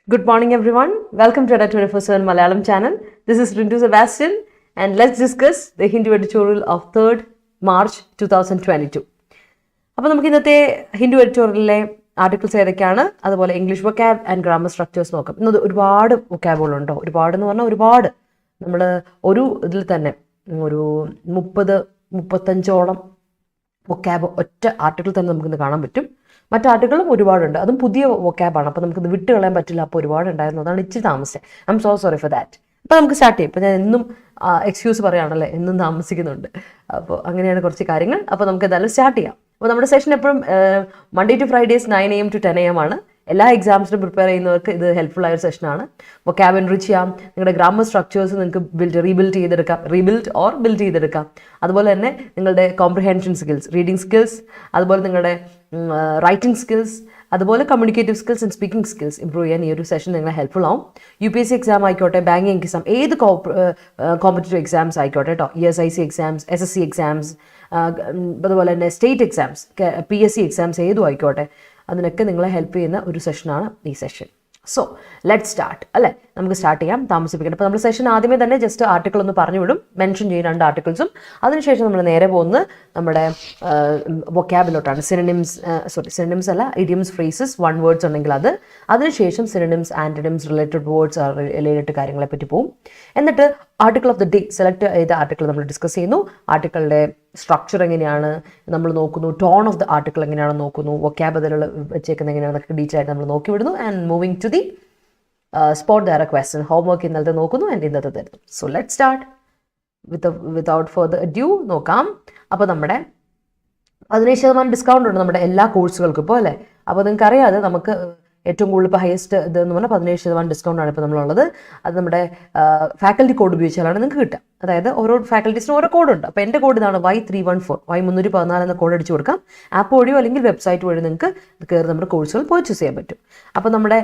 Good morning everyone. Welcome to our 24/7 Malayalam channel. This is Rindu Sebastian and let's discuss the Hindu Editorial of 3rd March 2022. അപ്പോൾ നമുക്ക് ഇന്നത്തെ Hindu എഡിറ്റോറിയലിലെ articles ഏതൊക്കെയാണ്, അതുപോലെ English വൊക്കാബ് and grammar structures നോക്കാം. ഇന്ന് ഒരുപാട് വൊക്കാബുകളുണ്ടോ, ഒരുപാടെന്ന് പറഞ്ഞാൽ ഒരുപാട്. നമ്മൾ ഒരു ഇതിൽ തന്നെ ഒരു 30-35ഓളം വൊക്കാബ് ഒറ്റ ആർട്ടിക്കിൾ തന്നെ നമുക്കിന്ന് കാണാൻ പറ്റും. മറ്റു ആർട്ടിക്കിളും ഒരുപാടുണ്ട്, അതും പുതിയ വൊക്കാബാണ്. അപ്പോൾ നമുക്കിത് വിട്ട് കളയാൻ പറ്റില്ല. അപ്പോൾ ഒരുപാടുണ്ടായിരുന്നു, അതാണ് ഇച്ചിരി താമസിച്ചത്. I M so sorry for that. അപ്പോൾ നമുക്ക് സ്റ്റാർട്ട് ചെയ്യും. ഇപ്പോൾ ഞാൻ എന്നും എക്സ്ക്യൂസ് പറയുകയാണല്ലേ, എന്നും താമസിക്കുന്നുണ്ട്. അപ്പോൾ അങ്ങനെയാണ് കുറച്ച് കാര്യങ്ങൾ. അപ്പോൾ നമുക്ക് എന്തായാലും സ്റ്റാർട്ട് ചെയ്യാം. അപ്പോൾ നമ്മുടെ സെഷൻ എപ്പോഴും Monday to Fridays 9 AM to 10 AM ആണ്. എല്ലാ എക്സാംസിനും പ്രിപ്പയർ ചെയ്യുന്നവർക്ക് ഇത് ഹെൽപ്ഫുൾ ആയ ഒരു സെഷനാണ്. വൊക്കാബ് എൻറിച്ച് ചെയ്യാം, നിങ്ങളുടെ ഗ്രാമർ സ്ട്രക്ചേഴ്സ് നിങ്ങൾക്ക് റീബിൽഡ് ചെയ്തെടുക്കാം. അതുപോലെ തന്നെ നിങ്ങളുടെ കോംപ്രിഹെൻഷൻ സ്കിൽസ്, റീഡിംഗ് സ്കിൽസ്, അതുപോലെ നിങ്ങളുടെ റൈറ്റിംഗ് സ്കിൽസ്, അതുപോലെ communicative skills and speaking skills improve ചെയ്യാൻ ഈ ഒരു സെഷൻ നിങ്ങളെ ഹെൽപ്ഫുൾ ആവും. UPSC എക്സാം ആയിക്കോട്ടെ, ബാങ്കിങ് എക്സാം, ഏത് കോമ്പറ്റീറ്റീവ് എക്സാംസ് ആയിക്കോട്ടെ കേട്ടോ, ESIC എക്സാംസ്, SSC എക്സാംസ്, അതുപോലെ തന്നെ സ്റ്റേറ്റ് എക്സാംസ്, PSC എക്സാംസ് ഏതും ആയിക്കോട്ടെ, അതിനൊക്കെ നിങ്ങളെ ഹെൽപ്പ് ചെയ്യുന്ന ഒരു സെഷനാണ് ഈ സെഷൻ. സോ ലെറ്റ് സ്റ്റാർട്ട് അല്ലേ, നമുക്ക് സ്റ്റാർട്ട് ചെയ്യാം, താമസിപ്പിക്കണം. അപ്പോൾ നമ്മൾ സെഷൻ ആദ്യമേ തന്നെ ജസ്റ്റ് ആർട്ടിക്കിൾ ഒന്ന് പറഞ്ഞു വിടും, മെൻഷൻ ചെയ്യും 2 ആർട്ടിക്കിൾസും. അതിനുശേഷം നമ്മൾ നേരെ പോകുന്നത് നമ്മുടെ വൊക്കാബിലോട്ടാണ്. സിനണിംസ് അല്ല, ഇഡിയംസ്, ഫ്രേസസ്, 1 വേർഡ്സ് ഉണ്ടെങ്കിൽ അത്, അതിനുശേഷം സിനണിംസ്, ആൻറ്റണിംസ്, റിലേറ്റഡ് വേർഡ്സ്, റിലേറ്റഡ് കാര്യങ്ങളെ പറ്റി പോകും. എന്നിട്ട് article of the day select ചെയ്ത ആർട്ടിക്കിൾ നമ്മൾ ഡിസ്കസ് ചെയ്യുന്നു. ആർട്ടിക്കിളിൻ്റെ സ്ട്രക്ചർ എങ്ങനെയാണ് നമ്മൾ നോക്കുന്നു, ടോൺ ഓഫ് ദ ആർട്ടിക്കിൾ എങ്ങനെയാണെന്ന് നോക്കുന്നു, വൊക്കാബ് അതിൽ വെച്ചേക്കുന്നത് എങ്ങനെയാണെന്നൊക്കെ ഡീറ്റെയിൽ ആയിട്ട് നമ്മൾ നോക്കി വിടുന്നു. And moving to the spot direct question, homework ഇന്നലത്തെ നോക്കുന്നു ആൻഡ് ഇന്നത്തെ തരുന്നു. So let start without further adieu. നോക്കാം. അപ്പോൾ നമ്മുടെ 15% ഡിസ്കൗണ്ട് ഉണ്ട് നമ്മുടെ എല്ലാ കോഴ്സുകൾക്കും ഇപ്പോൾ അല്ലേ. അപ്പോൾ നിങ്ങൾക്ക് അറിയാതെ നമുക്ക് ഏറ്റവും കൂടുതൽ ഇപ്പോൾ ഹയസ്റ്റ് ഇതെന്ന് പറഞ്ഞാൽ 17% ഡിസ്കൗണ്ടാണ് ഇപ്പോൾ നമ്മളുള്ളത്. അത് നമ്മുടെ ഫാക്കൽറ്റി കോഡ് ഉപയോഗിച്ചാലാണ് നിങ്ങൾക്ക് കിട്ടുക. അതായത് ഓരോ ഫാക്കൽറ്റീസിനും ഓരോ കോഡുണ്ട്. അപ്പോൾ എൻ്റെ കോഡ് ഇതാണ് Y314, Y314 എന്ന കോഡ് അടിച്ചു കൊടുക്കാം. ആപ്പ് വഴിയോ അല്ലെങ്കിൽ വെബ്സൈറ്റ് വഴി നിങ്ങൾക്ക് കയറി നമ്മുടെ കോഴ്സുകൾ പർച്ചേസ് ചെയ്യാൻ പറ്റും. അപ്പോൾ നമ്മുടെ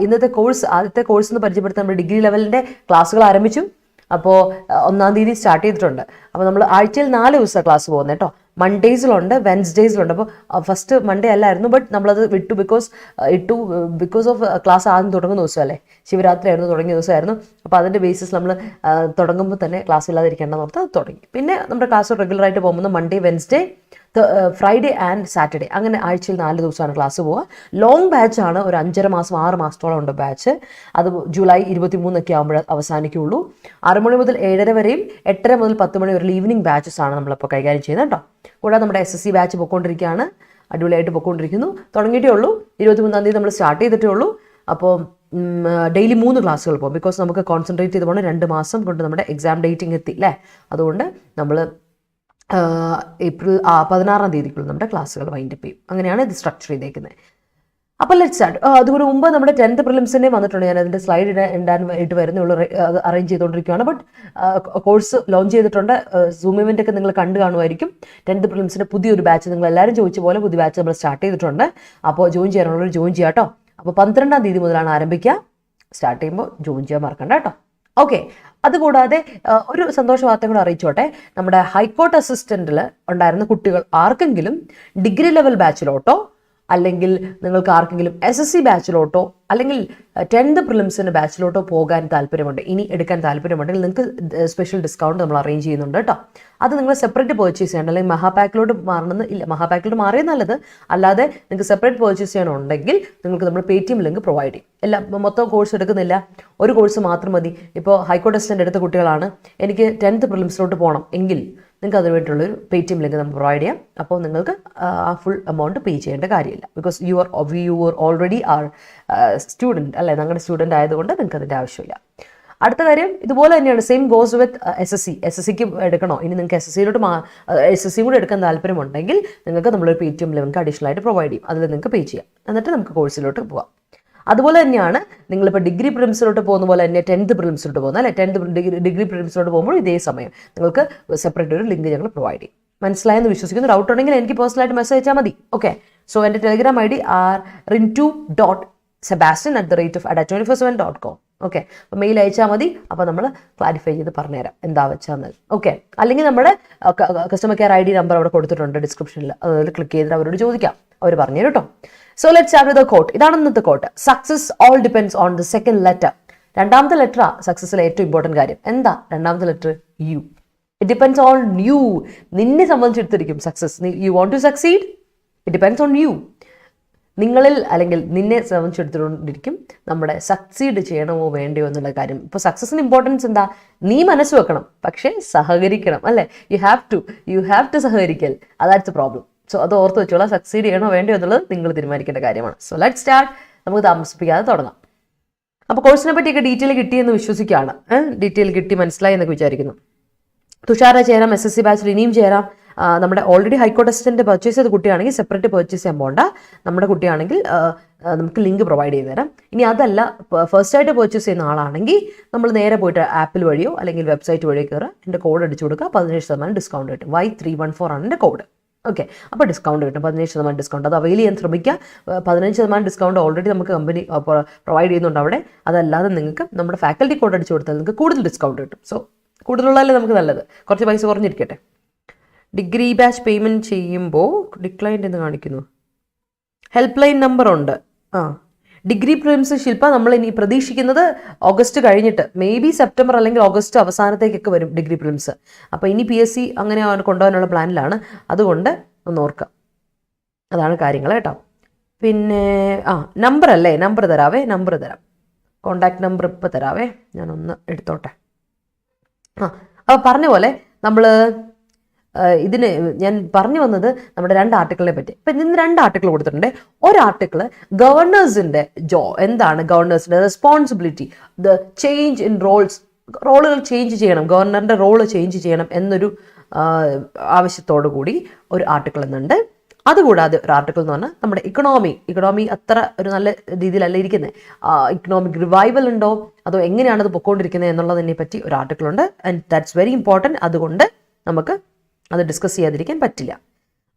ഇന്നത്തെ കോഴ്സ്, ആദ്യത്തെ കോഴ്സ് എന്ന് പരിചയപ്പെടുത്താൻ നമ്മുടെ ഡിഗ്രി ലെവലിൻ്റെ ക്ലാസ്സുകൾ ആരംഭിച്ചു. അപ്പോൾ 1-ാം തീയതി സ്റ്റാർട്ട് ചെയ്തിട്ടുണ്ട്. അപ്പോൾ നമ്മൾ ആഴ്ചയിൽ 4 ദിവസമാണ് ക്ലാസ് പോകുന്നത് കേട്ടോ. മൺഡേയ്സിലുണ്ട്, വെൻസ്ഡേയ്സിലുണ്ട്. അപ്പോൾ ഫസ്റ്റ് മൺഡേ അല്ലായിരുന്നു, ബട്ട് നമ്മളത് വിട്ടു ബിക്കോസ് ഓഫ് ക്ലാസ് ആദ്യം തുടങ്ങുന്ന ദിവസമല്ലേ, ശിവരാത്രി ആയിരുന്നു തുടങ്ങിയ ദിവസമായിരുന്നു. അപ്പോൾ അതിൻ്റെ ബേസിസ് നമ്മൾ തുടങ്ങുമ്പോൾ തന്നെ ക്ലാസ് ഇല്ലാതിരിക്കേണ്ടെന്ന് ഓർത്ത് തുടങ്ങി. പിന്നെ നമ്മുടെ ക്ലാസ് റെഗുലറായിട്ട് പോകുന്നത് Monday, Wednesday, Friday and Saturday, അങ്ങനെ ആഴ്ചയിൽ 4 ദിവസമാണ് ക്ലാസ് പോവുക. ലോങ് ബാച്ചാണ്, ഒരു 5.5 മാസം 6 മാസത്തോളം ഉണ്ട് ബാച്ച്. അത് ജൂലൈ 23 ആകുമ്പോഴേ അവസാനിക്കുകയുള്ളൂ. 6 മണി മുതൽ 7:30 വരെയും 8:30 മുതൽ 10 മണി വരെ ഈവനിങ് ബാച്ചസ് ആണ് നമ്മളിപ്പോൾ കൈകാര്യം ചെയ്യുന്നത് കേട്ടോ. കൂടാതെ നമ്മുടെ SSC ബാച്ച് പൊയ്ക്കൊണ്ടിരിക്കുകയാണ്, അടിപൊളിയായിട്ട് പൊയ്ക്കൊണ്ടിരിക്കുന്നു. തുടങ്ങിയിട്ടേ ഉള്ളൂ, 23-ാം തീയതി നമ്മൾ സ്റ്റാർട്ട് ചെയ്തിട്ടേ ഉള്ളൂ. അപ്പോൾ ഡെയിലി 3 ക്ലാസ്സുകൾ പോകും. ബിക്കോസ് നമുക്ക് കോൺസെൻട്രേറ്റ് ചെയ്ത് പോകണം, 2 മാസം കൊണ്ട് നമ്മുടെ എക്സാം ഡേറ്റിംഗ് എത്തി അല്ലേ. അതുകൊണ്ട് നമ്മൾ ഏപ്രിൽ 16-ാം തീയതിക്കുള്ള നമ്മുടെ ക്ലാസ്സുകൾ വൈൻഡപ്പ് ചെയ്യും. അങ്ങനെയാണ് ഇത് സ്ട്രക്ചർ ചെയ്തേക്കുന്നത്. അപ്പോൾ ലെറ്റ് സ്റ്റാർട്ട്. അതുകൊണ്ട് മുമ്പ് നമ്മുടെ 10th പ്രിലിംസിൻ്റെ വന്നിട്ടുണ്ട്. ഞാൻ അതിൻ്റെ സ്ലൈഡ് ഇടാനായിട്ട് വരുന്നുള്ളൂ, അറേഞ്ച് ചെയ്തുകൊണ്ടിരിക്കുകയാണ്. ബട്ട് കോഴ്സ് ലോഞ്ച് ചെയ്തിട്ടുണ്ട്. സൂം ഇവൻ്റ് ഒക്കെ നിങ്ങൾ കണ്ടു കാണുമായിരിക്കും. 10th പ്രിലിംസിൻ്റെ പുതിയൊരു ബാച്ച്, നിങ്ങൾ എല്ലാവരും ചോദിച്ച പോലെ പുതിയ ബാച്ച് നമ്മൾ സ്റ്റാർട്ട് ചെയ്തിട്ടുണ്ട്. അപ്പോൾ ജോയിൻ ചെയ്യാനുള്ളവർ ജോയിൻ ചെയ്യാം കേട്ടോ. അപ്പോൾ 12-ാം തീയതി മുതലാണ് ആരംഭിക്കുക. സ്റ്റാർട്ട് ചെയ്യുമ്പോൾ ജോയിൻ ചെയ്യാൻ മറക്കണ്ട കേട്ടോ. ഓക്കെ. അതുകൂടാതെ ഒരു സന്തോഷ വാർത്ത കൂടെ അറിയിച്ചോട്ടെ. നമ്മുടെ ഹൈക്കോർട്ട് അസിസ്റ്റൻറ്റിൽ ഉണ്ടായിരുന്ന കുട്ടികൾ ആർക്കെങ്കിലും ഡിഗ്രി ലെവൽ ബാച്ചിലോട്ടോ അല്ലെങ്കിൽ നിങ്ങൾക്ക് ആർക്കെങ്കിലും SSC ബാച്ചിലോട്ടോ അല്ലെങ്കിൽ 10th പ്രിലിംസിൻ്റെ ബാച്ചിലോട്ടോ പോകാൻ താല്പര്യമുണ്ട്, ഇനി എടുക്കാൻ താല്പര്യമുണ്ടെങ്കിൽ നിങ്ങൾക്ക് സ്പെഷ്യൽ ഡിസ്കൗണ്ട് നമ്മൾ അറേഞ്ച് ചെയ്യുന്നുണ്ട് കേട്ടോ. അത് നിങ്ങൾ സെപ്പറേറ്റ് പർച്ചേസ് ചെയ്യണം, അല്ലെങ്കിൽ മഹാപാക്കിലോട്ട് മാറണമെന്ന് ഇല്ല. മഹാപാക്കിലോട്ട് മാറിയത് നല്ലത്. അല്ലാതെ നിങ്ങൾക്ക് സെപ്പറേറ്റ് പർച്ചേസ് ചെയ്യണമെന്നുണ്ടെങ്കിൽ നിങ്ങൾക്ക് നമ്മൾ Paytm ലിങ്ക് പ്രൊവൈഡ് ചെയ്യും. മൊത്തം കോഴ്സ് എടുക്കുന്നില്ല, ഒരു കോഴ്സ് മാത്രം മതി. ഇപ്പോൾ ഹൈക്കോർട്ട് അസിസ്റ്റൻ്റ് എടുത്ത കുട്ടികളാണ്, എനിക്ക് 10th പ്രിലിംസിലോട്ട് പോകണം എങ്കിൽ നിങ്ങൾക്ക് അതിന് വേണ്ടിയിട്ടുള്ളൊരു Paytm ലിങ്ക് നമ്മൾ പ്രൊവൈഡ് ചെയ്യാം. അപ്പോൾ നിങ്ങൾക്ക് ആ ഫുൾ എമൗണ്ട് പേ ചെയ്യേണ്ട കാര്യമില്ല. Because you are already are student അല്ലേ, ഞങ്ങളുടെ സ്റ്റുഡൻറ്റ് ആയതുകൊണ്ട് നിങ്ങൾക്ക് അതിൻ്റെ ആവശ്യമില്ല. അടുത്ത കാര്യം ഇതുപോലെ തന്നെയാണ്, സെയിം ഗോസ് വിത്ത് SSCക്ക് എടുക്കണോ, ഇനി നിങ്ങൾക്ക് SSC കൂടെ എടുക്കാൻ താല്പര്യമുണ്ടെങ്കിൽ നിങ്ങൾക്ക് നമ്മളൊരു Paytm ലിങ്ക് അഡീഷണൽ ആയിട്ട് പ്രൊവൈഡ് ചെയ്യും. അതിൽ നിങ്ങൾക്ക് പേ ചെയ്യാം, എന്നിട്ട് നമുക്ക് കോഴ്സിലോട്ട് പോകാം. അതുപോലെ തന്നെയാണ് നിങ്ങളിപ്പോൾ ഡിഗ്രി പ്രിലിംസിലോട്ട് പോകുന്ന പോലെ തന്നെ 10th പ്രിലിംസിലോട്ട് പോകുന്നത് അല്ലേ. 10th ഡിഗ്രി പ്രിലിംസിലോട്ട് പോകുമ്പോൾ ഇതേ സമയം നിങ്ങൾക്ക് സെപ്പറേറ്റ് ഒരു ലിങ്ക് ഞങ്ങൾ പ്രൊവൈഡ് ചെയ്യും. മനസ്സിലായെന്ന് വിശ്വസിക്കുന്നു. ഡൗട്ട് ഉണ്ടെങ്കിൽ എനിക്ക് പേഴ്സണലായിട്ട് മെസ്സേജ് അയച്ചാൽ മതി. ഓക്കെ. സോ എൻ്റെ ടെലിഗ്രാം ID rintu.sebastian@24/7.com. ഓക്കെ. അപ്പോൾ മെയിൽ അയച്ചാൽ മതി. അപ്പോൾ നമ്മൾ ക്ലാരിഫൈ ചെയ്ത് പറഞ്ഞുതരാം എന്താ വെച്ചാൽ. ഓക്കെ. അല്ലെങ്കിൽ നമ്മുടെ കസ്റ്റമർ കെയർ ID നമ്പർ അവിടെ കൊടുത്തിട്ടുണ്ട് ഡിസ്ക്രിപ്ഷനിൽ, അതിൽ ക്ലിക്ക് ചെയ്തിട്ട് അവരോട് ചോദിക്കാം, അവർ പറഞ്ഞു തരും കേട്ടോ. So let's start with the quote. ഇതാണ് ഇന്നത്തെ quote. Success all depends on the second letter. രണ്ടാമത്തെ ലെറ്ററാ സക്സസിലെ ഏറ്റവും ഇമ്പോർട്ടൻറ്റ് കാര്യം. എന്താ രണ്ടാമത്തെ letter? You. It depends on you. നിന്നെ സംബന്ധിച്ചെടുത്തിരിക്കും success. You want to succeed, it depends on you. നിങ്ങളിൽ അല്ലെങ്കിൽ നിന്നെ സംബന്ധിച്ചെടുത്തുകൊണ്ടിരിക്കും നമ്മുടെ സക്സീഡ് ചെയ്യണമോ വേണ്ടയോ എന്നുള്ള കാര്യം. ഇപ്പോൾ സക്സസിന് ഇമ്പോർട്ടൻസ് എന്താ? നീ മനസ്സ് വെക്കണം, പക്ഷേ സഹകരിക്കണം, അല്ലേ? യു ഹാവ് ടു സഹകരിക്കൽ. അതായത് പ്രോബ്ലം. സോ അത് ഓർത്ത് വെച്ചോളാം. സക്സീഡ് ചെയ്യണോ വേണ്ടയോ എന്നുള്ളത് നിങ്ങൾ തീരുമാനിക്കേണ്ട കാര്യമാണ്. So let's start. നമുക്ക് താമസിപ്പിക്കാതെ തുടങ്ങാം. അപ്പോൾ കോഴ്സിനെ പറ്റിയൊക്കെ ഡീറ്റെയിൽ കിട്ടിയെന്ന് വിശ്വസിക്കുകയാണ്. ഡീറ്റെയിൽ കിട്ടി മനസ്സിലായി എന്നൊക്കെ വിചാരിക്കുന്നു. തുഷാര ചേരാം, SSC ബാച്ചിൽ ഇനിയും ചേരാം. നമ്മുടെ ഓൾറെഡി ഹൈക്കോർട്ട് അസിസ്റ്റന്റ് പർച്ചേസ് ചെയ്ത കുട്ടിയാണെങ്കിൽ സെപ്പറേറ്റ് പർച്ചേസ് ചെയ്യാൻ പോകണ്ട. നമ്മുടെ കുട്ടിയാണെങ്കിൽ നമുക്ക് ലിങ്ക് പ്രൊവൈഡ് ചെയ്ത് തരാം. ഇനി അതല്ല, ഫസ്റ്റ് ആയിട്ട് പർച്ചേസ് ചെയ്യുന്ന ആളാണെങ്കിൽ നമ്മൾ നേരെ പോയിട്ട് ആപ്പിൽ വഴിയോ അല്ലെങ്കിൽ വെബ്സൈറ്റ് വഴിയോ കയറുക, എൻ്റെ കോഡ് അടിച്ചു കൊടുക്കുക, 17% ഡിസ്കൗണ്ട് കിട്ടും. Y314 ആണ് എൻ്റെ കോഡ്. ഓക്കെ, അപ്പോൾ ഡിസ്കൗണ്ട് കിട്ടും, 17% ഡിസ്കൗണ്ട്. അത് അവൈൽ ചെയ്യാൻ ശ്രമിക്കുക. 15% ഡിസ്കൗണ്ട് ഓൾറെഡി നമുക്ക് കമ്പനി പ്രൊവൈഡ് ചെയ്യുന്നുണ്ട് അവിടെ. അതല്ലാതെ നിങ്ങൾക്ക് നമ്മുടെ ഫാക്കൽറ്റി കോഡ് അടിച്ചു കൊടുത്താൽ നിങ്ങൾക്ക് കൂടുതൽ ഡിസ്കൗണ്ട് കിട്ടും. സോ കൂടുതലുള്ളതല്ലേ നമുക്ക് നല്ലത്, കുറച്ച് പൈസ കുറഞ്ഞിരിക്കട്ടെ. ഡിഗ്രി ബാച്ച് പേയ്മെൻറ്റ് ചെയ്യുമ്പോൾ ഡിക്ലൈൻഡ് എന്ന് കാണിക്കുന്നു. ഹെൽപ്പ് ലൈൻ നമ്പർ ഉണ്ട്. ഡിഗ്രി പ്രിലിംസ് ശില്പ നമ്മൾ ഇനി പ്രതീക്ഷിക്കുന്നത് ഓഗസ്റ്റ് കഴിഞ്ഞിട്ട്, മേ ബി സെപ്റ്റംബർ അല്ലെങ്കിൽ ഓഗസ്റ്റ് അവസാനത്തേക്കൊക്കെ വരും ഡിഗ്രി പ്രിലിംസ്. അപ്പോൾ ഇനി PSC അങ്ങനെ കൊണ്ടുപോകാനുള്ള പ്ലാനിലാണ്. അതുകൊണ്ട് ഒന്ന് ഓർക്കാം. അതാണ് കാര്യങ്ങൾ കേട്ടോ. പിന്നെ നമ്പർ അല്ലേ, നമ്പർ തരാം. കോണ്ടാക്ട് നമ്പർ ഇപ്പോൾ തരാവേ, ഞാനൊന്ന് എടുത്തോട്ടെ. അപ്പോൾ പറഞ്ഞ പോലെ നമ്മൾ ഇതിന് ഞാൻ പറഞ്ഞു വന്നത് നമ്മുടെ 2 ആർട്ടിക്കിളിനെ പറ്റി. ഇപ്പം ഇന്ന് 2 ആർട്ടിക്കിൾ കൊടുത്തിട്ടുണ്ട്. ഒരു ആർട്ടിക്കിൾ ഗവർണേഴ്സിൻ്റെ എന്താണ് ഗവർണേഴ്സിൻ്റെ റെസ്പോൺസിബിലിറ്റി, ദ ചേഞ്ച് ഇൻ റോളുകൾ ചേഞ്ച് ചെയ്യണം, ഗവർണറിൻ്റെ റോള് ചേഞ്ച് ചെയ്യണം എന്നൊരു ആവശ്യത്തോടു കൂടി ഒരു ആർട്ടിക്കിൾ എന്നുണ്ട്. അതുകൂടാതെ ഒരു ആർട്ടിക്കിൾ എന്ന് പറഞ്ഞാൽ നമ്മുടെ ഇക്കണോമി അത്ര ഒരു നല്ല രീതിയിലല്ല ഇരിക്കുന്നത്. ഇക്കണോമിക് റിവൈവൽ ഉണ്ടോ, അതോ എങ്ങനെയാണ് അത് പൊയ്ക്കൊണ്ടിരിക്കുന്നത് എന്നുള്ളതിനെ പറ്റി ഒരു ആർട്ടിക്കിൾ ഉണ്ട്. And that's very important. അതുകൊണ്ട് നമുക്ക് അത് ഡിസ്കസ് ചെയ്യാതിരിക്കാൻ പറ്റില്ല.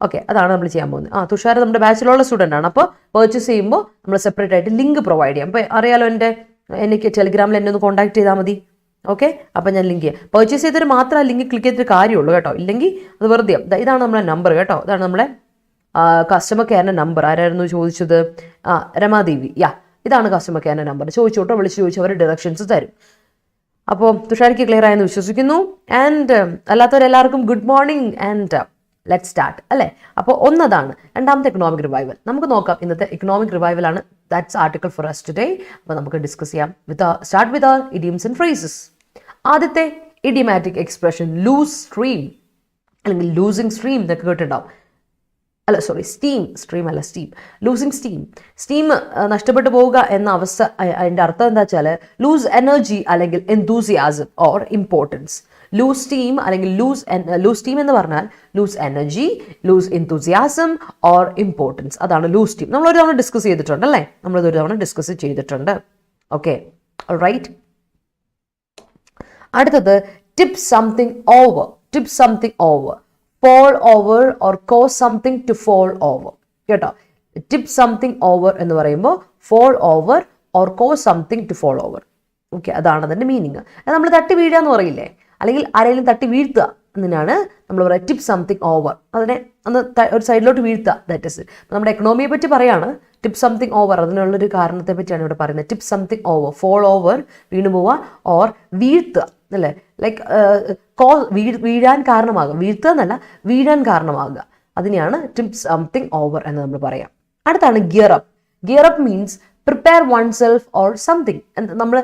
ഓക്കെ, അതാണ് നമ്മൾ ചെയ്യാൻ പോകുന്നത്. തുഷാര നമ്മുടെ ബാച്ചിലുള്ള സ്റ്റുഡൻ്റ് ആണ്. അപ്പോൾ പർച്ചേസ് ചെയ്യുമ്പോൾ നമ്മൾ സെപ്പറേറ്റ് ആയിട്ട് ലിങ്ക് പ്രൊവൈഡ് ചെയ്യാം. അപ്പോൾ അറിയാലോ, എനിക്ക് ടെലിഗ്രാമിൽ എന്നെ ഒന്ന് കോൺടാക്ട് ചെയ്താൽ മതി. ഓക്കെ, അപ്പോൾ ഞാൻ ലിങ്ക് ചെയ്യാം. പർച്ചേസ് ചെയ്തിട്ട് മാത്രം ആ ലിങ്ക് ക്ലിക്ക് ചെയ്തിട്ട് കാര്യമുള്ളൂ കേട്ടോ. ഇല്ലെങ്കിൽ അത് വെറുതെ. ഇതാണ് നമ്മുടെ നമ്പർ കേട്ടോ. ഇതാണ് നമ്മുടെ കസ്റ്റമർ കെയറിൻ്റെ നമ്പർ. ആരായിരുന്നു ചോദിച്ചത്? രമാദേവി. ഇതാണ് കസ്റ്റമർ കെയറിൻ്റെ നമ്പർ. ചോദിച്ചോട്ടോ, വിളിച്ച് ചോദിച്ചവർ ഡയറക്ഷൻസ് തരും. അപ്പോൾ തുഷാരിക്ക് ക്ലിയർ ആയെന്ന് വിശ്വസിക്കുന്നു. ആൻഡ് അല്ലാത്തവരെല്ലാവർക്കും good morning. And let start അല്ലേ. അപ്പോൾ ഒന്നതാണ്. രണ്ടാമത്തെ ഇക്കണോമിക് റിവൈവൽ. നമുക്ക് നോക്കാം. ഇന്നത്തെ ഇക്കണോമിക് റിവൈവൽ ആണ്. That's article for us today. അപ്പോൾ നമുക്ക് ഡിസ്കസ് ചെയ്യാം. Start with idioms and phrases. ആദ്യത്തെ ഇഡിയമാറ്റിക് എക്സ്പ്രഷൻ ലൂസ് സ്ട്രീം അല്ലെങ്കിൽ ലൂസിങ് സ്ട്രീം എന്നൊക്കെ കേട്ടിട്ടുണ്ടാവും. ലൂസിങ് സ്റ്റീം നഷ്ടപ്പെട്ടു പോവുക എന്ന അവസ്ഥ. അതിൻ്റെ അർത്ഥം എന്താ വെച്ചാൽ ലൂസ് എനർജി അല്ലെങ്കിൽ enthusiasm or importance. Lose steam അല്ലെങ്കിൽ ലൂസ് സ്റ്റീം എന്ന് പറഞ്ഞാൽ lose energy, lose enthusiasm or importance. അതാണ് ലൂസ് സ്റ്റീം. നമ്മളൊരു തവണ ഡിസ്കസ് ചെയ്തിട്ടുണ്ട് അല്ലേ. Okay, right. അടുത്തത് tip something over. fall over or cause something to fall over. കേട്ടോ, ടിപ്പ് സംതിങ് ഓവർ എന്ന് പറയുമ്പോൾ fall over or cause something to fall over. Okay, അതാണ് അതിൻ്റെ മീനിങ്. നമ്മൾ തട്ടി വീഴുക എന്ന് പറയില്ലേ, അല്ലെങ്കിൽ ആരെങ്കിലും തട്ടി വീഴ്ത്തുക എന്നതിനാണ് നമ്മൾ പറയുക ടിപ്പ് സംതിങ് ഓവർ. അതിനെ ഒരു സൈഡിലോട്ട് വീഴ്ത്തുക. That is it. നമ്മുടെ എക്കണോമിയെ പറ്റി പറയാണ്. ടിപ്പ് സംതിങ് ഓവർ, അതിനുള്ളൊരു കാരണത്തെ പറ്റിയാണ് ഇവിടെ പറയുന്നത്. Tip something over, fall over, വീണു പോവുക, ഓർ വീഴ്ത്തുക അല്ലേ. ലൈക്ക് വീഴാൻ കാരണമാകുക, വീഴ്ത്തുക എന്നല്ല, വീഴാൻ കാരണമാകുക. അതിനെയാണ് ടിപ്പ് സംതിങ് ഓവർ എന്ന് നമ്മൾ പറയാം. അടുത്താണ് gear up means prepare one self or something. നമ്മൾ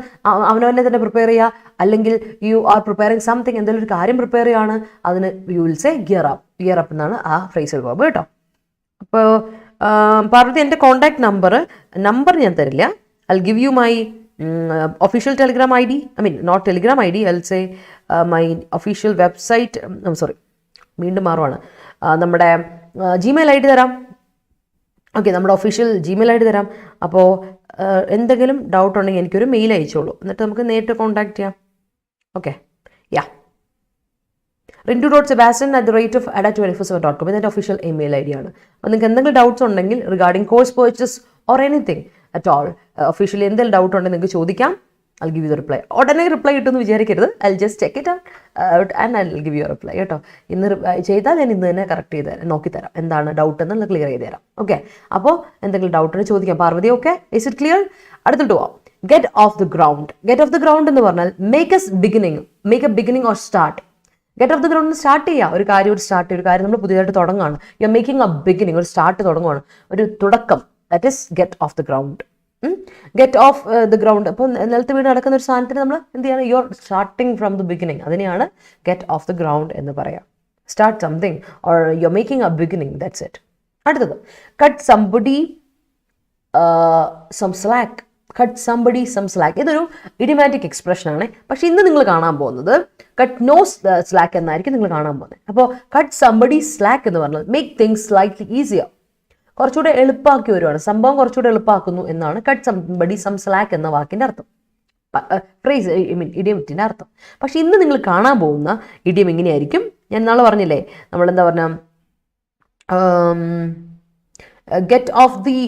അവനവനെ തന്നെ പ്രിപ്പയർ ചെയ്യുക, അല്ലെങ്കിൽ യു ആർ പ്രിപ്പയറിങ് സംതിങ്, എന്തെങ്കിലും ഒരു കാര്യം പ്രിപ്പയർ ചെയ്യുകയാണ്, അതിന് you will say gear up എന്നാണ് ആ ഫ്രേസൽ വേർബ് കേട്ടോ. അപ്പോൾ പാർവതി, എൻ്റെ കോൺടാക്ട് നമ്പർ ഞാൻ തരില്ല. I'll give you my official Telegram ID. I mean, not Telegram ID. I'll say my official website. I'm sorry. വീണ്ടും മാറുവാണ്. നമ്മുടെ Gmail ID തരാം. ഓക്കെ, നമ്മുടെ ഒഫീഷ്യൽ Gmail ID തരാം. അപ്പോൾ എന്തെങ്കിലും ഡൗട്ട് ഉണ്ടെങ്കിൽ എനിക്കൊരു മെയിൽ അയച്ചോളൂ. എന്നിട്ട് നമുക്ക് നേരിട്ട് കോൺടാക്ട് ചെയ്യാം. ഓക്കെ, rindu.sebastian@ada247.com ഇതെൻ്റെ ഒഫീഷ്യൽ ഇമെയിൽ ID ആണ്. അപ്പോൾ നിങ്ങൾക്ക് എന്തെങ്കിലും ഡൗട്ട്സ് ഉണ്ടെങ്കിൽ regarding course purchase or anything at all, officially എന്തെങ്കിലും ഡൗട്ട് ഉണ്ടെങ്കിൽ നിങ്ങൾക്ക് ചോദിക്കാം. I'll give you the reply. ഉടനെ റിപ്ലൈ കിട്ടുമെന്ന് വിചാരിക്കരുത്. I'll just check it out and I'll give you a reply കേട്ടോ. ഇന്ന് ചെയ്താൽ ഞാൻ ഇന്ന് തന്നെ കറക്റ്റ് ചെയ്ത് തരാം, നോക്കിത്തരാം എന്താണ് ഡൗട്ട് എന്നുള്ളത് ക്ലിയർ ചെയ്ത് തരാം. ഓക്കെ, അപ്പോൾ എന്തെങ്കിലും ഡൗട്ടിന് ചോദിക്കാം. Parvathi okay, is it clear? അടുത്തിട്ട് പോവാം. Get off the ground. Get off the ground എന്ന് പറഞ്ഞാൽ make a beginning or start. Get off the ground start ചെയ്യുക, ഒരു കാര്യം നമ്മൾ പുതിയതായിട്ട് തുടങ്ങുകയാണ്. You are making a beginning, ഒരു സ്റ്റാർട്ട് തുടങ്ങുകയാണ്, ഒരു തുടക്കം. That is get off the ground. Get off the ground. അപ്പോൾ നിലത്ത് വീട് നടക്കുന്ന ഒരു സാധനത്തിന് നമ്മൾ എന്ത് ചെയ്യണം? You are starting from the beginning. അതിനെയാണ് ഗെറ്റ് ഓഫ് ദ ഗ്രൗണ്ട് എന്ന് പറയാം. Start something or you are making a beginning, that's it. അടുത്തത് cut somebody some slack. Cut somebody some slack. ഇതൊരു ഇഡിമാറ്റിക് എക്സ്പ്രഷൻ ആണ്. പക്ഷെ ഇന്ന് നിങ്ങൾ കാണാൻ പോകുന്നത് കട്ട് നോ സ്ലാക്ക് എന്നായിരിക്കും നിങ്ങൾ കാണാൻ പോകുന്നത്. അപ്പോൾ കട്ട് സംബഡി സ്ലാക്ക് എന്ന് പറഞ്ഞാൽ മേക്ക് തിങ്സ് സ്ലൈറ്റ്ലി ഈസിയർ, കുറച്ചുകൂടെ എളുപ്പമാക്കി വരുവാണ്, സംഭവം കുറച്ചുകൂടെ എളുപ്പമാക്കുന്നു എന്നാണ് കട്ട് സംബഡി സം സ്ലാക്ക് എന്ന വാക്കിൻ്റെ അർത്ഥം, ഫ്രേസ് ഇഡിയമിറ്റിൻ്റെ അർത്ഥം. പക്ഷെ ഇന്ന് നിങ്ങൾ കാണാൻ പോകുന്ന ഇഡിയം എങ്ങനെയായിരിക്കും? ഞാൻ നാളെ പറഞ്ഞില്ലേ, നമ്മളെന്താ പറഞ്ഞ ഗെറ്റ് ഓഫ് ദി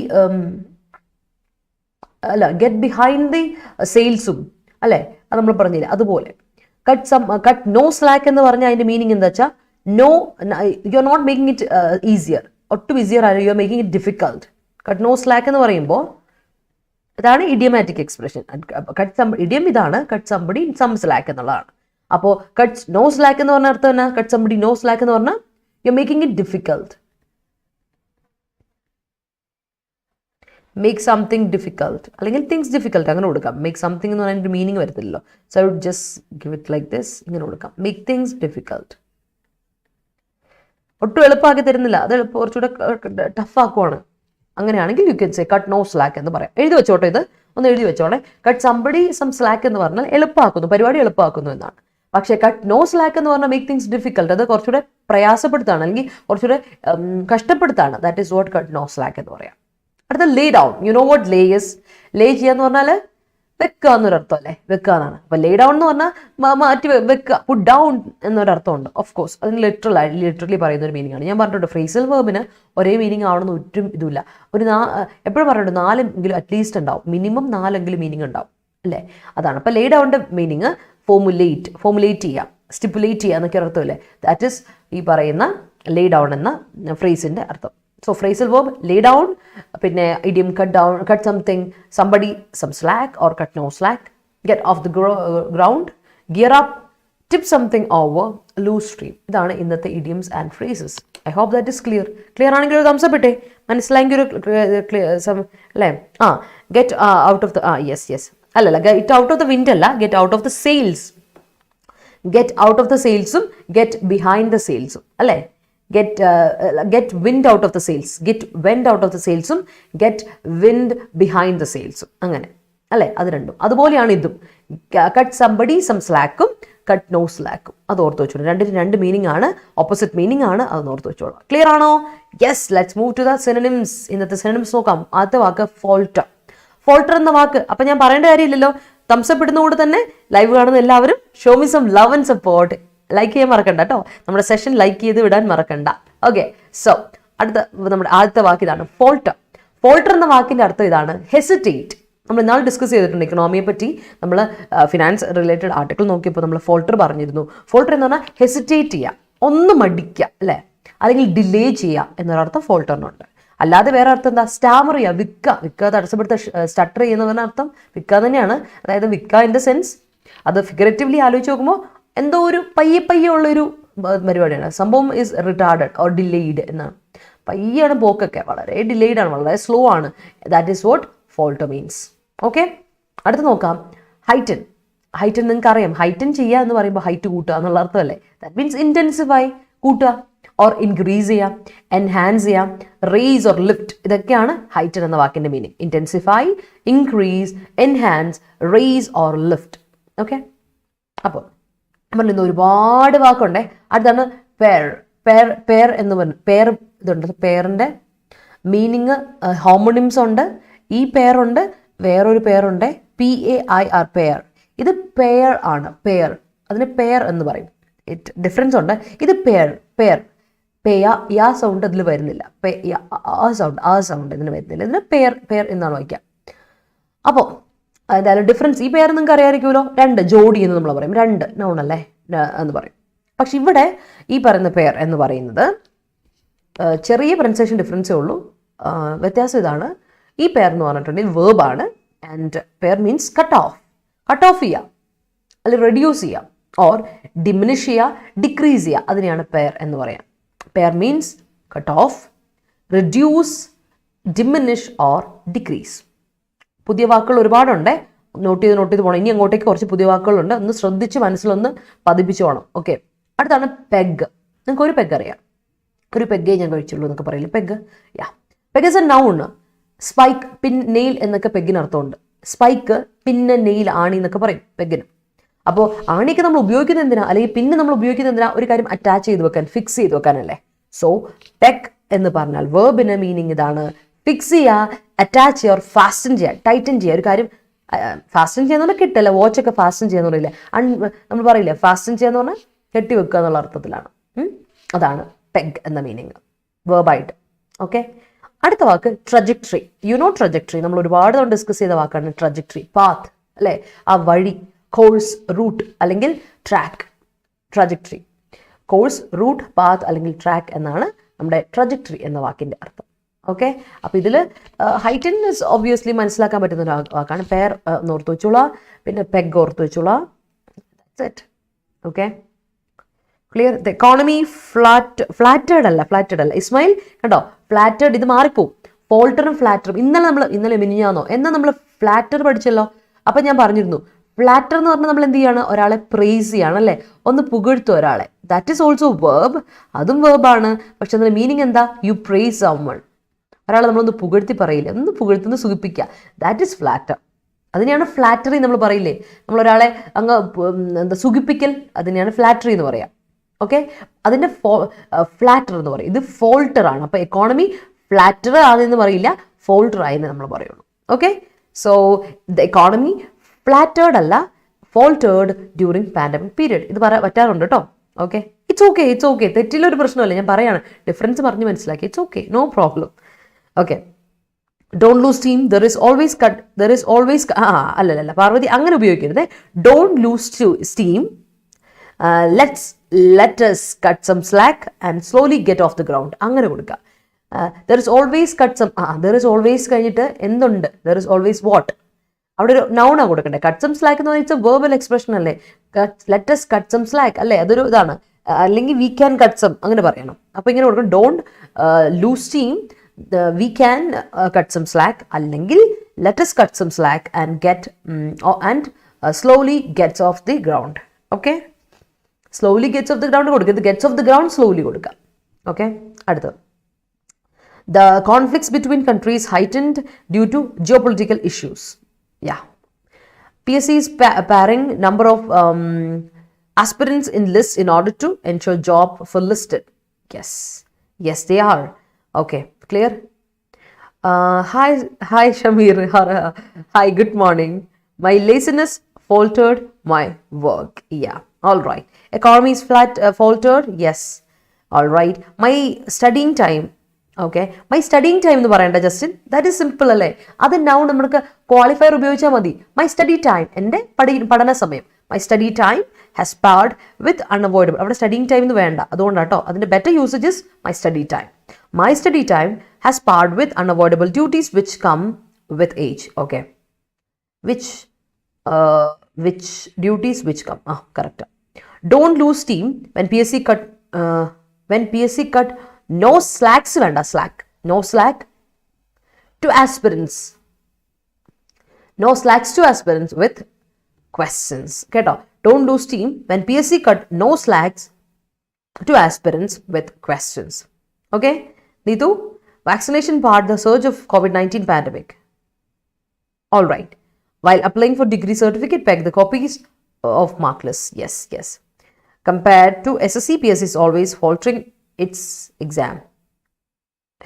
അല്ല ഗെറ്റ് ബിഹൈൻഡ് ദി സെയിൽസും അല്ലേ, അത് നമ്മൾ പറഞ്ഞില്ലേ. അതുപോലെ കട്ട് നോ സ്ലാക്ക് എന്ന് പറഞ്ഞാൽ അതിൻ്റെ മീനിങ് എന്താ വെച്ചാൽ no, you are not making it easier, ഒട്ടും ഈസിയർ ആയി, you are making it difficult. Cut no slack എന്ന് പറയുമ്പോൾ ഇതാണ് ഇഡിയമാറ്റിക് എക്സ്പ്രഷൻ. ഇഡിയം ഇതാണ്, കട്ട് സംബഡി സം സ്ലാക്ക് എന്നുള്ളതാണ്. അപ്പോൾ കട്ട് നോ സ്ലാക്ക് എന്ന് പറഞ്ഞ അർത്ഥം തന്നെ, കട്ട് സംബഡി നോ സ്ലാക്ക് എന്ന് പറഞ്ഞാൽ you are making it difficult. Make something difficult അല്ലെങ്കിൽ തിങ്സ് ഡിഫിക്കൾട്ട് അങ്ങനെ കൊടുക്കാം. മേക്ക് സംതിങ് എന്ന് പറഞ്ഞാൽ മീനിങ് വരത്തില്ലല്ലോ. So I would just give it like this, ഇങ്ങനെ കൊടുക്കാം. Make things difficult. ഒട്ടും എളുപ്പമാക്കി തരുന്നില്ല, അത് കുറച്ചുകൂടെ ടഫാക്കുവാണ്. അങ്ങനെയാണെങ്കിൽ you can say cut no slack എന്ന് പറയാം. എഴുതി വെച്ചോട്ടെ, ഇത് ഒന്ന് എഴുതി വെച്ചോട്ടെ. കട്ട് സംബഡി സം സ്ലാക്ക് എന്ന് പറഞ്ഞാൽ എളുപ്പമാക്കുന്നു, പരിപാടി എളുപ്പമാക്കുന്നു എന്നാണ്. പക്ഷേ കട്ട് നോ സ്ലാക്ക് എന്ന് പറഞ്ഞാൽ മേക്ക് തിങ്സ് ഡിഫിക്കൾട്ട്, അത് കുറച്ചുകൂടെ പ്രയാസപ്പെടുത്താണ് അല്ലെങ്കിൽ കുറച്ചുകൂടെ കഷ്ടപ്പെടുത്താണ്. That is what cut no slack എന്ന് പറയാം. അടുത്ത lay down. You know what lay is? Lay ചെയ്യാന്ന് പറഞ്ഞാൽ വെക്കുക എന്നൊരർത്ഥം അല്ലേ, വെക്കുക എന്നാണ്. അപ്പോൾ ലേ ഡൗൺ എന്ന് പറഞ്ഞാൽ മാറ്റി വെക്കുക, പുട്ട് ഡൗൺ എന്നൊരർത്ഥമുണ്ട്. ഓഫ് കോഴ്സ് അതിന് ലിറ്ററലി പറയുന്ന ഒരു മീനിങ് ആണ്. ഞാൻ പറഞ്ഞിട്ടുണ്ട് ഫ്രേസൽ വെർബിന് ഒരേ മീനിങ് ആവണമെന്ന് ഒട്ടും ഇതുമില്ല. ഒരു എപ്പോഴും പറഞ്ഞിട്ടുണ്ട് 4 എങ്കിലും അറ്റ്ലീസ്റ്റ് ഉണ്ടാവും, മിനിമം 4 എങ്കിലും മീനിങ് ഉണ്ടാവും അല്ലേ, അതാണ്. അപ്പോൾ ലേ ഡൗണിൻ്റെ മീനിങ് ഫോമുലേറ്റ് ചെയ്യുക, സ്റ്റിപ്പുലേറ്റ് ചെയ്യുക എന്നൊക്കെ അർത്ഥമല്ലേ. ദാറ്റ് ഈസ് ഈ പറയുന്ന ലേ ഡൗൺ എന്ന ഫ്രേസിൻ്റെ അർത്ഥം. So phrasal verb lay down, പിന്നെ idiom cut down, cut something, somebody some slack or cut no slack, get off the ground, gear up, tip something over, lose stream. ഇതാണ് ഇന്നത്തെ idioms and phrases. I hope that is clear. Clear ആണെങ്കിൽ ഒരു thumbs up ഇട്ടേ, മനസ്സിലായെങ്കിൽ ഒരു അല്ലേ. get out of the yes അല്ലല്ല get out of the wind അല്ല, get out of the sails. get out of the sailsum get behind the sailsum അല്ലേ. get wind out of the sails, get wind out of the sailsum, get wind behind the sailsum. അങ്ങനെ അല്ലേ, അത് രണ്ടും അതുപോലെയാണ് ഇതും. Cut somebody some സ്ലാക്കും cut no സ്ലാക്കും, അത് ഓർത്ത് വെച്ചോളൂ. രണ്ട് മീനിങ് ആണ്, ഓപ്പോസിറ്റ് മീനിങ് ആണ്, അത് ഓർത്ത് വെച്ചോളൂ. ക്ലിയർ ആണോ? Yes, let's move to the synonyms. ഇന്നത്തെ സിനോണിംസ് നോക്കാം. ആദ്യത്തെ വാക്ക് ഫോൾട്ടർ. ഫോൾട്ടർ എന്ന വാക്ക് അപ്പം ഞാൻ പറയേണ്ട കാര്യമില്ലല്ലോ, തംസപ്പ് ഇടുന്നതുകൊണ്ട് തന്നെ ലൈവ് കാണുന്ന എല്ലാവരും show me some love and support. Like ചെയ്യാൻ മറക്കണ്ട കേട്ടോ, നമ്മുടെ സെഷൻ ലൈക്ക് ചെയ്ത് വിടാൻ മറക്കണ്ട. ഓക്കെ, സോ നമ്മുടെ ആദ്യത്തെ വാക്ക് ഇതാണ് ഫോൾട്ടർ. ഫോൾട്ടർ എന്ന വാക്കിൻ്റെ അർത്ഥം ഇതാണ് ഹെസിറ്റേറ്റ്. നമ്മൾ ഇന്നാൾ ഡിസ്കസ് ചെയ്തിട്ടുണ്ട് ഇക്കണോമിയെ പറ്റി. നമ്മൾ ഫിനാൻസ് റിലേറ്റഡ് ആർട്ടിക്കിൾ നോക്കിയപ്പോൾ നമ്മൾ ഫോൾട്ടർ പറഞ്ഞിരുന്നു. ഫോൾട്ടർ എന്ന് പറഞ്ഞാൽ ഹെസിറ്റേറ്റ് ചെയ്യുക, ഒന്ന് മടിക്കുക അല്ലേ, അല്ലെങ്കിൽ ഡിലേ ചെയ്യുക എന്നൊരർത്ഥം ഫോൾട്ടറിനുണ്ട്. അല്ലാതെ വേറെ അർത്ഥം എന്താ? സ്റ്റാമർ ചെയ്യുക, വിൽക്കുക തടസ്സപ്പെടുത്തുക, സ്റ്റട്ടർ ചെയ്യുന്നതിന് അർത്ഥം വിൽക്കുക തന്നെയാണ്. അതായത് വിൽക്കുക ഇൻ ദ സെൻസ്, അത് ഫിഗറേറ്റീവ്ലി ആലോചിച്ച് നോക്കുമ്പോൾ എന്തോ ഒരു പയ്യെ ഉള്ളൊരു പരിപാടിയാണ്. സംഭവം ഈസ് റിട്ടാർഡഡ് ഓർ ഡിലേയ്ഡ് എന്നാണ്. പയ്യാണ് പോക്കൊക്കെ, വളരെ ഡിലേയ്ഡ് ആണ്, വളരെ സ്ലോ ആണ്. That is what falter means. Okay, അടുത്ത് നോക്കാം ഹൈറ്റൻ. ഹൈറ്റൻ നിങ്ങൾക്ക് അറിയാം, ഹൈറ്റൻ ചെയ്യുക എന്ന് പറയുമ്പോൾ ഹൈറ്റ് കൂട്ടുക എന്നുള്ള അർത്ഥമല്ലേ. ദാറ്റ് മീൻസ് ഇൻറ്റൻസിഫൈ, കൂട്ടുക, ഓർ ഇൻക്രീസ് ചെയ്യാം, എൻഹാൻസ് ചെയ്യാം, റേസ് ഓർ ലിഫ്റ്റ്. ഇതൊക്കെയാണ് ഹൈറ്റൻ എന്ന വാക്കിൻ്റെ meaning. Intensify, increase, enhance, raise or lift. Okay, അപ്പോൾ പറഞ്ഞിരുന്നു ഒരുപാട് വാക്കുണ്ടേ. അടുത്താണ് പേർ എന്ന് പറഞ്ഞു. പേർ ഇതുണ്ട്, പേറിൻ്റെ മീനിങ് ഹോമോണിംസ് ഉണ്ട്. ഈ പേരുണ്ട്, വേറൊരു പേരുണ്ട്, PAIR, പേർ. ഇത് പേർ ആണ്, പേർ, അതിന് പേർ എന്ന് പറയും. ഡിഫറൻസ് ഉണ്ട്. ഇത് പേർ യാ സൗണ്ട് അതിൽ വരുന്നില്ല, ആ സൗണ്ട് ഇതിന് വരുന്നില്ല. ഇതിന് പേർ എന്നാണ് വായിക്കുക. അപ്പോൾ എന്തായാലും ഡിഫറൻസ് ഈ പേര് നിങ്ങൾക്ക് അറിയാമായിരിക്കുമല്ലോ, രണ്ട് ജോഡി എന്ന് നമ്മൾ പറയും, രണ്ട് നൗണല്ലേ എന്ന് പറയും. പക്ഷെ ഇവിടെ ഈ പറയുന്ന പേർ എന്ന് പറയുന്നത് ചെറിയ പ്രൊനൗൺസിയേഷൻ ഡിഫറൻസേ ഉള്ളൂ. വ്യത്യാസം ഇതാണ്, ഈ പേർ എന്ന് പറഞ്ഞിട്ടുണ്ടെങ്കിൽ വേർബാണ്. ആൻഡ് പേർ മീൻസ് കട്ട് ഓഫ് ചെയ്യുക, അല്ലെങ്കിൽ റെഡ്യൂസ് ചെയ്യുക, ഓർ ഡിമിനിഷ് ചെയ്യുക, ഡിക്രീസ് ചെയ്യുക, അതിനെയാണ് പേർ എന്ന് പറയാം. പേർ means cut off, reduce, diminish or decrease. പുതിയ വാക്കുകൾ ഒരുപാടുണ്ട്, നോട്ട് ചെയ്ത് പോകണം. ഇനി അങ്ങോട്ടേക്ക് കുറച്ച് പുതിയ വാക്കുകളുണ്ട്, ഒന്ന് ശ്രദ്ധിച്ച് മനസ്സിലൊന്ന് പതിപ്പിച്ച് പോകണം. ഓക്കെ, അടുത്താണ് പെഗ്. നിങ്ങൾക്ക് ഒരു പെഗ് അറിയാം, ഒരു പെഗ്ഗേ ഞാൻ കഴിച്ചുള്ളൂ എന്നൊക്കെ പറയില്ല. Peg, peg is a noun. Spike, pin, nail എന്നൊക്കെ പെഗ്ഗിന് അർത്ഥമുണ്ട്. സ്പൈക്ക്, പിന്നെ, നെയിൽ, ആണി എന്നൊക്കെ പറയും പെഗ്ഗിന്. അപ്പോൾ ആണിയൊക്കെ നമ്മൾ ഉപയോഗിക്കുന്നത് എന്തിനാ, അല്ലെങ്കിൽ പിന്നെ നമ്മൾ ഉപയോഗിക്കുന്നത് എന്തിനാ, ഒരു കാര്യം അറ്റാച്ച് ചെയ്ത് വെക്കാൻ, ഫിക്സ് ചെയ്ത് വെക്കാനല്ലേ. സോ പെഗ് എന്ന് പറഞ്ഞാൽ വേർബിന് മീനിങ് ഇതാണ്, ഫിക്സ് ചെയ്യുക, അറ്റാച്ച് ചെയ്യുക, ഫാസ്റ്റൻ ചെയ്യുക, ടൈറ്റൻ ചെയ്യുക. ഒരു കാര്യം ഫാസ്റ്റൻ ചെയ്യാന്ന് കിട്ടില്ല, വാച്ചൊക്കെ ഫാസ്റ്റൻ ചെയ്യാന്ന് പറയില്ല, നമ്മൾ പറയില്ലേ ഫാസ്റ്റൻ ചെയ്യാന്ന് പറഞ്ഞാൽ കെട്ടി വെക്കുക എന്നുള്ള അർത്ഥത്തിലാണ്. അതാണ് പെഗ് എന്ന മീനിങ് വേർബായിട്ട്. ഓക്കെ, അടുത്ത വാക്ക് ട്രജക്ടറി. ട്രജക്ടറി നമ്മൾ ഒരുപാട് തവണ ഡിസ്കസ് ചെയ്ത വാക്കാണ് ട്രജക്ടറി. പാത്ത് അല്ലേ, ആ വഴി. കോഴ്സ്, റൂട്ട് അല്ലെങ്കിൽ track. Trajectory, course, route, path അല്ലെങ്കിൽ ട്രാക്ക് എന്നാണ് നമ്മുടെ ട്രജക്ടറി എന്ന വാക്കിന്റെ അർത്ഥം. ഓക്കെ, അപ്പോൾ ഇതിൽ ഹൈറ്റൻ ഇസ് ഒബ്വിയസ്ലി മനസ്സിലാക്കാൻ പറ്റുന്ന ഒരു വാക്കാണ്. പേർ ഓർത്ത് വെച്ചോളാം, പിന്നെ പെഗ് ഓർത്ത് വെച്ചോളാം. Okay, clear. The economy flattered അല്ല ഇസ്മായിൽ കണ്ടോ, ഫ്ലാറ്റേഡ് ഇത് മാറിപ്പോവും. ഫോൾട്ടറും ഫ്ലാറ്ററും ഇന്നലെ മിനിഞ്ഞാന്നോ എന്നാൽ നമ്മൾ ഫ്ലാറ്റർ പഠിച്ചല്ലോ. അപ്പം ഞാൻ പറഞ്ഞിരുന്നു ഫ്ലാറ്റർ എന്ന് പറഞ്ഞാൽ നമ്മൾ എന്ത് ചെയ്യാണ്, ഒരാളെ പ്രൈസ് ചെയ്യാണ് അല്ലേ, ഒന്ന് പുകഴ്ത്തും ഒരാളെ. ദാറ്റ് ഈസ് ഓൾസോ വേർബ്, അതും വേർബാണ്. പക്ഷെ അതിന്റെ മീനിങ് എന്താ, യു പ്രൈസ് സമ്മൺ. ഒരാളെ നമ്മളൊന്ന് പുകഴ്ത്തി പറയില്ലേ, ഒന്ന് പുകഴ്ത്തുന്ന സൂചിപ്പിക്കുക, ദാറ്റ് ഈസ് ഫ്ലാറ്റർ. അതിനെയാണ് ഫ്ലാറ്ററി നമ്മൾ പറയില്ലേ, നമ്മളൊരാളെ അങ്ങ് സുഖിപ്പിക്കൽ, അതിനെയാണ് ഫ്ലാറ്ററി എന്ന് പറയാം. ഓക്കെ, അതിൻ്റെ ഫ്ലാറ്റർ എന്ന് പറയും. ഇത് ഫോൾട്ടർ ആണ്. അപ്പോൾ എക്കോണമി ഫ്ലാറ്റർ ആണെന്ന് പറയില്ല, ഫോൾട്ടർ ആയെന്ന് നമ്മൾ പറയുള്ളൂ. ഓക്കെ, സോ ദ എക്കോണമി ഫ്ലാറ്റേർഡ് അല്ല, ഫോൾട്ടേർഡ് ഡ്യൂറിങ് പാൻഡമിക് പീരിയഡ്. ഇത് പറ്റാറുണ്ട് കേട്ടോ. ഓക്കെ, ഇറ്റ്സ് ഓക്കെ, തെറ്റിലൊരു പ്രശ്നമല്ല, ഞാൻ പറയാണ്, ഡിഫറൻസ് പറഞ്ഞ് മനസ്സിലാക്കി. It's okay, no problem. Okay, don't lose steam, there is always അല്ലല്ല പാർവതി അങ്ങനെ ഉപയോഗിക്കരുത്. Don't lose steam, let us cut some slack and slowly get off the ground. അങ്ങനെ കൊടുക്കുക. there is always cut some, there is always കഴിഞ്ഞിട്ട് എന്തുണ്ട്, there is always what, അവിടെ ഒരു നൗണാണ് കൊടുക്കണ്ടേ. cut some slack എന്ന് പറഞ്ഞാൽ verbal expression അല്ലേ. let us cut some slack അല്ലേ, അതൊരു ഇതാണ്. അല്ലെങ്കിൽ we can cut some അങ്ങനെ പറയണം. അപ്പോൾ ഇങ്ങനെ കൊടുക്കണം, don't lose steam, we can cut some slack, അല്ലെങ്കിൽ let us cut some slack and slowly gets off the ground. Okay, slowly gets off the ground കൊടുക്കുക, ഇത് gets off the ground slowly കൊടുക്കുക. Okay, അടുത്തത് the conflicts between countries heightened due to geopolitical issues. PSC is pairing number of aspirants in lists in order to ensure job for listed. Yes they are. Okay, clear. Hi Shamir. Hi, good morning. My laziness faltered my work. All right. Economy is faltered. Yes. All right. My studying time. Okay. My studying time എന്ന് പറയണ്ട Justin, that is simple അല്ലേ. അത് noun നമുക്ക് qualifier ഉപയോഗിച്ചാൽ മതി. My study time, എൻ്റെ പഠന സമയം. My study time has pared with unavoidable. അവിടെ സ്റ്റഡിങ് ടൈം എന്ന് വേണ്ട, അതുകൊണ്ടാണ് കേട്ടോ. അതിൻ്റെ better usage is my study time. My study time has pared with unavoidable duties which come with age. Okay, which duties which come. Correct. Don't lose steam when PSC cut no slacks venda, no slack to aspirants, no slacks to aspirants with questions. Keto, don't lose steam when PSC cut no slacks to aspirants with questions. Okay, Neetu, vaccination part the surge of COVID-19 pandemic. All right. While applying for degree certificate, peg the copies of mark list. Yes. Compared to SSC, PSC is always faltering its exam.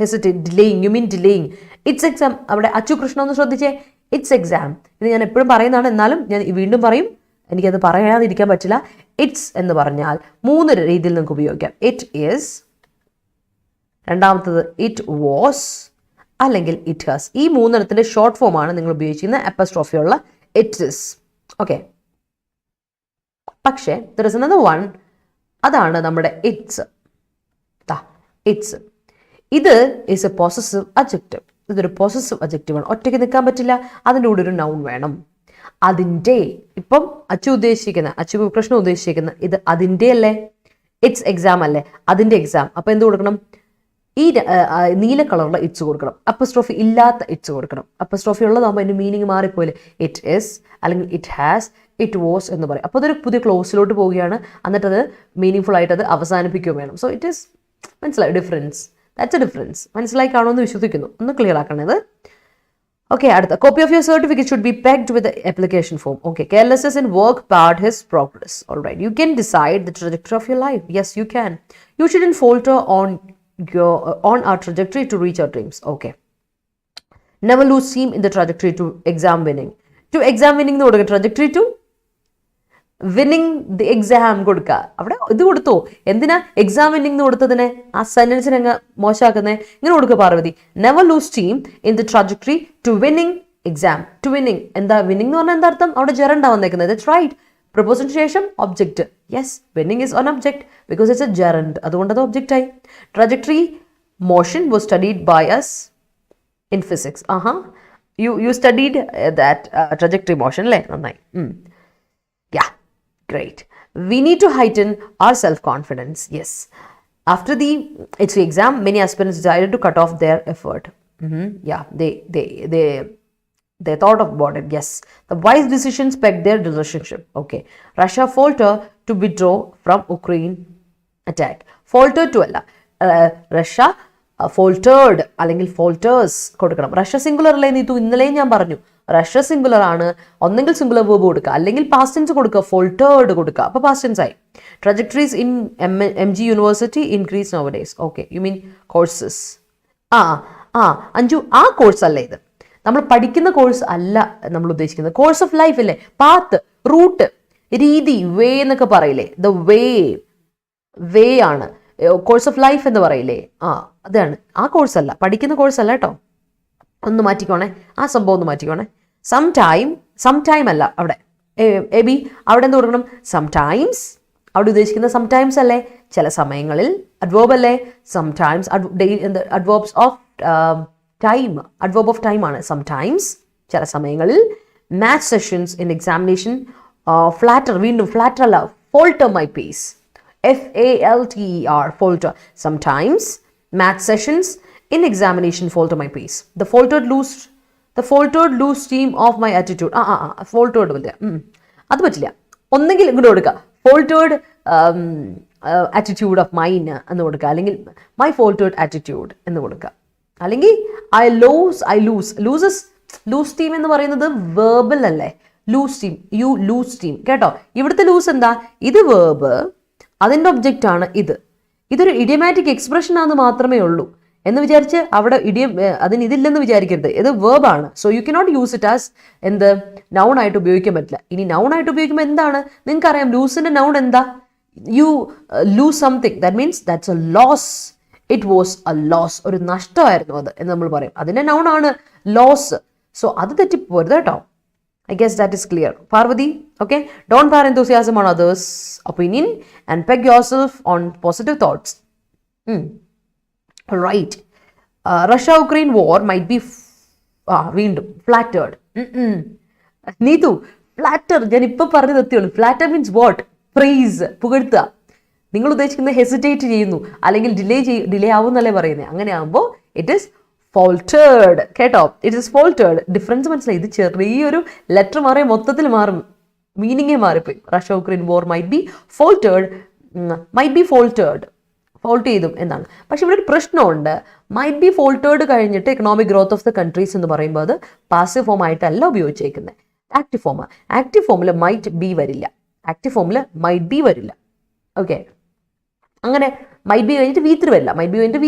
Hesitate, delaying. You mean delaying its exam. അവിടെ അച്ചു കൃഷ്ണ ഒന്ന് ശ്രദ്ധിച്ചേ, it's exam. ഇത് ഞാൻ എപ്പോഴും പറയുന്നതാണ്, എന്നാലും ഞാൻ വീണ്ടും പറയും, എനിക്കത് പറയാതിരിക്കാൻ പറ്റില്ല. ഇറ്റ്സ് എന്ന് പറഞ്ഞാൽ 3 രീതിയിൽ നിങ്ങൾക്ക് ഉപയോഗിക്കാം. ഇറ്റ് ഈസ്, രണ്ടാമത്തത് ഇറ്റ് വാസ്, അല്ലെങ്കിൽ ഇറ്റ് ഹാസ്. ഈ 3 ഷോർട്ട് ഫോം ആണ് നിങ്ങൾ ഉപയോഗിച്ചിരുന്ന അപ്പസ്ട്രോഫിയുള്ള ഇറ്റ് ഇസ്. ഓക്കെ, പക്ഷേ there is another one, അതാണ് നമ്മുടെ ഇറ്റ്സ്. ഇറ്റ്സ് ഇത് ഈസ് എ പോസസീവ് അഡ്ജക്റ്റീവ്. ഇതൊരു പോസസീവ് അഡ്ജക്റ്റീവ് ആണ്. ഒറ്റയ്ക്ക് നിൽക്കാൻ പറ്റില്ല, അതിൻ്റെ കൂടെ ഒരു നൗൺ വേണം. അതിൻ്റെ, ഇപ്പം അച്ചു കൃഷ്ണ ഉദ്ദേശിക്കുന്ന ഇത് അതിൻ്റെ അല്ലേ, ഇറ്റ്സ് എക്സാം അല്ലേ, അതിൻ്റെ എക്സാം. അപ്പം എന്ത് കൊടുക്കണം? ഈ നീല കളറുള്ള ഇറ്റ്സ് കൊടുക്കണം. അപ്പസ്ട്രോഫി ഇല്ലാത്ത ഇറ്റ്സ് കൊടുക്കണം. അപ്പസ്ട്രോഫി ഉള്ളതാകുമ്പോൾ അതിൻ്റെ മീനിങ് മാറിപ്പോയില്ലേ. ഇറ്റ് ഇസ് അല്ലെങ്കിൽ ഇറ്റ് ഹാസ്, ഇറ്റ് വാസ് എന്ന് പറയും. അപ്പോൾ അതൊരു പുതിയ ക്ലോസിലോട്ട് പോവുകയാണ്, എന്നിട്ട് അത് മീനിങ് ഫുൾ ആയിട്ട് അത് അവസാനിപ്പിക്കുകയും വേണം. സോ ഇറ്റ് ഈസ്, മനസ്സിലായി ഡിഫറൻസ്? That's a difference. മനസ്സിലായി കാണുമെന്ന് വിശ്വസിക്കുന്നു. ഒന്ന് ക്ലിയർ ആക്കണത്. ഓക്കെ, അടുത്ത copy of your certificate should be packed with the application form. Okay, carelessness in work barred his progress. All right, you can decide the trajectory of your life. Yes, you can. You shouldn't falter on our trajectory to reach our dreams. Okay, never lose steam in the trajectory to exam winning. To exam winning എന്ന് കൊടുക്കുക, trajectory to winning the exam കൊടുക്കുക. അവിടെ ഇത് കൊടുത്തോ, എന്തിനാ exam winning എന്ന് കൊടുത്തതിനെ? ആ സെന്റൻസിനെ അങ്ങ് മോശമാക്കുന്നേ. ഇങ്ങനെ കൊടുക്കുക Parvathi. Never lose team in the trajectory to winning exam. To winning എന്താ? വിന്നിംഗ് എന്ന് പറഞ്ഞാൽ എന്താ അർത്ഥം? അവിടെ ജെറണ്ടാ വന്നേക്കുന്നത്. That's right. പ്രപ്പോസിന് ശേഷം object. Yes, winning is on object because it's a gerund. അതുകൊണ്ട് അത് ഒബ്ജക്റ്റ് ആയി. Trajectory motion was studied by us in physics. You studied that trajectory motion അല്ലേ? നന്നായി. Yeah, great. We need to heighten our self-confidence. Yes. After the HC exam, many aspirants decided to cut off their effort. Yeah, they thought about it. Yes. The wise decisions pegged their relationship. Okay. Russia faltered to withdraw from Ukraine attack. Faltered to Allah. Russia faltered അല്ലെങ്കിൽ falters കൊടുക്കണം. Russia singular അല്ലേ നീതു? ഇന്നലെയും ഞാൻ പറഞ്ഞു Russia singular ആണ്. ഒന്നെങ്കിൽ singular verb കൊടുക്കുക, അല്ലെങ്കിൽ പാസ്റ്റ് ടെൻസ് കൊടുക്കുക, ഫോൾട്ടേർഡ് കൊടുക്കുക. അപ്പോൾ പാസ്റ്റ് ടെൻസ് ആയി. Trajectories in MG university increase now days. Okay, you mean courses. Anju, ആ കോഴ്സ് അല്ല ഇത്. നമ്മൾ പഠിക്കുന്ന കോഴ്സ് അല്ല നമ്മൾ ഉദ്ദേശിക്കുന്നത്. കോഴ്സ് ഓഫ് ലൈഫ് അല്ലേ? പാത്ത്, റൂട്ട്, രീതി, വേ എന്നൊക്കെ പറയില്ലേ? ദ വേ ആണ് കോഴ്സ് ഓഫ് ലൈഫ് എന്ന് പറയില്ലേ? അതാണ്. ആ കോഴ്സ് അല്ല, പഠിക്കുന്ന കോഴ്സ് അല്ല കേട്ടോ. ഒന്ന് മാറ്റിക്കോണേ, ആ സംഭവം ഒന്ന് മാറ്റിക്കോണേ. സംടൈം അല്ല അവിടെ. എബി അവിടെ എന്ത് കൊടുക്കണം? സംടൈംസ്. അവിടെ ഉദ്ദേശിക്കുന്ന സംടൈംസ് അല്ലേ? ചില സമയങ്ങളിൽ. അഡ്വേർബ് അല്ലേ? Sometimes. Adverbs of time, adverb of time ആണ് സംടൈംസ്, ചില സമയങ്ങളിൽ. Maths sessions in examination flatter. വീണ്ടും ഫ്ലാറ്റർ അല്ല, falter my pace. FALTER, falter. Sometimes math sessions in examination falter my pace. The faltered loose steam of my attitude. Faltered പറ്റില്ല, അത് പറ്റില്ല. ഒന്നെങ്കിൽ ഇങ്ങോട്ട് കൊടുക്കുക, faltered attitude of mine എന്ന് കൊടുക്കുക, അല്ലെങ്കിൽ my faltered attitude എന്ന് കൊടുക്കുക, അല്ലെങ്കിൽ ലൂസ് steam എന്ന് പറയുന്നത് വേർബൽ അല്ലേ? you lose steam കേട്ടോ. ഇവിടുത്തെ ലൂസ് എന്താ? ഇത് വേർബ്, അതിൻ്റെ ഒബ്ജക്റ്റ് ആണ് ഇത്. ഇതൊരു ഇഡിയമാറ്റിക് എക്സ്പ്രഷൻ ആണെന്ന് മാത്രമേ ഉള്ളൂ എന്ന് വിചാരിച്ച് അവിടെ അതിന് ഇതില്ലെന്ന് വിചാരിക്കരുത്. ഇത് വേർബാണ്. So you cannot use it as എന്ത് നൗൺ ആയിട്ട് ഉപയോഗിക്കാൻ പറ്റില്ല. ഇനി നൗൺ ആയിട്ട് ഉപയോഗിക്കുമ്പോൾ എന്താണ്? നിങ്ങൾക്കറിയാം ലൂസിന്റെ നൗൺ എന്താ? You lose something, that means that's a loss. It was a loss. ഒരു നഷ്ടമായിരുന്നു അത് എന്ന് നമ്മൾ പറയും. അതിന്റെ നൗൺ ആണ് ലോസ്. സോ അത് തെറ്റിപ്പോരുത് കേട്ടോ. I guess that is clear. Parvati, okay? Don't bear enthusiasm on others' opinion and peg yourself on positive thoughts. All right. Russia-Ukraine war might be flattered. Neetu, flatter. ഞാൻ ഇപ്പോൾ പറഞ്ഞത് എത്തിയുള്ളൂ. Flatter means what? Praise. പുകഴ്ത്തുക. നിങ്ങൾ ഉദ്ദേശിക്കുന്നത് hesitate ചെയ്യുന്നു അല്ലെങ്കിൽ delay ആവുന്നല്ലേ പറയുന്നത്. അങ്ങനെ ആകുമ്പോൾ ഇറ്റ് ഈസ് faltered കേട്ടോ. It is faltered. ഡിഫറൻസ് മനസ്സിലായി. ഇത് ചെറിയൊരു ലെറ്റർ മാറിയ മൊത്തത്തിൽ മാറും, മീനിങ്ങേ മാറിപ്പോയി. Russia Ukraine war might be faltered fault ചെയ്തു എന്നാണ്. പക്ഷെ ഇവിടെ ഒരു പ്രശ്നമുണ്ട്. മൈറ്റ് ബി ഫോൾട്ടേർഡ് കഴിഞ്ഞിട്ട് economic growth of the countries എന്ന് പറയുമ്പോൾ അത് പാസീവ് ഫോം ആയിട്ടല്ല ഉപയോഗിച്ചേക്കുന്നത്, ആക്റ്റീവ് ഫോം. ആക്റ്റീവ് ഫോമിൽ മൈറ്റ് ബി വരില്ല. ഓക്കെ, അങ്ങനെ മൈറ്റ് ബി കഴിഞ്ഞിട്ട് വീത്തിരി വരില്ല.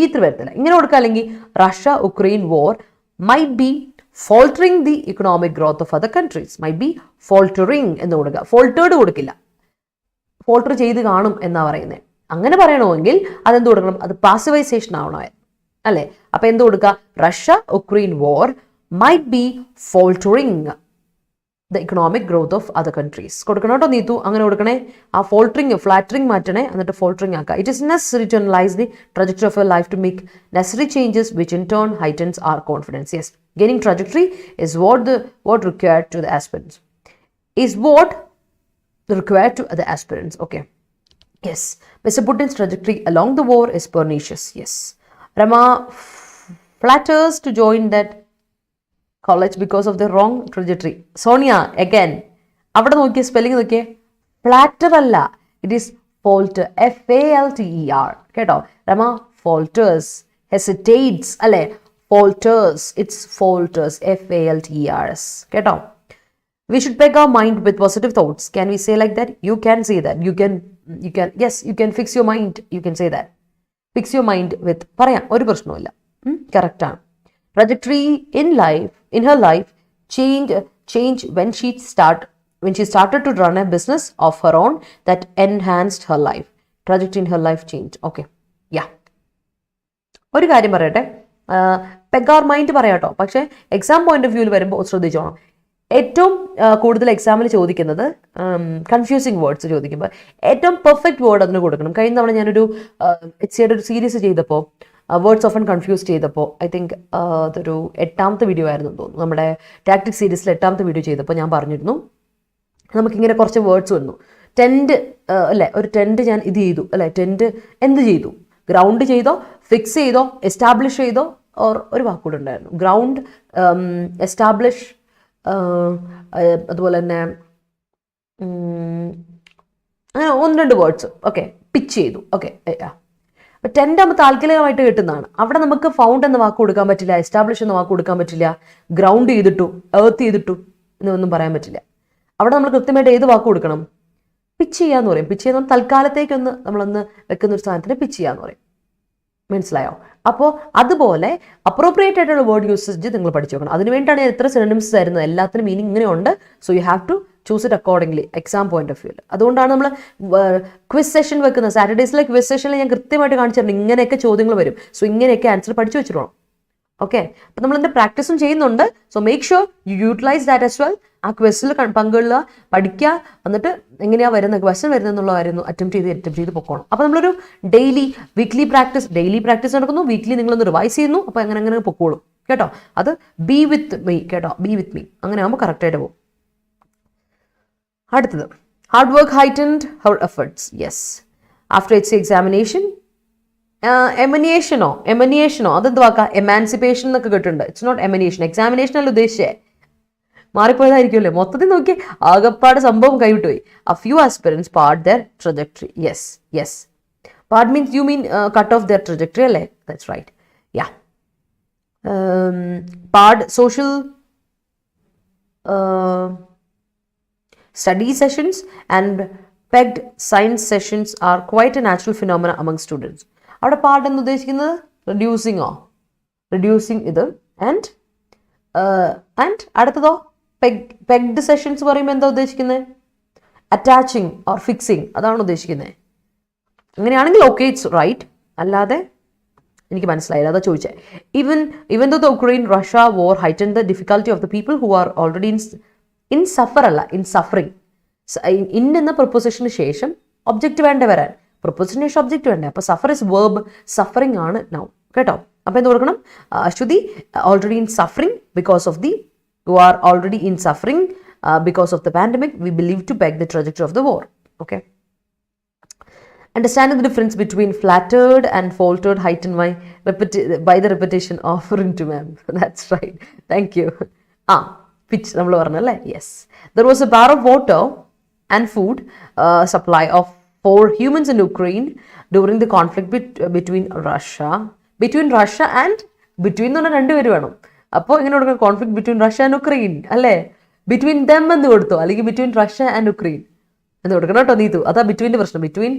ഇങ്ങനെ കൊടുക്കുക. അല്ലെങ്കിൽ Russia Ukraine war might be faltering the economic growth of other countries. Might be faltering എന്ന് കൊടുക്കുക. ഫോൾട്ടേർഡ് കൊടുക്കില്ല, ഫോൾട്ടർ ചെയ്ത് കാണും എന്നാ പറയുന്നത്. അങ്ങനെ പറയണമെങ്കിൽ അതെന്ത് കൊടുക്കണം? അത് പാസിവൈസേഷൻ ആവണോ അല്ലേ? അപ്പൊ എന്ത് കൊടുക്കുക? Russia Ukraine war might be faltering the economic growth of other countries. കൊടുക്കണം കേട്ടോ നീതു, അങ്ങനെ കൊടുക്കണേ. ആ ഫോൾട്ടറിങ് ഫ്ലാറ്ററിങ് മാറ്റണേ, എന്നിട്ട് ഫോൾട്ടറിങ് ആക്കുക. It is necessary to analyze the trajectory of your life to make necessary changes which in turn heightens our confidence. Yes, gaining trajectory is what required to the aspirants. Is what required to the aspirants. Okay. Yes, Mr. Putin's trajectory along the war is pernicious. Yes, Rama flatters to join that college because of the wrong trajectory. Sonia, again, അവിടെ നോക്കിയ spelling നോക്കിയേ, flatter അല്ല, it is ഫോൾട്ടർ, FALTER കേട്ടോ. രമ ഫോൾട്ടേഴ്സ്, ഹെസിറ്റേറ്റ്സ് അല്ലേ, ഫോൾട്ടേഴ്സ്, it's ഫോൾട്ടേഴ്സ്, FALTERS കേട്ടോ. We should peg our mind with positive thoughts. Can we say like that? You can say that. You can yes, you can fix your mind. You can say that. Fix your mind with പറയാം, ഒരു പ്രശ്നവുമില്ല, correct ആണ്. Trajectory in her life change when she started to run a business of her own that enhanced her life. Trajectory in her life changed. Okay, yeah. ഒരു കാര്യം പറയട്ടെ, പെഗാർ mind പറയാട്ടോ, പക്ഷേ exam point of വ്യൂവിൽ വരുമ്പോൾ ശ്രദ്ധിച്ചോണം. ഏറ്റവും കൂടുതൽ എക്സാമിൽ ചോദിക്കുന്നത് കൺഫ്യൂസിങ് വേർഡ്സ് ചോദിക്കുമ്പോൾ ഏറ്റവും പെർഫെക്റ്റ് വേർഡ് അതിന് കൊടുക്കണം. കഴിഞ്ഞ തവണ ഞാനൊരു HCയുടെ ഒരു സീരീസ് ചെയ്തപ്പോൾ വേർഡ്സ് ഓഫൻ കൺഫ്യൂസ് ചെയ്തപ്പോൾ, ഐ തിങ്ക് അതൊരു 8ാമത്തെ വീഡിയോ ആയിരുന്നു തോന്നുന്നു, നമ്മുടെ ടാക്ടിക് സീരീസിൽ 8ാമത്തെ വീഡിയോ ചെയ്തപ്പോൾ ഞാൻ പറഞ്ഞിരുന്നു നമുക്കിങ്ങനെ കുറച്ച് വേർഡ്സ് വന്നു. ടെൻറ്റ് അല്ലേ, ഒരു ടെൻറ്റ് ഞാൻ ഇത് ചെയ്തു അല്ലേ, ടെൻറ്റ് എന്ത് ചെയ്തു, ഗ്രൗണ്ട് ചെയ്തോ, ഫിക്സ് ചെയ്തോ, എസ്റ്റാബ്ലിഷ് ചെയ്തോ, ഓർ ഒരു വാക്കുകൂടെ ഉണ്ടായിരുന്നു, ഗ്രൗണ്ട്, എസ്റ്റാബ്ലിഷ്, അതുപോലെ തന്നെ അങ്ങനെ 1-2 വേർഡ്സ്. ഓക്കെ, പിച്ച് ചെയ്തു. ഓക്കെ, അപ്പം ടെൻ്റ് ആകുമ്പോൾ താൽക്കാലികമായിട്ട് കിട്ടുന്നതാണ്. അവിടെ നമുക്ക് ഫൗണ്ട് എന്ന വാക്ക് കൊടുക്കാൻ പറ്റില്ല, എസ്റ്റാബ്ലിഷ് എന്ന വാക്ക് കൊടുക്കാൻ പറ്റില്ല, ഗ്രൗണ്ട് ചെയ്തിട്ടു, എർത്ത് ചെയ്തിട്ടു എന്നൊന്നും പറയാൻ പറ്റില്ല. അവിടെ നമ്മൾ കൃത്യമായിട്ട് ഏത് വാക്ക് കൊടുക്കണം, പിച്ച് ചെയ്യാന്ന് പറയും. പിച്ച് ചെയ്യുന്ന തൽക്കാലത്തേക്കൊന്ന് നമ്മളൊന്ന് വെക്കുന്ന ഒരു സാധനത്തിന് പിച്ച് ചെയ്യാന്ന് പറയും. മനസ്സിലായോ? അപ്പോൾ അതുപോലെ അപ്രോപ്രിയേറ്റ് ആയിട്ടുള്ള വേർഡ് യൂസേജ് നിങ്ങൾ പഠിച്ചു നോക്കണം. അതിനുവേണ്ടിയാണ് എത്ര സിനോണിംസ് തരുന്നത്, എല്ലാത്തിനും മീനിങ് ഇങ്ങനെ ഉണ്ട്. So you have to choose it accordingly exam point of വ്യൂവിൽ. അതുകൊണ്ടാണ് നമ്മൾ ക്വിസ് സെഷൻ വെക്കുന്നത്. സാറ്റർഡേസിലെ ക്വിസ് സെഷനിൽ ഞാൻ കൃത്യമായിട്ട് കാണിച്ചിട്ടുണ്ട് ഇങ്ങനെയൊക്കെ ചോദ്യങ്ങൾ വരും. സോ ഇങ്ങനെയൊക്കെ ആൻസർ പഠിച്ചു വെച്ചിട്ടുള്ളൂ. ഓക്കെ, അപ്പം നമ്മളിതിൻ്റെ പ്രാക്ടീസും ചെയ്യുന്നുണ്ട്. So make sure you utilize that as well. ആ ക്വസ്റ്റിൽ പങ്കുകൊള്ളുക, പഠിക്കുക, എന്നിട്ട് എങ്ങനെയാണ് വരുന്നത്, ക്വസ്റ്റൻ വരുന്നതെന്നുള്ള കാര്യം അറ്റംപ്റ്റ് ചെയ്ത് പൊക്കോണം. അപ്പോൾ നമ്മളൊരു വീക്ക്ലി പ്രാക്ടീസ് നടക്കുന്നു, വീക്ക്ലി നിങ്ങളൊന്ന് റിവൈസ് ചെയ്യുന്നു. അപ്പോൾ അങ്ങനെ പൊക്കോളും കേട്ടോ. അത് ബി വിത്ത് മീ കേട്ടോ, ബി വിത്ത് മീ, അങ്ങനെ ആകുമ്പോൾ കറക്റ്റായിട്ട് പോകും. അടുത്തത്, hard work heightened her efforts. Yes, after HC examination എമനിയേഷനോ അതെന്ത് വാക്കാ, എമാൻസിപ്പേഷൻ എന്നൊക്കെ കേട്ടിട്ടുണ്ട്. It's not എമനിയേഷൻ. എക്സാമിനേഷൻ അല്ല ഉദ്ദേശിച്ചേ, മാറിപ്പോയതായിരിക്കുമല്ലേ. മൊത്തത്തിൽ നോക്കി ആകപ്പാട് സംഭവം കൈവിട്ടുപോയി. A few aspirants part their trajectory. Yes. Part means you mean cut off their trajectory അല്ലേ? That's right. Yeah. Part social study sessions and pegged science sessions are quite a natural phenomena among students. അവിടെ part എന്ന് ഉദ്ദേശിക്കുന്നത് reducing ഇത് and അടുത്തതോ pegged sessions പറയുമ്പോൾ എന്താ ഉദ്ദേശിക്കുന്നത്, attaching or fixing, അതാണ് ഉദ്ദേശിക്കുന്നത്. അങ്ങനെയാണെങ്കിൽ ഓക്കെ, ഇറ്റ്സ് റൈറ്റ്. അല്ലാതെ എനിക്ക് മനസ്സിലായില്ല, അതാ ചോദിച്ചത്. Even though the Ukraine Russia war heightened the difficulty of the people who are already in suffering. In എന്ന പ്രൊപ്പോസിഷന് ശേഷം ഒബ്ജക്റ്റ് വേണ്ട വരാൻ, പ്രൊപ്പോസിഷന് ശേഷം ഒബ്ജക്റ്റ് വേണ്ടേ. അപ്പോൾ സഫർ ഇസ് വേർബ്, സഫറിങ് ആണ് നൗൺ കേട്ടോ. അപ്പോൾ എന്ത് കൊടുക്കണം, Aswathi already in suffering because of the who are already in suffering because of the pandemic, we believe to peg the trajectory of the war. Okay. Understanding the difference between flattered and faltered heightened by the repetition of to ma'am. That's right. Thank you. Pitch nammal parnalla. Yes. There was a bar of water and food supply of 4 humans in Ukraine during the conflict between Russia and between എന്ന് പറഞ്ഞാൽ 2 പേര് വേണം. അപ്പോൾ എങ്ങനെ കൊടുക്കണം, conflict between Russia and Ukraine അല്ലേ, between them എന്ന് കൊടുത്തോ, അല്ലെങ്കിൽ ബിറ്റ്വീൻ റഷ്യ ആൻഡ് ഉക്രൈൻ എന്ന് കൊടുക്കണം കേട്ടോ. നീതു അതാ ബിറ്റ്വീൻ്റെ പ്രശ്നം. ബിറ്റ്വീൻ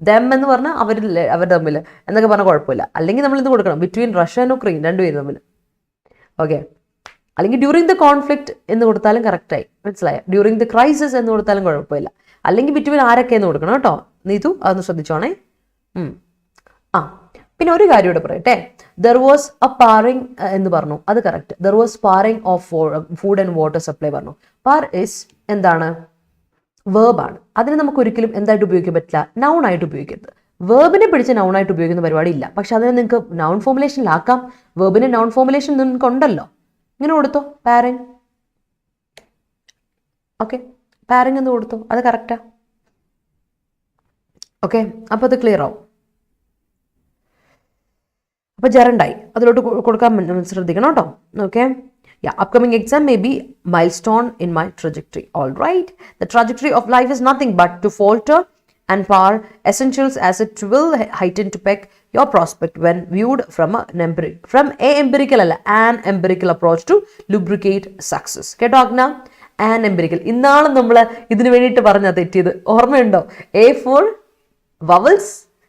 ദം എന്ന് പറഞ്ഞാൽ അവർ തമ്മിൽ എന്നൊക്കെ പറഞ്ഞാൽ കുഴപ്പമില്ല. അല്ലെങ്കിൽ നമ്മൾ ഇത് കൊടുക്കണം ബിറ്റ്വീൻ റഷ്യ ആൻഡ് ഉക്രൈൻ, 2 പേര് തമ്മിൽ. ഓക്കെ, അല്ലെങ്കിൽ ഡ്യൂറിങ് ദ കോൺഫ്ലിക്റ്റ് എന്ന് കൊടുത്താലും കറക്റ്റായി, മനസ്സിലായോ. ഡ്യൂറിങ് ദ ക്രൈസിസ് എന്ന് കൊടുത്താലും കുഴപ്പമില്ല. അല്ലെങ്കിൽ ബിറ്റ്വീൻ ആരൊക്കെ എന്ന് കൊടുക്കണം കേട്ടോ. നീതു അതൊന്ന് ശ്രദ്ധിച്ചോണേ. പിന്നെ പിന്നെ ഒരു കാര്യം ഇവിടെ പറയട്ടെ, ദർ വാസ് എ പാറിംഗ് എന്ന് പറഞ്ഞു, അത് correct. There was paring of food and water supply പറഞ്ഞു. പാർ ഇസ് എന്താണ്? വേർബാണ്. അതിന് നമുക്ക് ഒരിക്കലും എന്തായിട്ട് ഉപയോഗിക്കാൻ പറ്റില്ല? നൗൺ ആയിട്ട് ഉപയോഗിക്കരുത്. വേർബിനെ പിടിച്ച് നൗൺ ആയിട്ട് ഉപയോഗിക്കുന്ന പരിപാടി ഇല്ല. പക്ഷെ അതിനെ നിങ്ങൾക്ക് നൗൺ ഫോർമുലേഷനിലാക്കാം. വേർബിന് നൗൺ ഫോർമുലേഷൻ നിങ്ങൾക്ക് ഉണ്ടല്ലോ. ഇങ്ങനെ കൊടുത്തോ, പാരിങ്. ഓക്കെ, പാരിങ് എന്ന് കൊടുത്തോ, അത് കറക്റ്റാ. ഓക്കെ, അപ്പൊ അത് ക്ലിയർ ആവും. അപ്പൊ ജെറണ്ടായി അതിലോട്ട് കൊടുക്കാൻ ശ്രദ്ധിക്കണം കേട്ടോ. Okay, yeah, upcoming exam may be milestone in my trajectory. All right, the trajectory of life is nothing but to falter and par essentials as it will heighten to peck your prospect when viewed from an empirical approach to lubricate success. കേട്ടോ Agna? an empirical. ഇന്നാണ് നമ്മൾ ഇതിനു വേണ്ടിയിട്ട് പറഞ്ഞ തെറ്റിയത് ഓർമ്മയുണ്ടോ? A for vowels,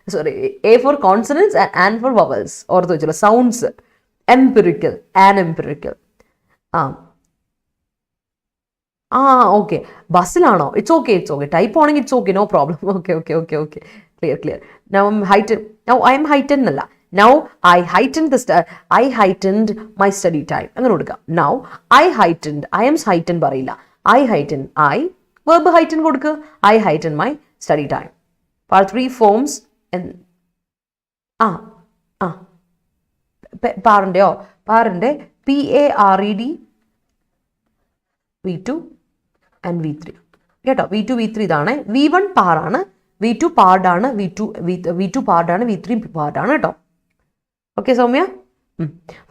sorry, A for consonants and an for vowels. ഓർത്ത് വെച്ചല്ലോ, sounds. empirical, an empirical. Okay, ബസ്സിലാണോ? ഇറ്റ്സ് ഓക്കെ, ടൈപ്പ് ആണെങ്കിൽ it's okay, no problem. Okay, clear. Now I am heighten അല്ല, now I heightened my study time അങ്ങനെ കൊടുക്കാം. Now I am heighten പറയില്ല, I verb heighten കൊടുക്കുക, I heighten my study time. Part 3 forms. പാറിന്റെ PARED V2 and V3 കേട്ടോ. V2 V3 ഇതാണ്. V1 പാറാണ്, V2 പാർഡാണ്, V2 പാർഡാണ്, V3 പാർഡാണ് കേട്ടോ. Okay Soumya?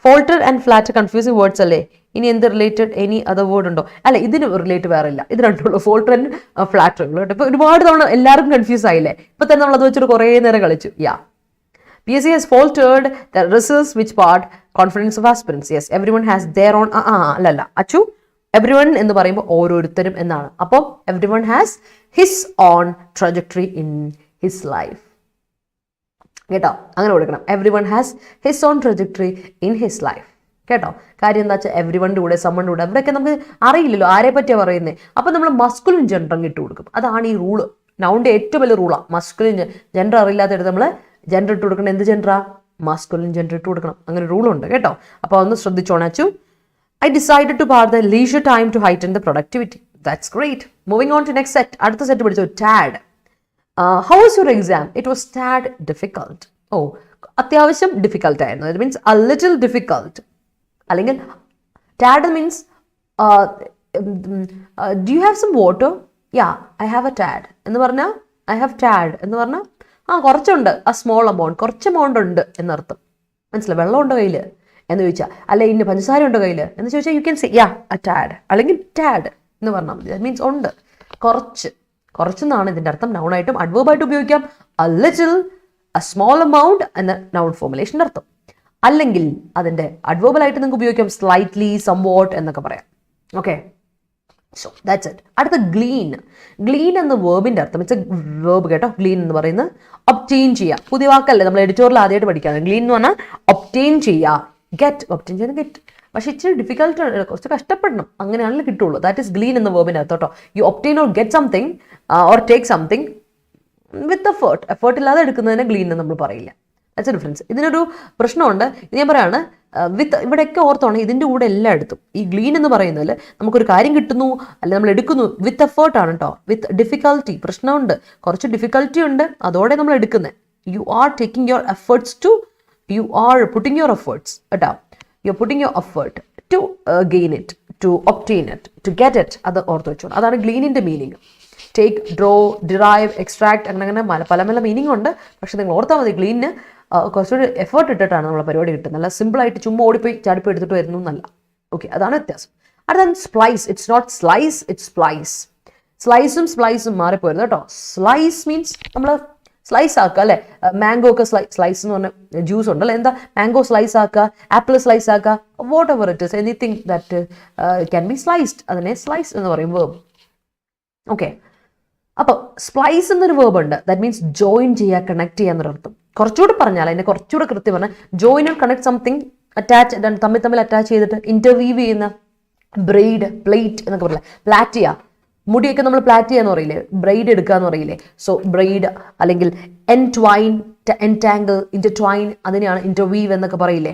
Falter and flat confusing words അല്ലേ? ഇനി എന്ത് റിലേറ്റഡ്, എനി അതർ വേർഡ് ഉണ്ടോ? അല്ല, ഇതിന് റിലേറ്റ് വേറെ ഇല്ല, ഇത് രണ്ടുള്ളൂ, ഫോൾട്ടർ ആൻഡ് ഫ്ലാറ്റർ ഉള്ളൂ കേട്ടോ. ഇപ്പൊ ഒരുപാട് തവണ എല്ലാവർക്കും കൺഫ്യൂസ് ആയില്ലേ? ഇപ്പൊ തന്നെ നമ്മൾ അത് വെച്ചിട്ട് കുറേ നേരം കളിച്ചു. PSC has faltered the results which part confidence of aspirants. Yes, everyone has their own. അല്ലല്ല അച്ചു, everyone എന്ന് പറയുമ്പോൾ ഓരോരുത്തരും എന്നാണ്. അപ്പം everyone has his own trajectory in his life. കേട്ടോ, അങ്ങനെ കൊടുക്കണം. everyone has his own trajectory in his life. കേട്ടോ, കാര്യം എന്താ വെച്ചാൽ എവ്രിവണിൻ്റെ കൂടെ, സമ്മണിൻ്റെ കൂടെ, അവിടെയൊക്കെ നമുക്ക് അറിയില്ലല്ലോ ആരെ പറ്റിയാണ് പറയുന്നത്. അപ്പം നമ്മൾ മസ്കുലിൻ ജെൻഡർ ഇട്ട് കൊടുക്കും. അതാണ് ഈ റൂള്. നൗണിൻ്റെ ഏറ്റവും വലിയ റൂളാണ്. മസ്കുലിൻ ജെൻഡർ അറിയില്ലാത്തത് നമ്മൾ ജെൻഡർ ഇട്ട് കൊടുക്കണം. എന്ത് ജെൻഡറാ? മാസ്കുലിൻ ജെൻഡർ ഇട്ട് കൊടുക്കണം. അങ്ങനെ റൂളുണ്ട് കേട്ടോ. അപ്പോൾ ഒന്ന് ശ്രദ്ധിച്ചോണാച്ചു. I decided to bar the leisure time to heighten the productivity. That's great. Moving on to next set. അടുത്ത സെറ്റ് പഠിച്ചു, TAD. How was your exam? It was tad difficult. അത്യാവശ്യം ഡിഫിക്കൽട്ട് ആയിരുന്നു. It means a little difficult. അല്ലെങ്കിൽ TAD means do you have some water? Yeah, I have a TAD. എന്ന് പറഞ്ഞാൽ I have TAD എന്ന് പറഞ്ഞാൽ കുറച്ചുണ്ട്, a small amount, കുറച്ച് amount ഉണ്ട് എന്നർത്ഥം. മനസ്സിലായി? വെള്ളം ഉണ്ടോ കയ്യിൽ എന്ന് ചോദിച്ചാൽ, അല്ലെ ഇന്ന പഞ്ചസാര ഉണ്ടോ കയ്യിൽ എന്ന് ചോദിച്ചാൽ U can say a tad അല്ലെങ്കിൽ TAD എന്ന് പറഞ്ഞാൽ മതി. ദാറ്റ് മീൻസ് ഉണ്ട്, കുറച്ചെന്നാണ് ഇതിൻ്റെ അർത്ഥം. നൗണായിട്ടും അഡ്വേർബായിട്ട് ഉപയോഗിക്കാം. a little, a small amount എന്ന നൗൺ ഫോർമുലേഷൻ്റെ അർത്ഥം. അല്ലെങ്കിൽ അതിൻ്റെ അഡ്വേർബലായിട്ട് നിങ്ങൾക്ക് ഉപയോഗിക്കാം, സ്ലൈറ്റ്ലി, സംവാട്ട് എന്നൊക്കെ പറയാം. Okay, so that's it. അടുത്ത ഗ്ലീൻ എന്ന വേർബിൻ്റെ അർത്ഥം, ഇറ്റ്സ് എ വേർബ് കേട്ടോ. ഗ്ലീൻ എന്ന് പറയുന്നത് ഒബ്റ്റെയിൻ ചെയ്യുക. പുതിയ വാക്കല്ലേ, നമ്മൾ എഡിറ്റോറിയൽ ആദ്യമായിട്ട് പഠിക്കാണ്. ഗ്ലീൻ എന്ന് പറഞ്ഞാൽ ഒബ്റ്റെയിൻ ചെയ്യുക, ഒബ്റ്റെയിൻ ചെയ്യുന്ന ഗെറ്റ്. പക്ഷേ ഇച്ചിരി ഡിഫിക്കൽട്ട്, കുറച്ച് കഷ്ടപ്പെടണം, അങ്ങനെയാണല്ലോ കിട്ടുള്ളൂ. ദാറ്റ് ഈസ് ഗ്ലീൻ എന്ന വേർബിൻ്റെ അർത്ഥം കേട്ടോ. You obtain or get something or take something with effort ഇല്ലാതെ എടുക്കുന്നതിനെ ഗ്ലീൻ എന്ന് നമ്മൾ പറയില്ല. That's a difference. ഇതിനൊരു പ്രശ്നമുണ്ട്. ഇത് ഞാൻ പറയാണ്, വിത്ത് ഇവിടെയൊക്കെ ഓർത്തോണം, ഇതിൻ്റെ കൂടെ എല്ലാം എടുത്തും. ഈ ഗ്ലീൻ എന്ന് പറയുന്നതിൽ നമുക്കൊരു കാര്യം കിട്ടുന്നു, അല്ലെ നമ്മൾ എടുക്കുന്നു, വിത്ത് എഫേർട്ടാണ് കേട്ടോ. വിത്ത് ഡിഫിക്കൽട്ടി, പ്രശ്നമുണ്ട്, കുറച്ച് ഡിഫിക്കൽട്ടി ഉണ്ട്, അതോടെ നമ്മൾ എടുക്കുന്നത്. You are taking your efforts to, you are putting your efforts കേട്ടോ. You are putting your effort to gain it, to obtain it, to get it. അത് ഓർത്ത് വെച്ചോണം. അതാണ് ഗ്ലീനിൻ്റെ meaning. Take, draw, derive, extract, അങ്ങനെ പല മീനിങ് ഉണ്ട്. പക്ഷെ നിങ്ങൾ ഓർത്താൽ മതി, ഗ്ലീനിന് കുറച്ചുകൂടി എഫേർട്ട് ഇട്ടിട്ടാണ് നമ്മളെ പരിപാടി കിട്ടുന്നത്. നല്ല സിമ്പിളായിട്ട് ചുമ്മാ ഓടിപ്പോയി ചാടിപ്പോയി എടുത്തിട്ട് വരുന്നു എന്നല്ല. ഓക്കെ, അതാണ് വ്യത്യാസം. അടുത്താണ് splice. It's not slice, it's splice. സ്ലൈസും സ്പ്ലൈസും മാറിപ്പോയിരുന്നു കേട്ടോ. സ്ലൈസ് മീൻസ് നമ്മൾ സ്ലൈസ് ആക്കുക അല്ലേ. മാംഗോ ഒക്കെ സ്ലൈസ് എന്ന് പറഞ്ഞ ജ്യൂസ് ഉണ്ടല്ലോ. എന്താ മാംഗോ സ്ലൈസ് ആക്കുക, ആപ്പിൾ സ്ലൈസ് ആക്കുക, what ever it is, anything that can be sliced, അതിനെ സ്ലൈസ് എന്ന് പറയും വേർബ്. ഓക്കെ, അപ്പോൾ സ്പ്ലൈസ് എന്നൊരു വേർബ് ഉണ്ട്. ദാറ്റ് മീൻസ് ജോയിൻ ചെയ്യുക, കണക്ട് ചെയ്യുക എന്നൊരർത്ഥം. കുറച്ചുകൂടി പറഞ്ഞാൽ, അതിനെ കുറച്ചുകൂടെ കൃത്യം പറഞ്ഞാൽ, join and connect something, attach, തമ്മിൽ അറ്റാച്ച് ചെയ്തിട്ട് ഇന്റർവ്യൂ ചെയ്യുന്ന, ബ്രെയ്ഡ്, പ്ലേറ്റ് എന്നൊക്കെ പറയില്ല, പ്ലാറ്റ് ചെയ്യുക, മുടിയൊക്കെ നമ്മൾ പ്ലാറ്റ് ചെയ്യാന്ന് പറയില്ലേ, ബ്രൈഡ് എടുക്കുക എന്ന് പറയില്ലേ. സോ ബ്രൈഡ് അല്ലെങ്കിൽ എൻട്വൈൻ, എൻടാങ്കിൾ, ഇന്റർട്വൈൻ, അതിനെയാണ് ഇന്റർവീവ് എന്നൊക്കെ പറയില്ലേ.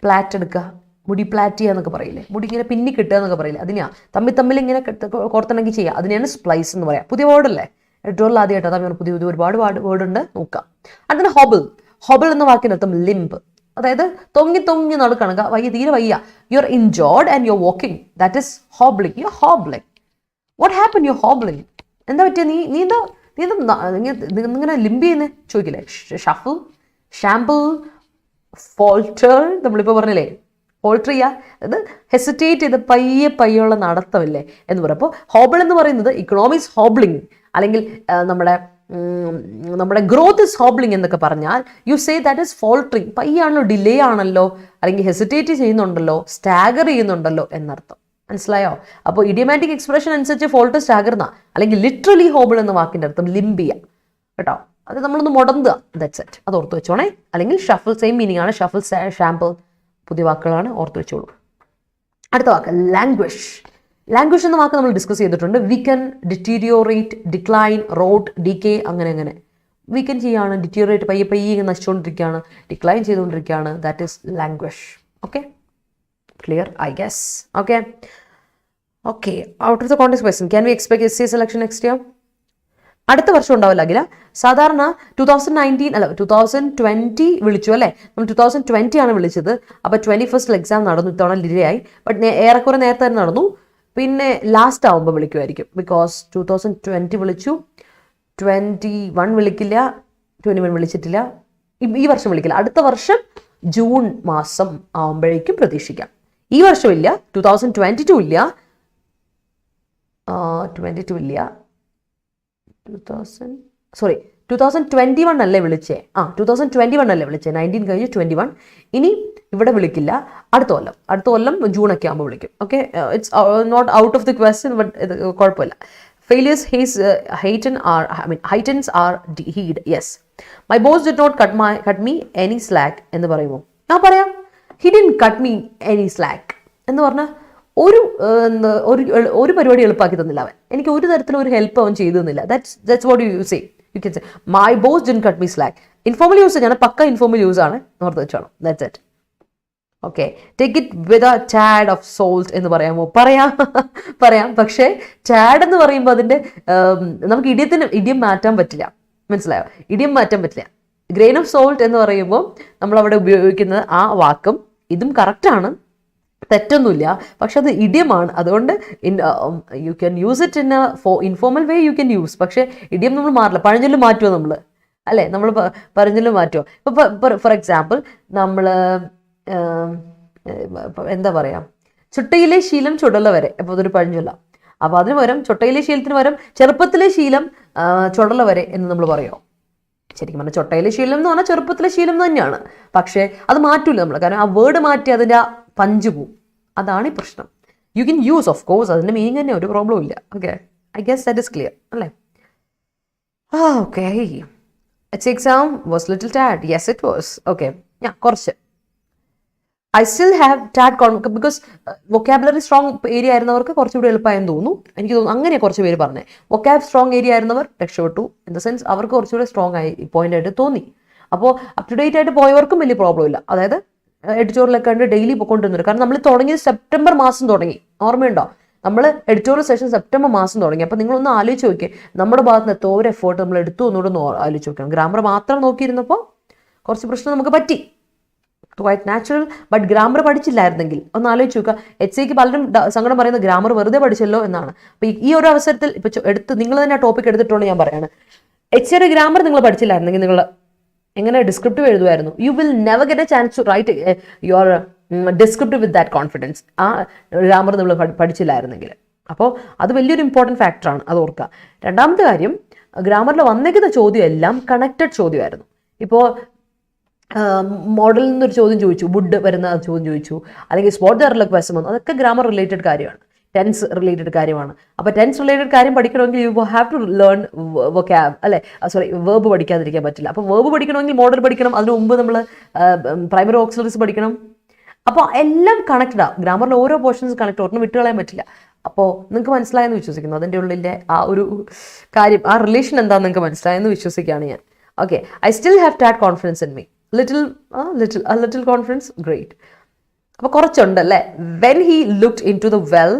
പ്ലാറ്റ് എടുക്കുക, മുടി പ്ലാറ്റ് ചെയ്യുക എന്നൊക്കെ പറയില്ലേ, മുടി ഇങ്ങനെ പിന്നി കിട്ടുക എന്നൊക്കെ പറയില്ലേ, അതിനെയാണ് തമ്മിൽ ഇങ്ങനെ കോർത്തിണക്കി ചെയ്യുക, അതിനെയാണ് സ്പ്ലൈസ് എന്ന് പറയാം. പുതിയ വേർഡല്ലേ, എഡിറ്റോറിയൽ ആദ്യമായിട്ടോ അതാണ് പുതിയ ഒരുപാട് വേർഡ് ഉണ്ട്, നോക്കാം. അതിന് ഹോബിൾ എന്ന വാക്കിനർത്ഥം ലിംബ്, അതായത് തൊങ്ങി നടക്കണം, തീരെ വയ്യ. You are injured and you are walking, that is hobbling. You are hobbling. What happen, you are hobbling. എന്താ പറ്റിയ, നീ ഇങ്ങനെ ലിംബ് ചെയ്യുന്നേ ചോദിക്കില്ലേ. ഷഫിൾ, ഷാമ്പിൾ, ഫോൾട്ടർ, നമ്മളിപ്പോൾ പറഞ്ഞില്ലേ ഫോൾട്ടർ ചെയ്യുക, അത് ഹെസിറ്റേറ്റ് ചെയ്ത് പയ്യുള്ള നടത്തമില്ലേ എന്ന് പറയും. അപ്പോൾ ഹോബിൾ എന്ന് പറയുന്നത് ഇക്കണോമിക്സ് ഹോബ്ലിംഗ്, അല്ലെങ്കിൽ നമ്മുടെ ഗ്രോത്ത് ഇസ് ഹോബ്ലിംഗ് എന്നൊക്കെ പറഞ്ഞാൽ you say that is faltering, പയ്യാണല്ലോ, ഡിലേ ആണല്ലോ, അല്ലെങ്കിൽ ഹെസിറ്റേറ്റ് ചെയ്യുന്നുണ്ടല്ലോ, സ്റ്റാഗർ ചെയ്യുന്നുണ്ടല്ലോ എന്നർത്ഥം. മനസ്സിലായോ? അപ്പോൾ ഇഡിയമാറ്റിക് എക്സ്പ്രഷൻ അനുസരിച്ച് ഫോൾട്ട് സ്റ്റാഗർന്ന, അല്ലെങ്കിൽ ലിറ്ററലി ഹോബിൾ എന്ന വാക്കിൻ്റെ അർത്ഥം ലിംബിയ കേട്ടോ. അത് നമ്മളൊന്ന് മുടന്തുക, ദാറ്റ്സ് ഇറ്റ്. അത് ഓർത്ത് വെച്ചോണേ. അല്ലെങ്കിൽ ഷഫിൾ, സെയിം മീനിങ് ആണ്. ഷഫിൾ, ഷാമ്പിൾ പുതിയ വാക്കുകളാണ്, ഓർത്ത് വെച്ചോളൂ. അടുത്ത വാക്ക് ലാംഗ്വേജ് എന്ന വാക്ക് നമ്മൾ ഡിസ്കസ് ചെയ്തിട്ടുണ്ട്. Weaken, deteriorate, decline, rot, decay, അങ്ങനെ വീക്കൻ ചെയ്യാണ്, ഡിറ്റീരിയോറേറ്റ് പയ്യെ നശിച്ചുകൊണ്ടിരിക്കുകയാണ്, ഡിക്ലൈൻ ചെയ്തുകൊണ്ടിരിക്കുകയാണ്. That is language. Okay, clear I guess. Okay, out of the context question, can we expect SCA selection next year? അടുത്ത വർഷം ഉണ്ടാവില്ല അഖില. സാധാരണ 2020 വിളിച്ചു അല്ലേ, നമ്മൾ 2020 ആണ് വിളിച്ചത്. അപ്പോൾ 21st എക്സാം നടന്നു, ഇത്തവണ ഡിലേ ആയി. ബട്ട് ഏറെക്കുറെ നേരത്തെ തന്നെ നടന്നു. പിന്നെ ലാസ്റ്റ് ആവുമ്പോൾ വിളിക്കുമായിരിക്കും, ബിക്കോസ് 2020 വിളിച്ചു, 21 വിളിക്കില്ല, 21 വിളിച്ചിട്ടില്ല, ഈ വർഷം വിളിക്കില്ല. അടുത്ത വർഷം ജൂൺ മാസം ആവുമ്പോഴേക്കും പ്രതീക്ഷിക്കാം. ഈ വർഷം ഇല്ല, 2022 ഇല്ല, 2021 അല്ലേ വിളിച്ചേ. 2021 അല്ലേ വിളിച്ചേ, 19 കഴിഞ്ഞ് 21. ഇനി ഇവിടെ വിളിക്കില്ല, അടുത്ത കൊല്ലം ജൂണൊക്കെ ആകുമ്പോൾ വിളിക്കും. Okay, it's not out of the question, but ഇത് കുഴപ്പമില്ല. Failures heightens are heed. Yes, my boss did not cut me any slack എന്ന് പറയുമോ? ഞാൻ പറയാം, he didn't cut me any slack എന്ന് പറഞ്ഞാൽ ഒരു പരിപാടി എളുപ്പമാക്കി തന്നില്ല അവൻ. എനിക്ക് ഒരു തരത്തിലും ഒരു ഹെൽപ്പ് അവൻ ചെയ്തു തന്നില്ല. That's what you say. You can say my boss didn't cut me slack. Informal use ആണ്, പക്ക ഇൻഫോർമൽ യൂസ് ആണ്, ഓർത്ത് വെച്ചോണം. That's it. Okay, take it with a tad of salt എന്ന് പറയാമോ? പറയാം. പക്ഷേ ടാഡ് എന്ന് പറയുമ്പോൾ അതിൻ്റെ നമുക്ക് ഇഡിയം മാറ്റാൻ പറ്റില്ല. മനസ്സിലായോ? ഇഡിയം മാറ്റാൻ പറ്റില്ല. ഗ്രെയിൻ ഓഫ് സോൾട്ട് എന്ന് പറയുമ്പോൾ നമ്മളവിടെ ഉപയോഗിക്കുന്നത് ആ വാക്കും ഇതും കറക്റ്റാണ്, തെറ്റൊന്നുമില്ല. പക്ഷെ അത് ഇഡിയമാണ്. അതുകൊണ്ട് U can use it in informal way, U can use. പക്ഷേ ഇഡിയം നമ്മൾ മാറില്ല. പഴഞ്ചൊല്ല് മാറ്റുമോ നമ്മൾ, അല്ലേ? നമ്മൾ പഴഞ്ചൊല്ല് മാറ്റുമോ? ഇപ്പോൾ ഫോർ എക്സാമ്പിൾ നമ്മൾ എന്താ പറയുക, ചുട്ടയിലെ ശീലം ചുടല വരെ. അപ്പോൾ അതൊരു പഴഞ്ചൊല്ല. അപ്പോൾ അതിന് പകരം ചൊട്ടയിലെ ശീലത്തിന് പകരം ചെറുപ്പത്തിലെ ശീലം ചുടല വരെ എന്ന് നമ്മൾ പറയുമോ? ശരിക്കും പറഞ്ഞാൽ ചൊട്ടയിലെ ശീലം എന്ന് പറഞ്ഞാൽ ചെറുപ്പത്തിലെ ശീലം തന്നെയാണ്. പക്ഷേ അത് മാറ്റൂല നമ്മൾ, കാരണം ആ വേർഡ് മാറ്റി അതിൻ്റെ ആ പഞ്ച് പോവും. അതാണ് ഈ പ്രശ്നം. You can use, of course, അതിൻ്റെ മീനിങ് തന്നെ ഒരു പ്രോബ്ലം ഇല്ല. Okay, I guess that is clear അല്ലേ? Okay, exam was little tad. Yes it was. Okay, കുറച്ച് I still have tad because vocabulary strong area ആയിരുന്നവർക്ക് കുറച്ചുകൂടി എളുപ്പമായെന്ന് തോന്നുന്നു. എനിക്ക് തോന്നുന്നു അങ്ങനെ കുറച്ച് പേര് പറഞ്ഞേ. വൊക്കാബ് സ്ട്രോങ് ഏരിയ ആയിരുന്നവർ രക്ഷപ്പെട്ടു. ഇൻ ദ സെൻസ് അവർക്ക് കുറച്ചുകൂടി സ്ട്രോങ് ആയി പോയിന്റ് ആയിട്ട് തോന്നി. അപ്പോൾ അപ് ടു ഡേറ്റ് ആയിട്ട് പോയവർക്കും വലിയ പ്രോബ്ലം ഇല്ല. അതായത് എഡിറ്റോറിയലൊക്കെ ഉണ്ട്, ഡെയിലി പോയിക്കൊണ്ടിരുന്നത്. കാരണം നമ്മൾ തുടങ്ങിയത് സെപ്റ്റംബർ മാസം തുടങ്ങി, ഓർമ്മയുണ്ടോ? നമ്മൾ എഡിറ്റോറിയൽ സെഷൻ സെപ്റ്റംബർ മാസം തുടങ്ങി. അപ്പോൾ നിങ്ങളൊന്ന് ആലോചിച്ച് നോക്കിയേ, നമ്മുടെ ഭാഗത്ത് നിന്ന് എത്ര എഫേർട്ട് നമ്മൾ എടുത്തു ഒന്നുകൂടെ ഒന്ന് ആലോചിച്ച് നോക്കണം. ഗ്രാമർ മാത്രം നോക്കിയിരുന്നപ്പോൾ കുറച്ച് പ്രശ്നം നമുക്ക് പറ്റി, ക്വൈറ്റ് നാച്ചുറൽ. ബട്ട് ഗ്രാമർ പഠിച്ചില്ലായിരുന്നെങ്കിൽ ഒന്ന് ആലോചിച്ച് നോക്കുക. HCക്ക് പലരും സങ്കടം പറയുന്നത് ഗ്രാമർ വെറുതെ പഠിച്ചല്ലോ എന്നാണ്. അപ്പോൾ ഈ ഒരു അവസരത്തിൽ ഇപ്പോൾ നിങ്ങൾ തന്നെ ആ ടോപ്പിക് എടുത്തിട്ടുകൊണ്ട് ഞാൻ പറയാണ്, HCയുടെ ഗ്രാമർ നിങ്ങൾ പഠിച്ചില്ലായിരുന്നെങ്കിൽ നിങ്ങൾ എങ്ങനെ ഡിസ്ക്രിപ്റ്റീവ് എഴുതുമായിരുന്നു? You will never get a chance to write your descriptive with that confidence. ആ ഗ്രാമർ നമ്മൾ പഠിച്ചില്ലായിരുന്നെങ്കിൽ. അപ്പോൾ അത് വലിയൊരു ഇമ്പോർട്ടൻറ്റ് ഫാക്ടറാണ്, അത് ഓർക്കുക. രണ്ടാമത്തെ കാര്യം, ഗ്രാമറിൽ വന്നേക്കുന്ന ചോദ്യം എല്ലാം കണക്റ്റഡ് ചോദ്യമായിരുന്നു. ഇപ്പോൾ മോഡലിൽ നിന്നൊരു ചോദ്യം ചോദിച്ചു, വുഡ് വരുന്ന ചോദ്യം ചോദിച്ചു, അല്ലെങ്കിൽ സ്പോട്ട് ജാറിലൊക്കെ ക്വസ്റ്റൻ വന്നു, അതൊക്കെ ഗ്രാമർ റിലേറ്റഡ് കാര്യമാണ്, ടെൻസ് റിലേറ്റഡ് കാര്യമാണ്. അപ്പോൾ ടെൻസ് റിലേറ്റഡ് കാര്യം പഠിക്കണമെങ്കിൽ you have to learn vocab, അല്ലേ? വേർബ് പഠിക്കാതിരിക്കാൻ പറ്റില്ല. അപ്പോൾ വേർബ് പഠിക്കണമെങ്കിൽ മോഡൽ പഠിക്കണം, അതിന് മുമ്പ് നമ്മൾ പ്രൈമറി ഓക്സിലറീസ് പഠിക്കണം. അപ്പോൾ എല്ലാം കണക്റ്റഡാണ്. ഗ്രാമറിൽ ഓരോ പോർഷൻസ് കണക്ട്, ഒരെണ്ണം വിട്ടുകളയാൻ പറ്റില്ല. അപ്പോൾ നിങ്ങൾക്ക് മനസ്സിലായെന്ന് വിശ്വസിക്കുന്നു. അതിൻ്റെ ഉള്ളിലെ ആ ഒരു കാര്യം, ആ റിലേഷൻ എന്താണെന്ന് നിങ്ങൾക്ക് മനസ്സിലായെന്ന് വിശ്വസിക്കുകയാണ് ഞാൻ. Okay, I still have that confidence in me. Little confidence, great. അപ്പോൾ കുറച്ചുണ്ടല്ലേ. When he looked into the well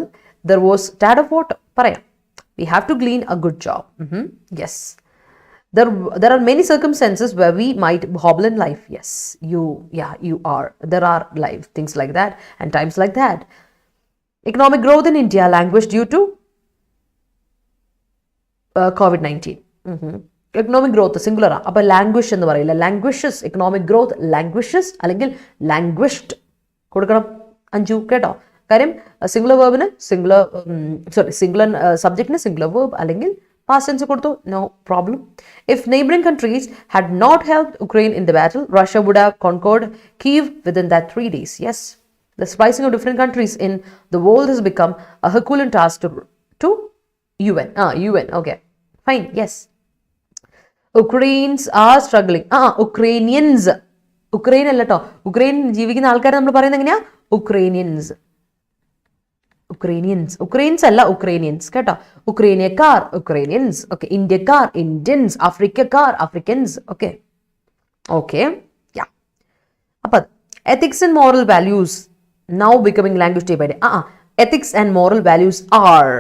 there was tad of water. പറയാം, we have to glean a good job. Yes. There are many circumstances where we might hobble in life. Yes, you are. There are life things like that and times like that. Economic growth in India languished due to COVID-19. Economic growth singular. Appo languish ennu parayilla. Languishes. Economic growth languishes അല്ലെങ്കിൽ languished കൊടുക്കണം. അഞ്ചു കേട്ടോ. കാര്യം singular വേർബിന് singular സബ്ജക്റ്റിന് singular verb അല്ലെങ്കിൽ past tense കൊടുത്തു, no problem. If neighboring countries had not helped Ukraine in the battle, Russia would have conquered Kyiv within that 3 days. Yes, the splicing of different countries in the world has become a Herculean task to UN. UN, okay, fine, yes. Ukrainians are struggling. Ukrainians. Ukraine അല്ല കേട്ടോ. Ukraine ജീവിക്കുന്ന ആൾക്കാരെ നമ്മൾ പറയുന്നത് എങ്ങനെയാ? Ukrainians. Ukrainians അല്ല, Ukrainians കേട്ടോ. ഉക്രൈനിയക്കാർ, Ukrainians. Okay, ഇന്ത്യക്കാർ, Indians. ആഫ്രിക്കക്കാർ, Africans. Okay, yeah. അപ്പോൾ ethics and moral values now becoming language day by day. Ethics and moral values are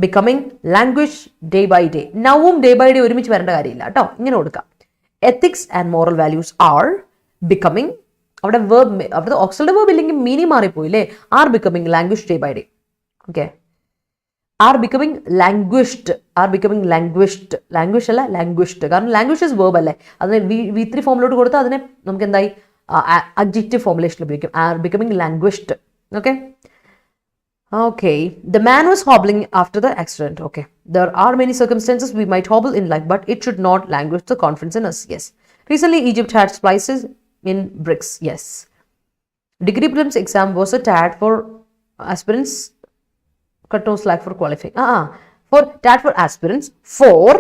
becoming language day by day. നൗവും day by day ഒരുമിച്ച് വരേണ്ട കാര്യമില്ല കേട്ടോ. ഇങ്ങനെ കൊടുക്കാം. Ethics and moral values are becoming, അവിടെ verb, അവിടെ auxiliary verb ഇല്ലെങ്കിൽ meaning മാറിപ്പോയില്ലേ. Are becoming language day by day. Okay, are becoming languaged. Language അല്ല, ലാംഗ്വേജ്ഡ്. കാരണം ലാംഗ്വേജ് ഇസ് വേർബ് അല്ലേ. അതിനെ V3 ഫോമിലോട്ട് കൊടുത്താൽ അതിനെ നമുക്ക് എന്തായി അഡ്ജക്റ്റീവ് ഫോമുലേഷൻ ഉപയോഗിക്കും. Are becoming languaged. Okay, the man was hobbling after the accident. Okay, there are many circumstances we might hobble in life, but it should not languish the confidence in us. Yes, recently Egypt had splices in bricks. Yes, degree prelims exam was a TAT for aspirants, cut no slack for qualifying. For TAT for aspirants, for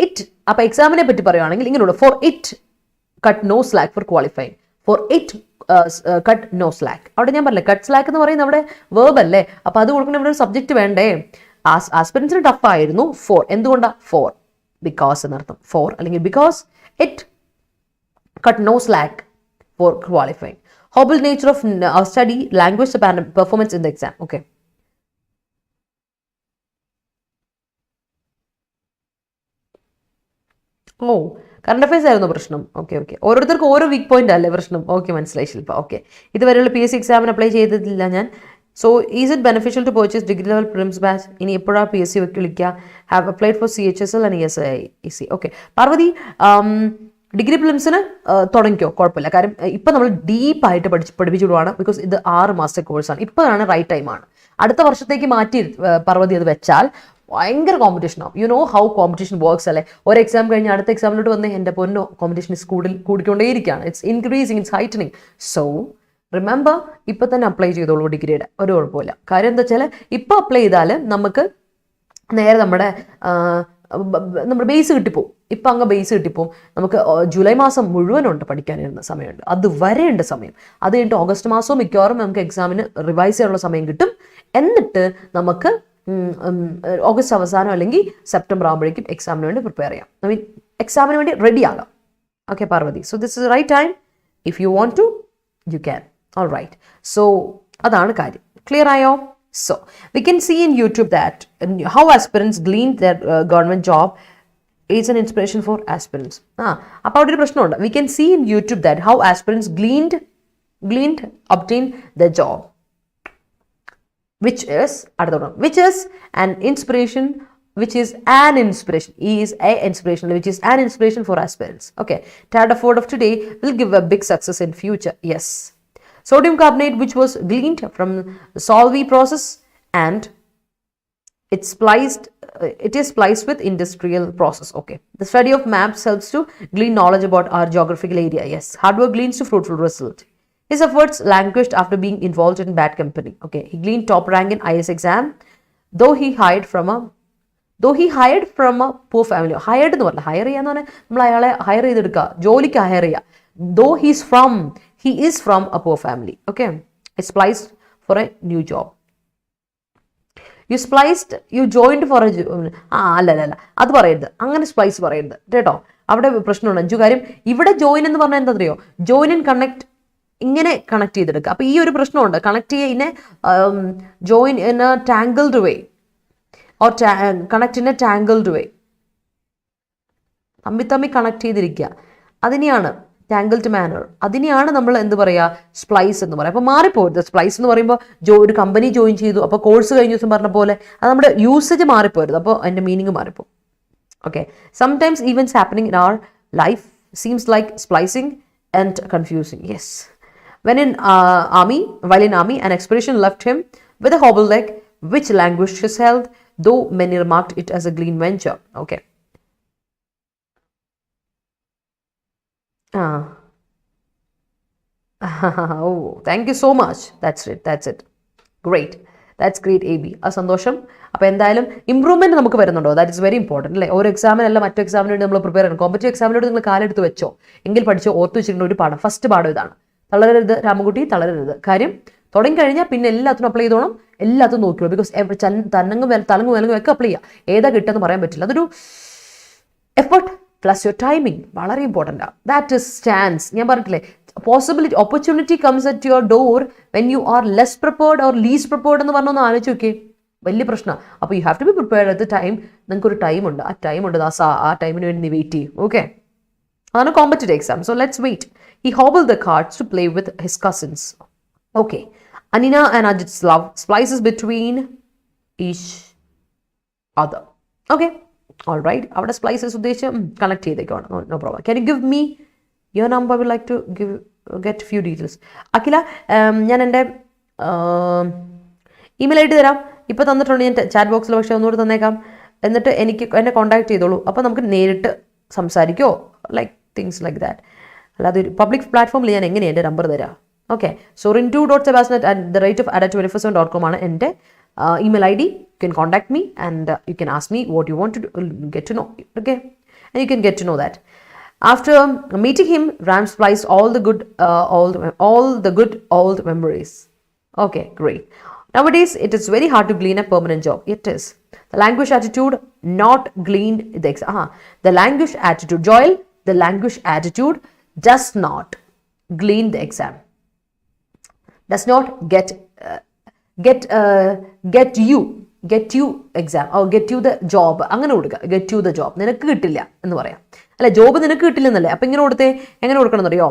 it appo exam ne patti parayuvaanengil ingenoda, for it cut no slack for qualifying. For it cut no slack. അവിടെ ഞാൻ പറഞ്ഞില്ലേ, cut slack എന്ന് പറയുന്നത് അവിടെ verb അല്ലേ. അപ്പോൾ അത് കൊടുക്കുന്ന ഇവിടെ ഒരു സബ്ജക്റ്റ് വേണ്ടേ. ആസ്പിറൻസിന് ടഫ് ആയിരുന്നു. ഫോർ എന്തുകൊണ്ടാ? ഫോർ ബിക്കോസ് എന്നർത്ഥം. ഫോർ അല്ലെങ്കിൽ because it cut no slack for qualifying. Hobble nature of study, language performance in the exam. Okay. Current affairs ആയിരുന്നു പ്രശ്നം. ഓക്കെ, ഓരോരുത്തർക്കും ഓരോ വീക്ക് പോയിന്റ് അല്ലേ പ്രശ്നം. ഓക്കെ, മനസ്സിലായി ശില്പ. ഓക്കെ, ഇതുവരെയുള്ള PSC എക്സാമിന് അപ്ലൈ ചെയ്തിട്ടില്ല ഞാൻ. So is it beneficial to purchase degree level prelims batch? ഇനി എപ്പോഴാണ് PSC വിളിക്കുക? Have applied for CHSL and ESC. Okay, Parvathi, degree പ്രിലിംസിന് തുടങ്ങിക്കോ, കുഴപ്പമില്ല. കാര്യം ഇപ്പം നമ്മൾ ഡീപ്പായിട്ട് പഠിപ്പിച്ചു വിടുവാണ്. ബിക്കോസ് ഇത് 6 മാസത്തെ കോഴ്സാണ്. ഇപ്പോഴാണ് റൈറ്റ് ടൈമാണ്. അടുത്ത വർഷത്തേക്ക് മാറ്റി പാർവതി അത് വെച്ചാൽ ഭയങ്കര കോമ്പറ്റീഷൻ ആവും. You know how competition works അല്ലേ. ഒരു എക്സാം കഴിഞ്ഞ് അടുത്ത എക്സാമിലോട്ട് വന്ന് എൻ്റെ പൊന്നോ കോമ്പറ്റീഷൻ കൂടിക്കൊണ്ടേയിരിക്കുകയാണ്. It's increasing, it's heightening. So remember, ഇപ്പം തന്നെ അപ്ലൈ ചെയ്തോളൂ ഡിഗ്രിയുടെ. ഒരു കുഴപ്പമില്ല. കാര്യം എന്താ വെച്ചാൽ ഇപ്പം അപ്ലൈ ചെയ്താൽ നമുക്ക് നേരെ നമ്മുടെ ബേസ് കിട്ടിപ്പോവും. ഇപ്പം അങ്ങ് ബേസ് കിട്ടിപ്പോവും. നമുക്ക് ജൂലൈ മാസം മുഴുവനുണ്ട് പഠിക്കാനിരുന്ന സമയമുണ്ട്. അതുവരെ ഉണ്ട് സമയം. അത് കഴിഞ്ഞിട്ട് ഓഗസ്റ്റ് മാസവും മിക്കവാറും നമുക്ക് എക്സാമിന് റിവൈസ് ചെയ്യാനുള്ള സമയം കിട്ടും. എന്നിട്ട് നമുക്ക് ഓഗസ്റ്റ് അവസാനം അല്ലെങ്കിൽ സെപ്റ്റംബർ ആകുമ്പോഴേക്കും എക്സാമിന് വേണ്ടി പ്രിപ്പയർ ചെയ്യാം. ഐ മീൻ എക്സാമിന് വേണ്ടി റെഡി ആകാം. Okay Parvathi, so this is right time. If you want to you can. All right. So അതാണ് കാര്യം. ക്ലിയർ ആയോ? So we can see in YouTube that how aspirants glean their government job is an inspiration for aspirants. അപ്പോൾ അവിടെ ഒരു പ്രശ്നമുണ്ട്. We can see in YouTube that how aspirants obtained their job, which is an inspiration, which is an inspiration for aspirants. Okay, TAT effort of today will give a big success in future. Yes. Sodium carbonate, which was gleaned from the Solvay process, and it is spliced with industrial process. Okay, the study of maps helps to glean knowledge about our geographical area. Yes, hard work leads to fruitful result. His efforts languished after being involved in bad company. Okay, he gleaned top rank in IS exam, though he hired from a poor family. Hired എന്ന് പറഞ്ഞാൽ higher ചെയ്യാന്ന് പറഞ്ഞാൽ നമ്മൾ അയാളെ higher ചെയ്തെടുക്കുക, ജോലിക്ക് higher ചെയ്യുക. Though he is from a poor family. Okay, it's spliced for a new job. You spliced, you joined for a അല്ല അത് പറയരുത്, അങ്ങനെ സ്പ്ലൈസ് പറയരുത് കേട്ടോ, അവിടെ പ്രശ്നമുണ്ട്. 5 കാര്യം ഇവിടെ ജോയിൻ എന്ന് പറഞ്ഞാൽ എന്താ അറിയോ, ജോയിൻ ആൻഡ് കണക്ട് ഇങ്ങനെ കണക്ട് ചെയ്തെടുക്കുക. അപ്പോൾ ഈ ഒരു പ്രശ്നമുണ്ട്, കണക്ട് ചെയ്യുന്ന join in a tangled way or connect in a tangled way, തമ്മി കണക്ട് ചെയ്തിരിക്കുക, അതിനെയാണ് ടാങ്കിൾഡ് മാനർ, അതിനെയാണ് നമ്മൾ എന്ത് പറയുക, സ്പ്ലൈസ് എന്ന് പറയാം. അപ്പോൾ മാറിപ്പോരുത്. സ്പ്ലൈസ് എന്ന് പറയുമ്പോൾ ഒരു കമ്പനി ജോയിൻ ചെയ്തു, അപ്പോൾ കോഴ്സ് കഴിഞ്ഞ ദിവസം പറഞ്ഞ പോലെ അത് നമ്മുടെ യൂസേജ് മാറിപ്പോരുത്, അപ്പോൾ അതിൻ്റെ മീനിങ് മാറിപ്പോകും. Okay, sometimes events happening in our life seems like splicing and confusing. Yes, when in while in army, an expedition left him with a hobble leg, which languished his health, though many remarked it as a clean venture. Okay. Oh, thank you so much. That's it. Great. That's great, AB. ആ സന്തോഷം. അപ്പോൾ എന്തായാലും improvement നമുക്ക് വരുന്നുണ്ടോ, that is very important അല്ലേ. ഓരോ എക്സാമിനല്ല മറ്റു എക്സാമിന് വേണ്ടി നമ്മൾ പ്രിപ്പയർ ചെയ്യണം. കോമ്പറ്റീവ് എക്സാമിനോട് നിങ്ങൾ കാലെടുത്ത് വെച്ചോ, എങ്കിൽ പഠിച്ചോ, ഓർത്ത് വെച്ചിട്ടുണ്ട് ഒരു പാഠം, ഫസ്റ്റ് പാഠം ഇതാണ്. തളരരുത് രാമൻകുട്ടി, തളരരുത്. കാര്യം തുടങ്ങിക്കഴിഞ്ഞാൽ പിന്നെ എല്ലാത്തിനും അപ്ലൈ ചെയ്തോണം, എല്ലാത്തും നോക്കിയോളൂ. ബിക്കോസ് തലങ്ങും വിലങ്ങും ഒക്കെ അപ്ലൈ ചെയ്യുക, ഏതാ കിട്ടുമെന്ന് പറയാൻ പറ്റില്ല. അതൊരു എഫേർട്ട് പ്ലസ് യുവർ ടൈമിങ് വളരെ ഇമ്പോർട്ടൻ്റ് ആണ്. That is chance. ഞാൻ പറഞ്ഞിട്ടില്ലേ, possibility, opportunity comes at your door when you are less prepared or least prepared എന്ന് പറഞ്ഞൊന്ന് ആലോചിച്ച് നോക്കിയേ, വലിയ പ്രശ്നമാണ്. അപ്പോൾ you have to be prepared at the time. നിങ്ങൾക്കൊരു ടൈമുണ്ട്, ആ ടൈമിന് വേണ്ടി നീ വെയിറ്റ് ചെയ്യും. ഓക്കെ, അതാണ് competitive exam. So let's wait. He hobbled the cards to play with his cousins. Okay. Anina and Ajit's love splices between each other. Okay. All right. Our splices ഉദ്ദേശിച്ച് connect ചെയ്തേക്കാണ്. No problem. Can you give me your number? I would like to get few details. അഖില, ഞാൻ എൻ്റെ email I D തരാം. ഇപ്പോൾ തന്നിട്ടുണ്ട് ഞാൻ chat ബോക്സിൽ, പക്ഷേ ഒന്നുകൂടി തന്നേക്കാം. എന്നിട്ട് എന്നെ കോൺടാക്ട് ചെയ്തോളൂ. അപ്പോൾ നമുക്ക് നേരിട്ട് സംസാരിക്കോ, ലൈക്ക് തിങ്സ് ലൈക്ക് ദാറ്റ്. അല്ലാതെ ഒരു പബ്ലിക് പ്ലാറ്റ്ഫോമിൽ ഞാൻ എങ്ങനെയാണ് എൻ്റെ നമ്പർ തരാം? ഓക്കെ, സോ rintu.sebastian@theratefacern.com ആണ് എൻ്റെ email ID. You can contact me and you can ask me what you want to get to know. Okay, and you can get to know that. After meeting him, Ram spliced all the good old memories. Okay, great. Nowadays, it is very hard to glean a permanent job. It is. The languish attitude not gleaned the exam. The languish attitude, Joel, the languish attitude does not glean the exam. Does not get you exam or get you the job. അങ്ങനെ കൊടുക്കുക, get you the job. നിനക്ക് കിട്ടില്ല എന്ന് പറയാം, അല്ല job നിനക്ക് കിട്ടില്ലെന്നല്ലേ. അപ്പം ഇങ്ങനെ കൊടുത്തേ, എങ്ങനെ കൊടുക്കണം എന്നറിയോ?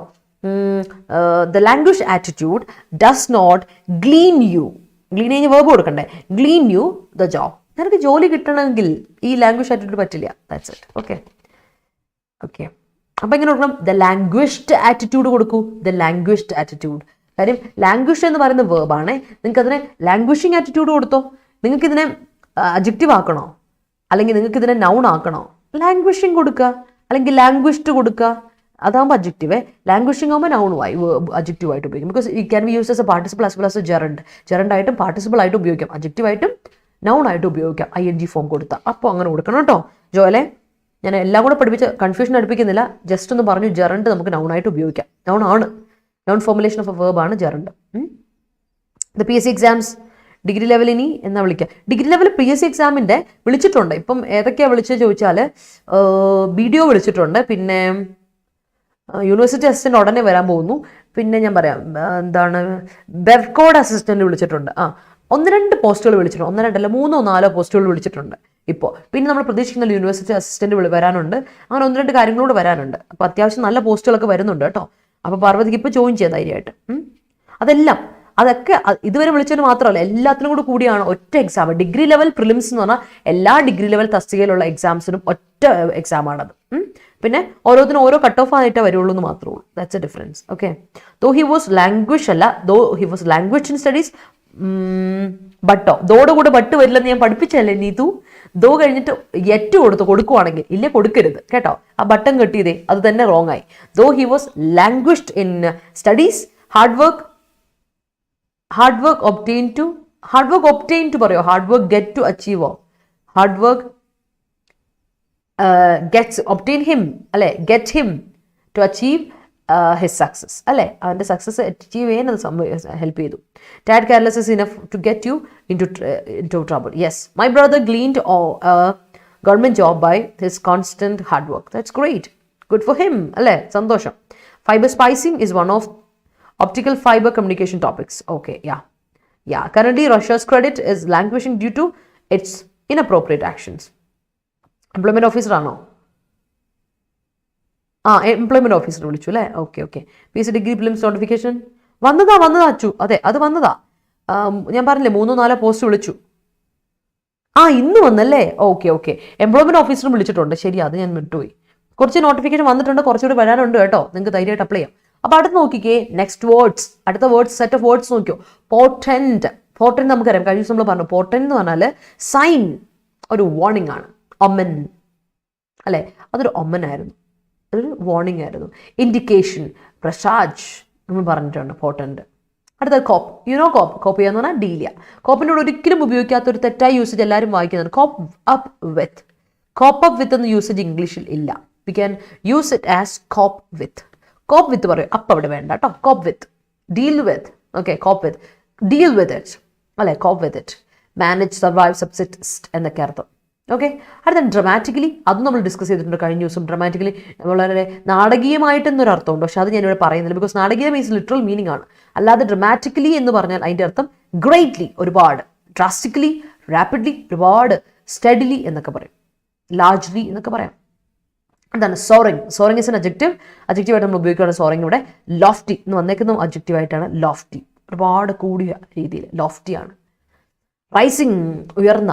The languish attitude does not glean you. Glean കഴിഞ്ഞ് verb കൊടുക്കണ്ടേ? Glean you the job. നിനക്ക് ജോലി കിട്ടണമെങ്കിൽ ഈ ലാംഗ്വേജ് ആറ്റിറ്റ്യൂഡ് പറ്റില്ല. That's it. ഓക്കെ. അപ്പം എങ്ങനെ കൊടുക്കണം? ദ ലാംഗ്വേജ്ഡ് ആറ്റിറ്റ്യൂഡ് കൊടുക്കൂ. The languaged attitude. കാര്യം ലാംഗ്വേജ് എന്ന് പറയുന്ന വേർബാണ്. നിങ്ങൾക്ക് അതിനെ ലാംഗ്വേജിങ് ആറ്റിറ്റ്യൂഡ് കൊടുത്തോ. നിങ്ങൾക്ക് ഇതിനെ അഡ്ജക്റ്റീവ് ആക്കണോ, അല്ലെങ്കിൽ നിങ്ങൾക്ക് ഇതിനെ നൗൺ ആക്കണോ? ലാംഗ്വേജിങ് കൊടുക്കുക, അല്ലെങ്കിൽ ലാംഗ്വേജ്ഡ് കൊടുക്കുക. അതാകുമ്പോൾ അഡ്ജക്റ്റീവ്. ലാംഗ്വേജിങ് ആകുമ്പോൾ നൗണുമായി അഡ്ജക്റ്റീവ് ആയിട്ട് ഉപയോഗിക്കും. Because it can be use as a participle as well as gerund. ജെറണ്ടായിട്ടും പാർട്ടിസിപ്പിൾ ആയിട്ടും ഉപയോഗിക്കാം, അഡ്ജക്റ്റീവായിട്ടും നൗൺ ആയിട്ട് ഉപയോഗിക്കാം. ING ഫോം കൊടുത്താൽ. അപ്പോൾ അങ്ങനെ കൊടുക്കണം കേട്ടോ ജോലെ. ഞാൻ എല്ലാം കൂടെ പഠിപ്പിച്ച് കൺഫ്യൂഷൻ അടുപ്പിക്കുന്നില്ല, ജസ്റ്റ് ഒന്ന് പറഞ്ഞു. ജെറണ്ട് നമുക്ക് നൗണായിട്ട് ഉപയോഗിക്കാം. നൗൺ ആണ്, noun formulation of a verb ആണ് gerund. The PSC exams degree level ഇനി എന്നാ വിളിക്കുക? ഡിഗ്രി ലെവൽ PSC എക്സാമിൻ്റെ വിളിച്ചിട്ടുണ്ട്. ഇപ്പം ഏതൊക്കെയാണ് വിളിച്ചത് ചോദിച്ചാൽ BDO വിളിച്ചിട്ടുണ്ട്, പിന്നെ യൂണിവേഴ്സിറ്റി അസിസ്റ്റൻ്റ് ഉടനെ വരാൻ പോകുന്നു, പിന്നെ ഞാൻ പറയാം എന്താണ് ബെർകോഡ് അസിസ്റ്റൻ്റ് വിളിച്ചിട്ടുണ്ട്. 1-2 പോസ്റ്റുകൾ വിളിച്ചിട്ടുണ്ട്. 1-2 3 4 പോസ്റ്റുകൾ വിളിച്ചിട്ടുണ്ട് ഇപ്പോൾ. പിന്നെ നമ്മൾ പ്രതീക്ഷിക്കുന്ന യൂണിവേഴ്സിറ്റി അസിസ്റ്റൻ്റ് വരാനുണ്ട്. അങ്ങനെ 1-2 കാര്യങ്ങളോട് വരാനുണ്ട്. അപ്പോൾ അത്യാവശ്യം നല്ല പോസ്റ്റുകളൊക്കെ വരുന്നുണ്ട് കേട്ടോ. അപ്പോൾ പാർവതിക്ക് ഇപ്പോൾ ജോയിൻ ചെയ്യാം ധൈര്യമായിട്ട്. അതൊക്കെ ഇതുവരെ വിളിച്ചതിന് മാത്രമല്ല, എല്ലാത്തിനും കൂടി കൂടിയാണ് ഒറ്റ എക്സാം. ഡിഗ്രി ലെവൽ പ്രിലിംസ് എന്ന് പറഞ്ഞാൽ എല്ലാ ഡിഗ്രി ലെവൽ തസ്തികയിലുള്ള എക്സാംസിനും ഒറ്റ എക്സാമാണത്. പിന്നെ ഓരോന്നിനും ഓരോ കട്ട് ഓഫ് ആയിട്ടേ വരുള്ളൂ എന്ന് മാത്രമേ ഉള്ളൂ. That's a difference. Okay, though he was language in studies. ബട്ടോ, ദോടെ കൂടെ ബട്ട് വരില്ലെന്ന് ഞാൻ പഠിപ്പിച്ചല്ലേ നീതു. ദോ കഴിഞ്ഞിട്ട് യെറ്റ് കൊടുക്കുവാണെങ്കിൽ ഇല്ലേ, കൊടുക്കരുത് കേട്ടോ. ആ ബട്ടൺ കെട്ടിയതേ അത് തന്നെ റോങ് ആയി. Though he was languished in studies, hard work obtain to പറയോ? ഹാർഡ് വർക്ക് ഗെറ്റ് ടു അച്ചീവോ? Hard work gets obtain him അല്ലെ, get him to achieve his success. അല്ലേ, അവൻ്റെ സക്സസ് അച്ചീവ് ചെയ്യാൻ അത് ഹെൽപ്പ് ചെയ്തു. Tad careless is enough to get you into trouble. Yes, my brother gleaned a government job by his constant hard work. That's great. Good for him. അല്ലേ, സന്തോഷം. Fiber spicing is one of optical fiber communication topics. Okay, yeah. Currently, Russia's credit is languishing due to its inappropriate actions. Employment officer ആണോ? Employment officer വിളിച്ചു അല്ലേ? Okay. PSC degree prelims notification വന്നതാ അച്ചു. അതെ, അത് വന്നതാ. ഞാൻ പറഞ്ഞില്ലേ 3-4 പോസ്റ്റ് വിളിച്ചു. ഇന്ന് വന്നല്ലേ? ഓക്കെ. എംപ്ലോയ്മെന്റ് ഓഫീസറും വിളിച്ചിട്ടുണ്ട്. ശരി, അത് ഞാൻ വിട്ടുപോയി. കുറച്ച് നോട്ടിഫിക്കേഷൻ വന്നിട്ടുണ്ട്, കുറച്ചുകൂടി വരാനുണ്ട് കേട്ടോ. നിങ്ങൾക്ക് ധൈര്യമായിട്ട് അപ്ലൈ ചെയ്യാം. അപ്പോൾ അടുത്ത് നോക്കിക്കേ, നെക്സ്റ്റ് വേർഡ്സ്, അടുത്ത വേർഡ്സ്, സെറ്റ് ഓഫ് വേർഡ്സ് നോക്കിയോ. പോർട്ടൻറ്റ് നമുക്കറിയാം, കഴിഞ്ഞ ദിവസം നമ്മൾ പറഞ്ഞു. പോർട്ടൻറ്റ് എന്ന് പറഞ്ഞാൽ സൈൻ, ഒരു വാർണിംഗ് ആണ്. ഒമൻ അല്ലേ, അതൊരു ഒമൻ ആയിരുന്നു, അതൊരു വാർണിംഗ് ആയിരുന്നു. ഇൻഡിക്കേഷൻ, പ്രസാജ് നമ്മൾ പറഞ്ഞിട്ടുണ്ട്. പോർട്ടൻറ്റ്. അടുത്തത് കോപ്പ്. യുനോ കോപ്പ് ചെയ്യാന്ന് പറഞ്ഞാൽ ഡീൽ ചെയ്യുക. കോപ്പിനോട് ഒരിക്കലും ഉപയോഗിക്കാത്ത ഒരു തെറ്റായ യൂസേജ് എല്ലാവരും വായിക്കുന്നത് cope up with. Cope up with എന്ന യൂസേജ് ഇംഗ്ലീഷിൽ ഇല്ല. We can use it as cope with. Cope with പറയും, അപ്പ് അവിടെ വേണ്ട കേട്ടോ. Cope with, deal with. Okay, cope with, deal with it അല്ലെ, cope with it. Manage, survive, subsist എന്നൊക്കെ അർത്ഥം. ഓക്കെ, അടുത്ത ഡ്രമാറ്റിക്കലി, അതും നമ്മൾ ഡിസ്കസ് ചെയ്തിട്ടുണ്ട് കഴിഞ്ഞ ദിവസം. ഡ്രമാറ്റിക്കലി വളരെ നാടകീയമായിട്ടെന്നൊരു അർത്ഥമുണ്ട്, പക്ഷെ അത് ഞാനിവിടെ പറയുന്നില്ല. ബിക്കോസ് നാടകീയ മീൻസ് ലിറ്ററൽ മീനിങ് ആണ്. അല്ലാതെ ഡ്രമാറ്റിക്കലി എന്ന് പറഞ്ഞാൽ അതിൻ്റെ അർത്ഥം ഗ്രേറ്റ്ലി, ഒരുപാട്, ഡ്രാസ്റ്റിക്കലി, റാപ്പിഡ്ലി, ഒരുപാട്, സ്റ്റഡിലി എന്നൊക്കെ പറയും, ലാർജ്ലി എന്നൊക്കെ പറയാം. എന്താണ് സോറിങ്? സോറിങ് ഇസ് എൻ അഡ്ജക്റ്റീവായിട്ട് നമ്മൾ ഉപയോഗിക്കുകയാണ്. സോറിങ് ഇവിടെ ലോഫ്റ്റി എന്ന് വന്നേക്കുന്ന അഡ്ജക്റ്റീവായിട്ടാണ്. ലോഫ്റ്റി, ഒരുപാട് കൂടിയ രീതിയിൽ ലോഫ്റ്റിയാണ്. റൈസിങ്, ഉയർന്ന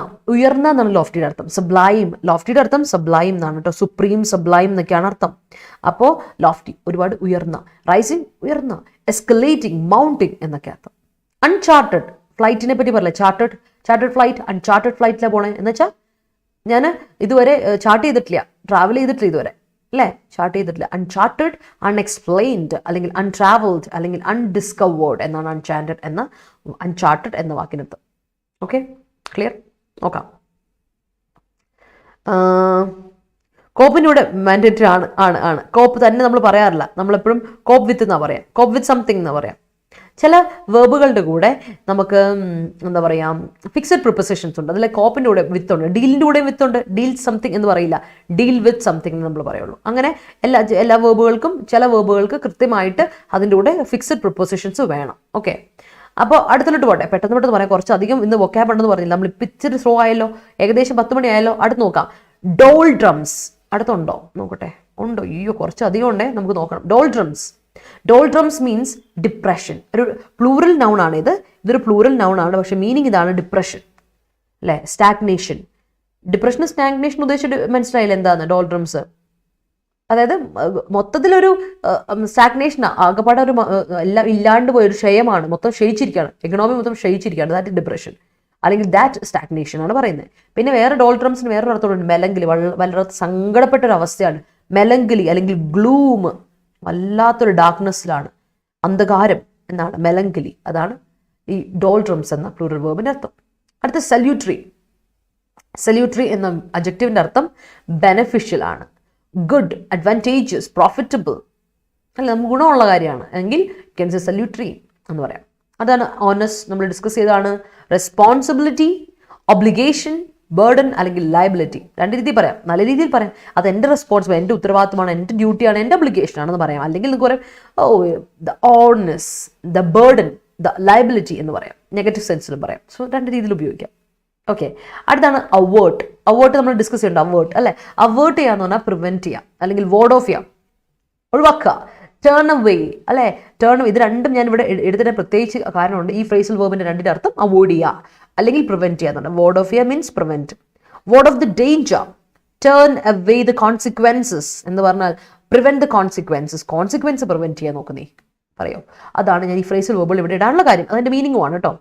എന്നാണ് ലോഫ്റ്റിയുടെ അർത്ഥം. സബ്ലൈം, ലോഫ്റ്റിയുടെ അർത്ഥം സബ്ലൈം എന്നാണ് കേട്ടോ. സുപ്രീം, സബ്ലൈം എന്നൊക്കെയാണ് അർത്ഥം. അപ്പോൾ ലോഫ്റ്റി, ഒരുപാട് ഉയർന്ന. റൈസിങ്, ഉയർന്ന. എസ്കലേറ്റിംഗ്, മൗണ്ടിങ് എന്നൊക്കെ അർത്ഥം. അൺചാർട്ടഡ്, ഫ്ലൈറ്റിനെ പറ്റി പറയില്ല, ചാർട്ടഡ് ഫ്ലൈറ്റ്, അൺചാർട്ടഡ് ഫ്ലൈറ്റിലാണ് പോണേ എന്ന് വെച്ചാൽ ഞാൻ ഇതുവരെ ചാർട്ട് ചെയ്തിട്ടില്ല, ട്രാവൽ ചെയ്തിട്ടില്ല ഇതുവരെ അല്ലേ, ചാർട്ട് ചെയ്തിട്ടില്ല. അൺചാർട്ടഡ്, അൺഎക്സ്പ്ലെയിൻഡ്, അല്ലെങ്കിൽ അൺട്രാവൽഡ്, അല്ലെങ്കിൽ അൺഡിസ്കവേർഡ് എന്നാണ് അൺചാർട്ടഡ് എന്ന വാക്കിനർത്ഥം. Okay, clear? നോക്കാം. കോപ്പിനൂടെ മാൻഡേറ്ററി ആണ്. കോപ്പ് തന്നെ നമ്മൾ പറയാറില്ല, നമ്മളെപ്പോഴും കോപ്പ് വിത്ത് എന്നാണ് പറയാം, കോപ്പ് വിത്ത് സംതിങ് എന്ന് പറയാം. ചില വേർബുകളുടെ കൂടെ നമുക്ക് എന്താ പറയുക, ഫിക്സഡ് പ്രിപ്പോസിഷൻസ് ഉണ്ട്. അതിലെ കോപ്പിൻ്റെ കൂടെ വിത്ത് ഉണ്ട്, ഡീലിൻ്റെ കൂടെ വിത്ത് ഉണ്ട്. ഡീൽ സംതിങ് എന്ന് പറയില്ല, ഡീൽ വിത്ത് സംതിങ് എന്ന് നമ്മൾ പറയുള്ളൂ. അങ്ങനെ എല്ലാ വേർബുകൾക്കും, ചില വേർബുകൾക്ക് കൃത്യമായിട്ട് അതിൻ്റെ കൂടെ ഫിക്സഡ് പ്രിപ്പോസിഷൻസ് വേണം. ഓക്കെ, അപ്പോൾ അടുത്തോട്ട് പോട്ടെ. പെട്ടെന്ന് പറയാം, കുറച്ചധികം ഇന്ന് വൊക്കാബ് ഉണ്ടെന്ന് പറഞ്ഞില്ല. നമ്മൾ ഇച്ചിരി സ്ലോ ആയല്ലോ, ഏകദേശം 10 മണി ആയല്ലോ. അടുത്ത് നോക്കാം. ഡോൾ ഡ്രംസ് അടുത്തുണ്ടോ നോക്കട്ടെ. ഉണ്ടോ? അയ്യോ, കുറച്ചധികം ഉണ്ടേ, നമുക്ക് നോക്കണം. Doldrums means depression. ഒരു പ്ലൂറൽ നൗൺ ആണ് ഇതൊരു പ്ലൂറൽ നൗൺ ആണ്, പക്ഷെ മീനിങ് ഇതാണ്, ഡിപ്രഷൻ അല്ലേ, സ്റ്റാഗ്നേഷൻ. ഡിപ്രഷനും സ്റ്റാഗ്നേഷൻ ഉദ്ദേശിച്ചിട്ട് മനസ്സിലായില്ല എന്താണ് ഡോൾ ഡ്രംസ്. അതായത് മൊത്തത്തിലൊരു സ്റ്റാഗ്നേഷൻ, ആകെപ്പാടെ ഒരു എല്ലാം ഇല്ലാണ്ട് പോയ ഒരു ക്ഷയമാണ്, മൊത്തം ക്ഷയിച്ചിരിക്കുകയാണ്, എക്കണോമി മൊത്തം ക്ഷയിച്ചിരിക്കുകയാണ്. ദാറ്റ് ഡിപ്രഷൻ അല്ലെങ്കിൽ ദാറ്റ് സ്റ്റാഗ്നേഷൻ ആണ് പറയുന്നത്. പിന്നെ വേറെ ഡോൾ ഡ്രംസിന് വേറൊരു അർത്ഥമുണ്ട്, മെലങ്കലി, വളരെ സങ്കടപ്പെട്ട ഒരു അവസ്ഥയാണ് മെലങ്കലി, അല്ലെങ്കിൽ ഗ്ലൂം, വല്ലാത്തൊരു ഡാർക്ക്നെസ്സിലാണ്, അന്ധകാരം എന്നാണ് മെലങ്കലി. അതാണ് ഈ ഡോൾ ഡ്രംസ് എന്ന പ്ലൂറൽ വേർബിൻ്റെ അർത്ഥം. അടുത്ത സല്യൂട്ടറി എന്ന അഡ്ജക്റ്റീവിൻ്റെ അർത്ഥം ബെനഫിഷ്യൽ ആണ്, ഗുഡ്, അഡ്വാൻറ്റേജസ്, പ്രോഫിറ്റബിൾ അല്ല, നമുക്ക് ഗുണമുള്ള കാര്യമാണ് എങ്കിൽ ക്യാൻ സേ സല്യൂട്ടറി എന്ന് പറയാം. അതാണ് ഓണസ്, നമ്മൾ ഡിസ്കസ് ചെയ്തതാണ്. റെസ്പോൺസിബിലിറ്റി, ഒബ്ലിഗേഷൻ, ബേർഡൻ അല്ലെങ്കിൽ ലയബിലിറ്റി. രണ്ട് രീതിയിൽ പറയാം. നല്ല രീതിയിൽ പറയാം, അത് എൻ്റെ റെസ്പോൺസിബിൾ, എൻ്റെ ഉത്തരവാദിത്തമാണ്, എൻ്റെ ഡ്യൂട്ടിയാണ്, എൻ്റെ ഒബ്ലിഗേഷൻ ആണെന്ന് പറയാം. അല്ലെങ്കിൽ നിങ്ങൾക്ക് പറയാം the onus, the burden, the liability എന്ന് പറയാം. നെഗറ്റീവ് സെൻസിലും പറയാം. സോ രണ്ട് രീതിയിൽ ഉപയോഗിക്കാം. ഓക്കെ, അടുത്താണ് അവോർട്ട്. നമ്മൾ ഡിസ്കസ് ചെയ്യേണ്ട അവോർട്ട് അല്ലേ. അവോർട്ട് ചെയ്യാന്ന് പറഞ്ഞാൽ പ്രിവെന്റ് ചെയ്യാം, അല്ലെങ്കിൽ വാർഡ് ഓഫ് ചെയ്യാം, ഒഴിവാക്കുക. ടേൺ അവേ അല്ലേ, ഇത് രണ്ടും ഞാൻ ഇവിടെ എടുത്തിട്ട് പ്രത്യേകിച്ച് കാരണമുണ്ട്. ഈ ഫ്രേസൽ വേർബിന്റെ രണ്ടിന്റെ അർത്ഥം അവോയ്ഡ് ചെയ്യുക അല്ലെങ്കിൽ പ്രിവെന്റ് ചെയ്യാന്നുണ്ട്. വാർഡ് ഓഫ് ചെയ്യുക means prevent. Ward of the danger, turn away the consequences എന്ന് പറഞ്ഞാൽ പ്രിവെന്റ് ദ കോൺസിക്വൻസ് പ്രിവെന്റ് ചെയ്യാൻ നോക്കുന്നേ പറയോ. അതാണ് ഞാൻ ഈ ഫ്രേസൽ വേർബിൾ ഇവിടെ ഇടാനുള്ള കാര്യം. അതിന്റെ മീനിങ്ങുമാണ് കേട്ടോ.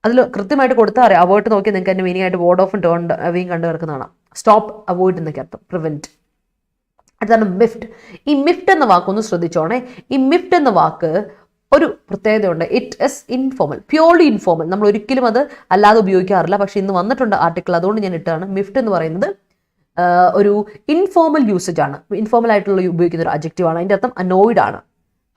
അതിൽ കൃത്യമായിട്ട് കൊടുത്താൽ അറിയാം. അവോയ്ഡ് നോക്കി നിങ്ങൾക്ക് അതിന്റെ മീനിങ് ആയിട്ട് വാർഡ് ഓഫും ടേൺ അവയും കണ്ടു കിടക്കുന്നതാണ്. സ്റ്റോപ്പ്, അവോയ്ഡ് എന്നൊക്കെ അർത്ഥം, പ്രിവെന്റ്. അടുത്താണ് മിഫ്റ്റ്. ഈ മിഫ്റ്റ് എന്ന വാക്കൊന്ന് ശ്രദ്ധിച്ചോണേ. ഈ മിഫ്റ്റ് എന്ന വാക്ക് ഒരു പ്രത്യേകതയുണ്ട്. It is informal, purely informal. നമ്മൾ ഒരിക്കലും അത് അല്ലാതെ ഉപയോഗിക്കാറില്ല, പക്ഷെ ഇന്ന് വന്നിട്ടുണ്ട് ആർട്ടിക്കിൾ, അതുകൊണ്ട് ഞാൻ ഇട്ടാണ്. മിഫ്റ്റ് എന്ന് പറയുന്നത് ഒരു ഇൻഫോർമൽ യൂസേജ് ആണ്, ഇൻഫോർമൽ ആയിട്ടുള്ള ഉപയോഗിക്കുന്ന ഒരു അഡ്ജക്റ്റീവ് ആണ്. അതിൻ്റെ അർത്ഥം അനോയിഡ് ആണ്.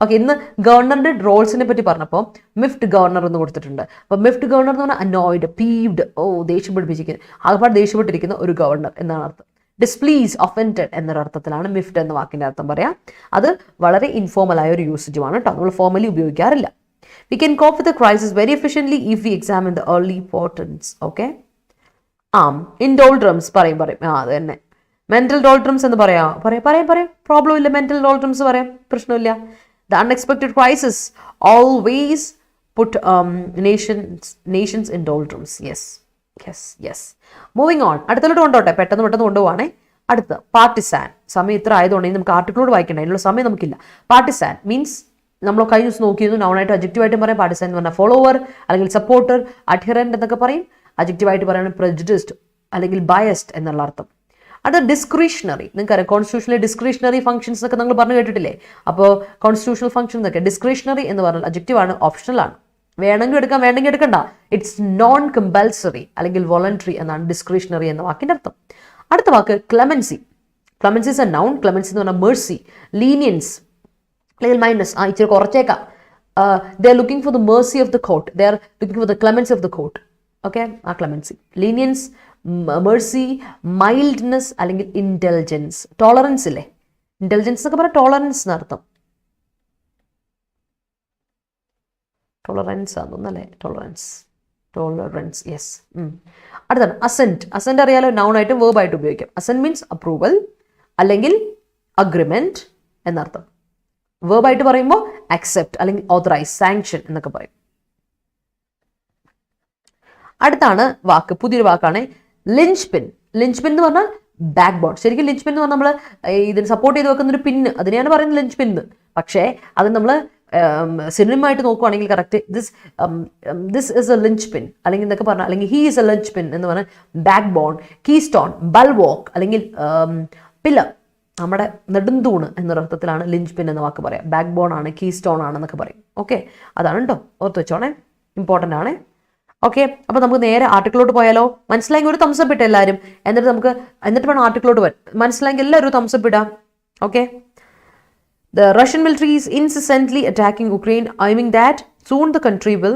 ഓക്കെ, ഇന്ന് ഗവർണറിന്റെ റോൾസിനെ പറ്റി പറഞ്ഞപ്പോൾ മിഫ്റ്റ് ഗവർണർ എന്ന് കൊടുത്തിട്ടുണ്ട്. അപ്പോൾ മിഫ്റ്റ് ഗവർണർ എന്ന് പറഞ്ഞാൽ അനോയിഡ്, പീവ്ഡ്, ദേഷ്യം പിടിപ്പിച്ചിരിക്കുന്ന, ആകെപ്പാട് ദേഷ്യപ്പെട്ടിരിക്കുന്ന ഒരു ഗവർണർ എന്നാണ് അർത്ഥം. ഡിസ്പ്ലീസ്, ഒഫൻഡഡ് എന്നൊരർത്ഥത്തിലാണ് മിഫ്റ്റ് എന്ന വാക്കിന്റെ അർത്ഥം പറയാം. അത് വളരെ ഇൻഫോർമൽ ആയ ഒരു യൂസേജുമാണ് കേട്ടോ, നമ്മൾ ഫോർമലി ഉപയോഗിക്കാറില്ല. We can cope with the crisis very efficiently if we examine the early portents. Okay. Indoltrums പറയും. അത് തന്നെ. മെന്റൽ ഡോൾട്രംസ് എന്ന് പറയാം. പ്രോബ്ലം ഇല്ല, മെന്റൽ ഡോൾട്രംസ് പറയാം, പ്രശ്നമില്ല. The unexpected crisis always put nations in doldrums. Yes. Moving on. അടുത്തോട്ട് കൊണ്ടോട്ടെ, പെട്ടെന്ന് കൊണ്ടുപോവാണേ. അടുത്ത് പാർട്ടിസാൻ. സമയം ഇത്ര ആയതുകൊണ്ട് നമുക്ക് ആർട്ടിക്കിളോട് വായിക്കണ്ട, അതിനുള്ള സമയം നമുക്കില്ല. പാർട്ടിസാൻ മീൻസ് നമ്മൾ കഴിഞ്ഞ ദിവസം നോക്കിയിരുന്നു, നൗണായിട്ട് അഡ്ജക്റ്റീവായിട്ട് പറയാം. പാർട്ടിസാൻ എന്ന് പറഞ്ഞാൽ ഫോളോവർ അല്ലെങ്കിൽ സപ്പോർട്ടർ, അഡ്ഹറന്റ് എന്നൊക്കെ പറയും. അഡ്ജക്റ്റീവായിട്ട് പറയുന്നത് പ്രജുഡിസ്ഡ് അല്ലെങ്കിൽ ബയസ്ഡ് എന്നുള്ള അർത്ഥം. അത് ഡിസ്ക്രിഷണറി, നിങ്ങൾക്കറിയാം കോൺസ്റ്റിറ്റ്യൂഷനിലെ ഡിസ്ക്രിഷണറി ഫംഗ്ഷൻസ് ഒക്കെ നിങ്ങൾ പറഞ്ഞു കേട്ടിട്ടില്ലേ? അപ്പോൾ കോൺസ്റ്റിറ്റ്യൂഷണൽ ഫംഗ്ഷൻ എന്നൊക്കെ ഡിസ്ക്രിഷണറി എന്ന് പറഞ്ഞാൽ അഡ്ജക്റ്റീവാണ്, ഓപ്ഷണലാണ്. വേണമെങ്കിൽ എടുക്കാം, വേണമെങ്കിൽ എടുക്കണ്ട. ഇറ്റ്സ് നോൺ കമ്പൽസറി അല്ലെങ്കിൽ വോളണ്ടറി എന്നാണ് ഡിസ്ക്രിഷണറി എന്ന വാക്കിന്റെ അർത്ഥം. അടുത്ത വാക്ക് clemency. Clemency is a noun. Clemency എന്ന് പറഞ്ഞാൽ മേഴ്സി, ലീനിയൻസ് അല്ലെങ്കിൽ മൈനസ്. ഇച്ചിരി കുറച്ചേക്കാം. They are looking for the mercy of the court, they are looking for the clemency of the court. Okay, ആ ക്ലെമൻസി. ലീനിയൻസ്, മേഴ്സി, മൈൽഡ്നെസ് അല്ലെങ്കിൽ intelligence. Tolerance ഇല്ലേ, intelligence എന്നൊക്കെ പറയാം, ടോളറൻസ് എന്നർത്ഥം. ടോളറൻസ് ആണെന്നല്ലേ, ടോളറൻസ് യെസ്. അടുത്താണ് അസെന്റ്. അസെന്റ് അറിയാലോ, noun ആയിട്ടും വേർബ് ആയിട്ട് ഉപയോഗിക്കാം. അസെന്റ് മീൻസ് അപ്രൂവൽ അല്ലെങ്കിൽ അഗ്രിമെന്റ് എന്നർത്ഥം. വേർബ് ആയിട്ട് പറയുമ്പോൾ അക്സെപ്റ്റ് അല്ലെങ്കിൽ ഓതറൈസ്, സാങ്ഷൻ എന്നൊക്കെ പറയും. അടുത്താണ് വാക്ക്, പുതിയൊരു വാക്കാണ് ലിഞ്ച് പിൻ. ലിഞ്ച് പിൻ എന്ന് പറഞ്ഞാൽ ബാക്ക് ബോൺ. ശരിക്കും ലിഞ്ച് പിൻ എന്ന് പറഞ്ഞാൽ നമ്മൾ ഇതിന് സപ്പോർട്ട് ചെയ്ത് വെക്കുന്ന ഒരു പിന്ന്, അതിനെയാണ് പറയുന്നത് ലിഞ്ച് പിന്ന്. പക്ഷേ അത് നമ്മൾ സിനിമയായിട്ട് നോക്കുവാണെങ്കിൽ correct this is a linchpin അല്ലെങ്കിൽ എന്നൊക്കെ പറഞ്ഞാൽ, അല്ലെങ്കിൽ he is a linchpin എന്ന് പറഞ്ഞാൽ backbone, keystone, bulwark അല്ലെങ്കിൽ പില്ലർ, നമ്മുടെ നെടുന്തൂണ് എന്നൊരർത്ഥത്തിലാണ് ലിഞ്ച് പിൻ എന്ന വാക്ക് പറയാം. ബാക്ക് ബോൺ ആണ്, കീ സ്റ്റോൺ ആണെന്നൊക്കെ പറയും. ഓക്കെ, അതാണ് കേട്ടോ, ഓർത്ത് വെച്ചോണേ, ഇമ്പോർട്ടൻ്റ് ആണ്. ഓക്കെ, അപ്പോൾ നമുക്ക് നേരെ ആർട്ടിക്കിളോട്ട് പോയാലോ? മനസ്സിലായെങ്കിൽ ഒരു തംസപ്പ് ഇട്ട് എല്ലാവരും, എന്നിട്ട് വേണം ആർട്ടിക്കിളോട്ട് വരാൻ. മനസ്സിലായെങ്കിൽ എല്ലാവരും ഒരു തംസപ്പ് ഇടാം. Okay. The Russian military is incessantly attacking Ukraine, aiming that soon the country will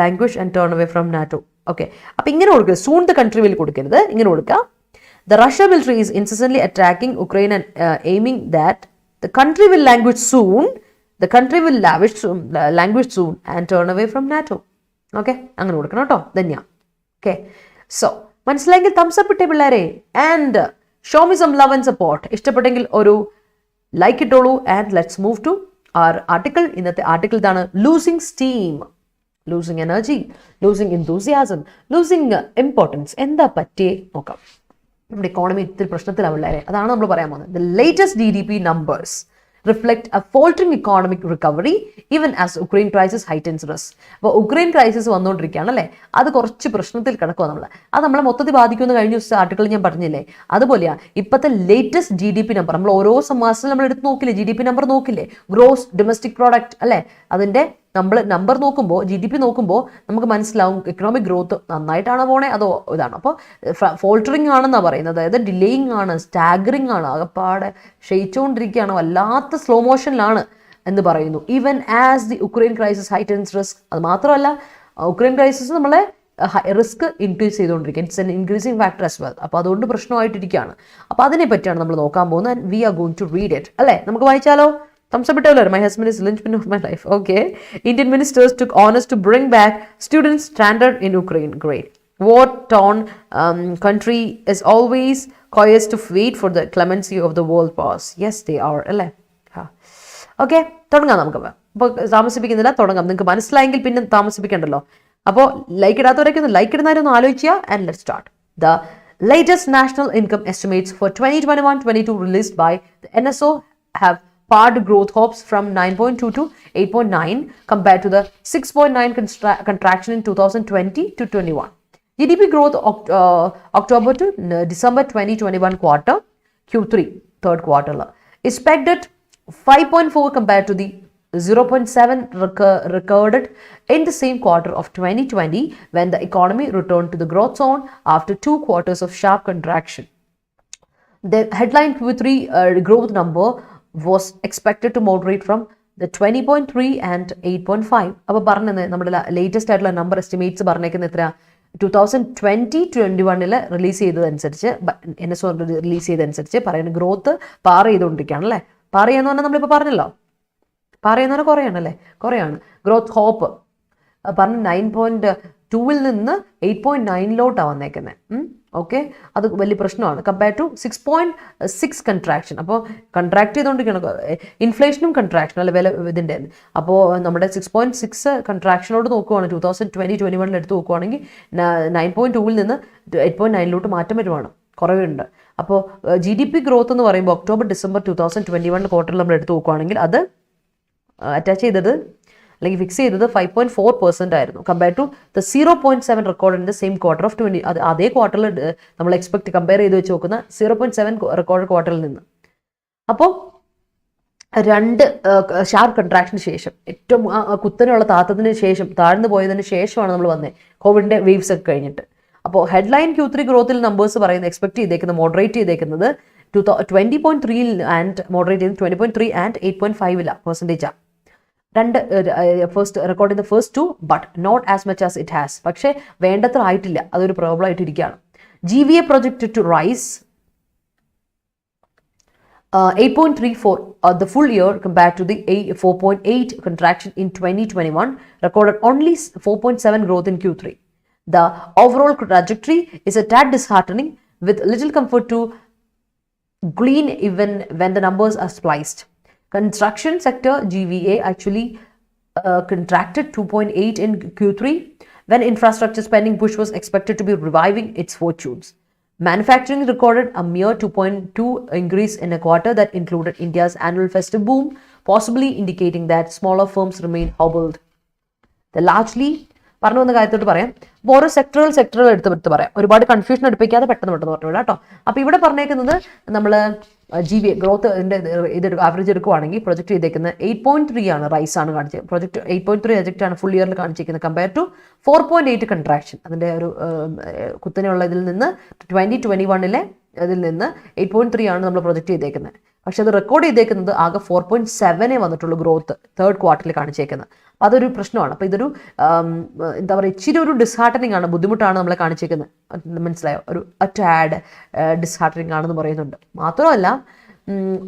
languish and turn away from NATO. Okay, അപ്പോൾ ഇങ്ങനെ കൊടുക്കുക, soon the country will കൊടുക്കരുത്, ഇങ്ങനെ കൊടുക്കുക. The Russian military is incessantly attacking Ukraine and aiming that the country will languish soon, languish soon and turn away from NATO. Okay, അങ്ങനെ കൊടുക്കണം കേട്ടോ, Dhanya. Okay, so മനസ്സിലായെങ്കിൽ തംസപ്പ് ഇട്ടേ പിള്ളേരെ. And show me some love and support. ഇഷ്ടപ്പെട്ടെങ്കിൽ ഒരു like ഇട്ടോളൂ. And let's move to our article. ഇന്നത്തെ ആർട്ടിക്കിൾ ഇതാണ്, losing steam, losing energy, losing enthusiasm, losing importance. എന്താ പറ്റിയേ നോക്കാം. നമ്മുടെ ഇക്കോണമി ഇത്തിരി പ്രശ്നത്തിലാണ് പിള്ളേരെ, അതാണ് നമ്മൾ പറയാൻ പോകുന്നത്. The latest GDP numbers reflect a faltering economic recovery even as Ukraine crisis heightens risk. അപ്പോൾ ഉക്രൈൻ ക്രൈസിസ് വന്നുകൊണ്ടിരിക്കുകയാണ് അല്ലേ, അത് കുറച്ച് പ്രശ്നത്തിൽ കിടക്കുക. അത് നമ്മളെ മൊത്തത്തിൽ ബാധിക്കുമെന്ന് കഴിഞ്ഞ ദിവസം ആർട്ടിക്കിൾ ഞാൻ പറഞ്ഞില്ലേ, അതുപോലെയാണ് ഇപ്പോഴത്തെ ലേറ്റസ്റ്റ് GDP നമ്പർ. നമ്മൾ ഓരോ മാസത്തിൽ നമ്മൾ എടുത്ത് നോക്കില്ലേ, GDP നമ്പർ നോക്കില്ലേ, ഗ്രോസ് ഡൊമസ്റ്റിക് പ്രോഡക്റ്റ് അല്ലേ, അതിൻ്റെ നമ്മൾ നമ്പർ നോക്കുമ്പോൾ, GDP നോക്കുമ്പോൾ നമുക്ക് മനസ്സിലാവും എക്കണോമിക് ഗ്രോത്ത് നന്നായിട്ടാണോ പോണേ അതോ ഇതാണ്. അപ്പോൾ ഫോൾട്ടറിങ് ആണെന്നാണ് പറയുന്നത്, അതായത് ഡിലേയിങ് ആണ്, സ്റ്റാഗറിങ് ആണ്, അകപ്പാടെ ക്ഷയിച്ചുകൊണ്ടിരിക്കുകയാണ്, വല്ലാത്ത സ്ലോ മോഷനിലാണ് എന്ന് പറയുന്നു. Even as the Ukraine crisis heightens risk. അത് മാത്രമല്ല, ഉക്രൈൻ ക്രൈസിസ് നമ്മളെ റിസ്ക് ഇൻക്രീസ് ചെയ്തുകൊണ്ടിരിക്കുക. It's an increasing factor as well. അപ്പോൾ അതുകൊണ്ട് പ്രശ്നമായിട്ടിരിക്കുകയാണ്. അപ്പോൾ അതിനെ പറ്റിയാണ് നമ്മൾ നോക്കാൻ പോകുന്നത്. And we are going to read it അല്ലേ. നമുക്ക് വായിച്ചാലോ? Thumbs up it. My husband is linchpin of my life. Okay. Indian ministers took honors to bring back students stranded in Ukraine. Great. War-torn country is always coerced to wait for the clemency of the world powers. Yes, they are. അല്ലേ? Okay, തുടങ്ങാം നമുക്ക്. അപ്പോൾ താമസിപ്പിക്കുന്നില്ല, തുടങ്ങാം. നിങ്ങൾക്ക് മനസ്സിലായെങ്കിൽ പിന്നെ താമസിപ്പിക്കണ്ടല്ലോ. അപ്പോൾ like ഇടാത്തവരൊക്കെ ഒന്ന് like ഇടുന്നവരൊന്ന് ആലോചിക്കുക. And let start. The latest national income estimates for 2021-22 released by the NSO have pared growth hopes from 9.2 to 8.9 compared to the 6.9 contraction in 2020 to 21. GDP growth October to December 2021 quarter, Q3, third quarter, is pegged at 5.4 compared to the 0.7 recorded in the same quarter of 2020 when the economy returned to the growth zone after 2 quarters of sharp contraction. The headline Q3 growth number was expected to moderate from the 20.3 and 8.5. അപ്പോൾ പറഞ്ഞത് നമ്മുടെ latest ആയിട്ടുള്ള number estimates പറഞ്ഞേക്കുന്നത് എത്ര 2020-21 release ചെയ്തതനുസരിച്ച് NSO release ചെയ്തതനുസരിച്ച് പറയുന്ന growth പാർ ചെയ്തുകൊണ്ടിരിക്കുകയാണ് അല്ലേ. പാർ ചെയ്യാന്ന് പറഞ്ഞാൽ നമ്മളിപ്പോൾ പറഞ്ഞല്ലോ, പാർ ചെയ്യുന്ന പറഞ്ഞാൽ കുറയാണല്ലേ, കുറയാണ്. ഗ്രോത്ത് ഹോപ്പ് പറഞ്ഞ് 9.2 നിന്ന് 8.9 വന്നേക്കുന്നത്. ഓക്കെ, അത് വലിയ പ്രശ്നമാണ് കമ്പയർ ടു 6.6 കൺട്രാക്ഷൻ. അപ്പോൾ കൺട്രാക്ട് ചെയ്തുകൊണ്ടിരിക്കുകയാണ്, ഇൻഫ്ലേഷനും കൺട്രാക്ഷനും അല്ലെ വില ഇതിൻ്റെ. അപ്പോൾ നമ്മുടെ 6.6 കൺട്രാക്ഷനോട് നോക്കുവാണ് 2020-21 എടുത്ത് നോക്കുവാണെങ്കിൽ 9.2 നിന്ന് 8.9 മാറ്റം വരുവാണ്, കുറവുണ്ട്. അപ്പോൾ GDP ഗ്രോത്ത് എന്ന് പറയുമ്പോൾ ഒക്ടോബർ-ഡിസംബർ 2021 ക്വാർട്ടറിൽ നമ്മൾ എടുത്ത് നോക്കുവാണെങ്കിൽ അത് അറ്റാച്ച് ചെയ്തത് അല്ലെങ്കിൽ ഫിക്സ് ചെയ്തത് 5.4% ആയിരുന്നു compare to the 0.7 record in the same quarter of 20. അതേ ക്വാർട്ടറിൽ നമ്മൾ കമ്പയർ ചെയ്ത് വെച്ച് നോക്കുന്ന 0.7 റെക്കോർഡ് ക്വാർട്ടറിൽ നിന്ന്. അപ്പോൾ രണ്ട് ഷാർപ്പ് കൺട്രാക്ഷന് ശേഷം, ഏറ്റവും കുത്തനെയുള്ള താത്തതിന് ശേഷം, താഴ്ന്നു പോയതിന് ശേഷമാണ് നമ്മൾ വന്നത് കോവിഡിന്റെ വേവ്സ് ഒക്കെ കഴിഞ്ഞിട്ട്. അപ്പോൾ ഹെഡ്ലൈൻ Q3 ഗ്രോത്തിൽ നമ്പേഴ്സ് പറയുന്നത് എക്സ്പെക്ട് ചെയ്തേക്കുന്നത്, മോഡറേറ്റ് ചെയ്തേക്കുന്നത് 20.3 ആൻഡ് മോഡറേറ്റ് ചെയ്ത് 20.3 ആൻഡ് 8.5% രണ്ട് first record in the first two, but not as much as it has. പക്ഷേ വേണ്ടത്ര ആയിട്ടില്ല, അതൊരു പ്രോബ്ലം ആയിട്ട് ഇരിക്കുകയാണ്. GVA projected to rise 8.34 the full year compared to the 4.8 contraction in 2021, recorded only 4.7 growth in Q3. The overall trajectory is a tad disheartening, with little comfort to glean even when the numbers are spliced. Construction sector GVA actually contracted 2.8 in Q3, when infrastructure spending push was expected to be reviving its fortunes. Manufacturing recorded a mere 2.2 increase in a quarter that included India's annual festive boom, possibly indicating that smaller firms remain hobbled. The largely പറഞ്ഞു വന്ന കാര്യത്തോട്ട് പറയാം. അപ്പോൾ ഓരോ സെക്ടറുകൾ എടുത്ത് പറയാം, ഒരുപാട് confusion എടുപ്പിക്കാതെ പെട്ടെന്ന് പറഞ്ഞു വിടാം കേട്ടോ. അപ്പോൾ ഇവിടെ പറഞ്ഞേക്കുന്നത് നമ്മൾ GVA ഗ്രോത്ത് ഇത് ആവറേജ് എടുക്കുവാണെങ്കിൽ പ്രൊജക്ട് ചെയ്തേക്കുന്നത് 8.3 ആണ്, റൈസ് ആണ് കാണിച്ചത്. പ്രൊജക്ട് 8.3 പ്രൊജക്റ്റ് ആണ് ഫുൾ ഇയറിൽ കാണിച്ചിരിക്കുന്നത് കമ്പയർ ടു 4.8 കൺട്രാക്ഷൻ. അതിൻ്റെ ഒരു കുത്തനെയുള്ള ഇതിൽ നിന്ന് 2021 ഇതിൽ നിന്ന് 8.3 ആണ് നമ്മൾ പ്രൊജക്ട് ചെയ്തേക്കുന്നത്. പക്ഷെ അത് റെക്കോർഡ് ചെയ്തേക്കുന്നത് ആകെ 4.7 വന്നിട്ടുള്ളൂ ഗ്രോത്ത് തേർഡ് ക്വാർട്ടറിൽ കാണിച്ചേക്കുന്നത്. അപ്പോൾ അതൊരു പ്രശ്നമാണ്. അപ്പോൾ ഇതൊരു എന്താ പറയുക, ഇച്ചിരി ഒരു ഡിസ്ഹാർട്ടനിങ് ആണ്, ബുദ്ധിമുട്ടാണ് നമ്മളെ കാണിച്ചേക്കുന്നത്. മനസ്സിലായോ? ഒരു ടാഡ് ഡിസ്ഹാർട്ടനിങ് ആണെന്ന് പറയുന്നുണ്ട്. മാത്രമല്ല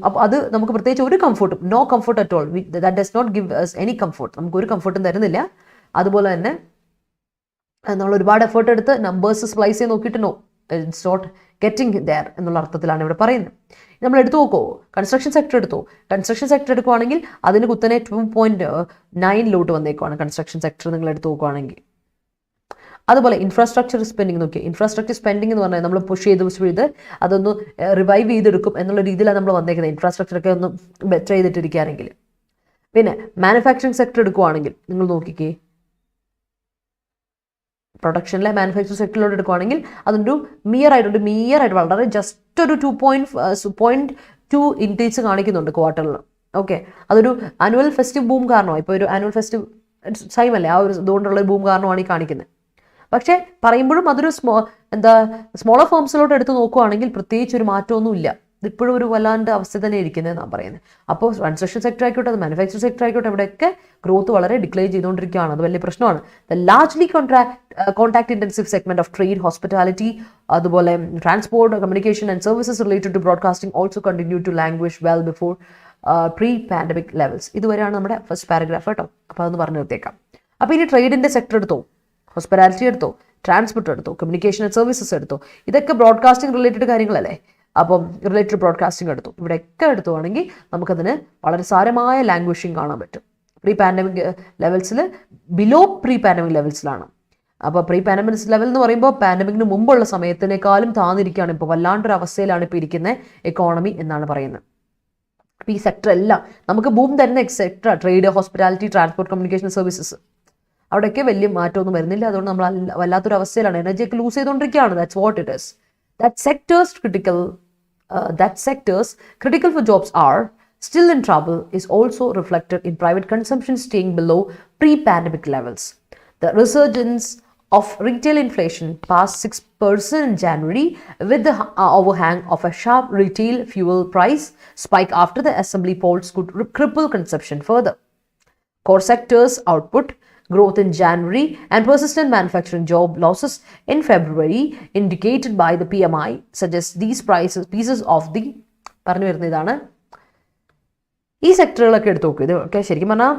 അപ്പോൾ അത് നമുക്ക് പ്രത്യേകിച്ച് ഒരു കംഫർട്ടും, no comfort at all, that does not give us any comfort. നമുക്ക് ഒരു കംഫർട്ടും തരുന്നില്ല. അതുപോലെ തന്നെ നമ്മൾ ഒരുപാട് എഫേർട്ട് എടുത്ത് നമ്പേഴ്സ് സ്പ്ലൈസ് ചെയ്ത് നോക്കിയിട്ട് no, it's not getting there എന്നുള്ള അർത്ഥത്തിലാണ് ഇവിടെ പറയുന്നത്. നമ്മൾ എടുത്തു നോക്കുമോ, കൺസ്ട്രക്ഷൻ സെക്ടർ എടുത്തോ. കൺസ്ട്രക്ഷൻ സെക്ടർ എടുക്കുവാണെങ്കിൽ അതിന് കുത്തനെ 2.9 വന്നേക്കുവാണ് കൺസ്ട്രക്ഷൻ സെക്ടർ നിങ്ങൾ എടുത്തു നോക്കുവാണെങ്കിൽ. അതുപോലെ ഇൻഫ്രാസ്ട്രക്ചർ സ്പെൻഡിങ് നോക്കി. ഇൻഫ്രാസ്ട്രക്ചർ സ്പെൻഡിങ് എന്ന് പറഞ്ഞാൽ നമ്മൾ പുഷ് ചെയ്ത് അതൊന്ന് റിവൈവ് ചെയ്തെടുക്കും എന്നുള്ള രീതിയിലാണ് നമ്മൾ വന്നേക്കുന്നത്, ഇൻഫ്രാസ്ട്രക്ചറൊക്കെ ഒന്ന് ബെറ്റർ ചെയ്തിട്ടിരിക്കുകയാണെങ്കിൽ. പിന്നെ മാനുഫാക്ചറിങ് സെക്ടർ എടുക്കുവാണെങ്കിൽ നിങ്ങൾ നോക്കിക്കേ, പ്രൊഡക്ഷനിലെ മാനുഫാക്ചറിങ് സെക്ടറിലോട്ട് എടുക്കുവാണെങ്കിൽ അതൊരു മിയർ ആയിട്ട് വളരെ ജസ്റ്റ് ഒരു 2.2 ഇൻക്രീസ് കാണിക്കുന്നുണ്ട് ക്വാർട്ടറിൽ. ഓക്കെ, അതൊരു ആനുവൽ ഫെസ്റ്റീവ് ബൂം കാരണമാണ്. ഇപ്പോൾ ഒരു ആനുവൽ ഫെസ്റ്റീവ് ടൈമല്ലേ, ആ ഒരു ഇതുകൊണ്ടുള്ള ബൂം കാരണമാണ് ഈ കാണിക്കുന്നത്. പക്ഷേ പറയുമ്പോഴും അതൊരു സ്മോളർ ഫേംസിലോട്ട് എടുത്ത് നോക്കുവാണെങ്കിൽ പ്രത്യേകിച്ച് ഒരു മാറ്റമൊന്നുമില്ല. ഇതിപ്പോഴും ഒരു വല്ലാണ്ട് അവസ്ഥ തന്നെ ഇരിക്കുന്നതെന്നാണ് പറയുന്നത്. അപ്പോൾ കൺസ്ട്രക്ഷൻ സെക്ടർ ആയിക്കോട്ടെ, അത് മാനുഫാക്ചറിംഗ് സെക്ടർ ആയിക്കോട്ടെ, ഇവിടെയൊക്കെ ഗ്രോത്ത് വളരെ ഡിക്ലെയർ ചെയ്തുകൊണ്ടിരിക്കുകയാണ്. അത് വലിയ പ്രശ്നമാണ്. The largely contact intensive segment of trade, hospitality, അതുപോലെ transport, communication and services related to broadcasting also continue to language well before pre pandemic levels. ഇതുവരെയാണ് നമ്മുടെ ഫസ്റ്റ് പാരഗ്രാഫ് കേട്ടോ. അപ്പോൾ അതൊന്ന് പറഞ്ഞു നിർത്തിയേക്കാം. അപ്പോൾ ഇനി ട്രേഡിൻ്റെ സെക്ടർ എടുത്തോ, ഹോസ്പിറ്റാലിറ്റി എടുത്തോ, ട്രാൻസ്പോർട്ട് എടുത്തോ, കമ്മ്യൂണിക്കേഷൻ ആൻഡ് സർവീസസ് എടുത്തോ, ഇതൊക്കെ ബ്രോഡ്കാസ്റ്റിംഗ് റിലേറ്റഡ് കാര്യങ്ങളല്ലേ. അപ്പം റിലേറ്റഡ് ബ്രോഡ്കാസ്റ്റിംഗ് എടുത്തു, ഇവിടെയൊക്കെ എടുത്തുവാണെങ്കിൽ നമുക്കതിന് വളരെ സാരമായ ലാംഗ്വേജിങ് കാണാൻ പറ്റും. പ്രീ പാൻഡമിക് ലെവൽസിൽ ബിലോ പ്രീ പാൻഡമിക് ലെവൽസിലാണ്. അപ്പോൾ പ്രീ പാൻഡമിക് ലെവൽ എന്ന് പറയുമ്പോൾ പാൻഡമിക്കിന് മുമ്പുള്ള സമയത്തിനേക്കാളും താന്നിരിക്കുകയാണ്. ഇപ്പോൾ വല്ലാണ്ടൊരു അവസ്ഥയിലാണ് ഇപ്പോൾ ഇരിക്കുന്ന എക്കോണമി എന്നാണ് പറയുന്നത്. അപ്പോൾ ഈ സെക്ടർ എല്ലാം നമുക്ക് ബൂം തരുന്ന sector trade, hospitality, transport, communication services, അവിടെയൊക്കെ വലിയ മാറ്റമൊന്നും വരുന്നില്ല. അതുകൊണ്ട് നമ്മൾ വല്ലാത്തൊരു അവസ്ഥയിലാണ്, എനർജിയൊക്കെ ലൂസ് ചെയ്തുകൊണ്ടിരിക്കുകയാണ്. That's what it is. That sectors critical for jobs are still in trouble is also reflected in private consumption staying below pre-pandemic levels. The resurgence of retail inflation passed 6% in January with the overhang of a sharp retail fuel price spike after the assembly polls could cripple consumption further. Core sectors output growth in January and persistent manufacturing job losses in February indicated by the PMI suggest these pieces of the പറഞ്ഞു വരുന്ന ഇതാണ് ഈ സെക്ടറുകളൊക്കെ എടുത്ത് നോക്കും. ഇതൊക്കെ ശരിക്കും പറഞ്ഞാൽ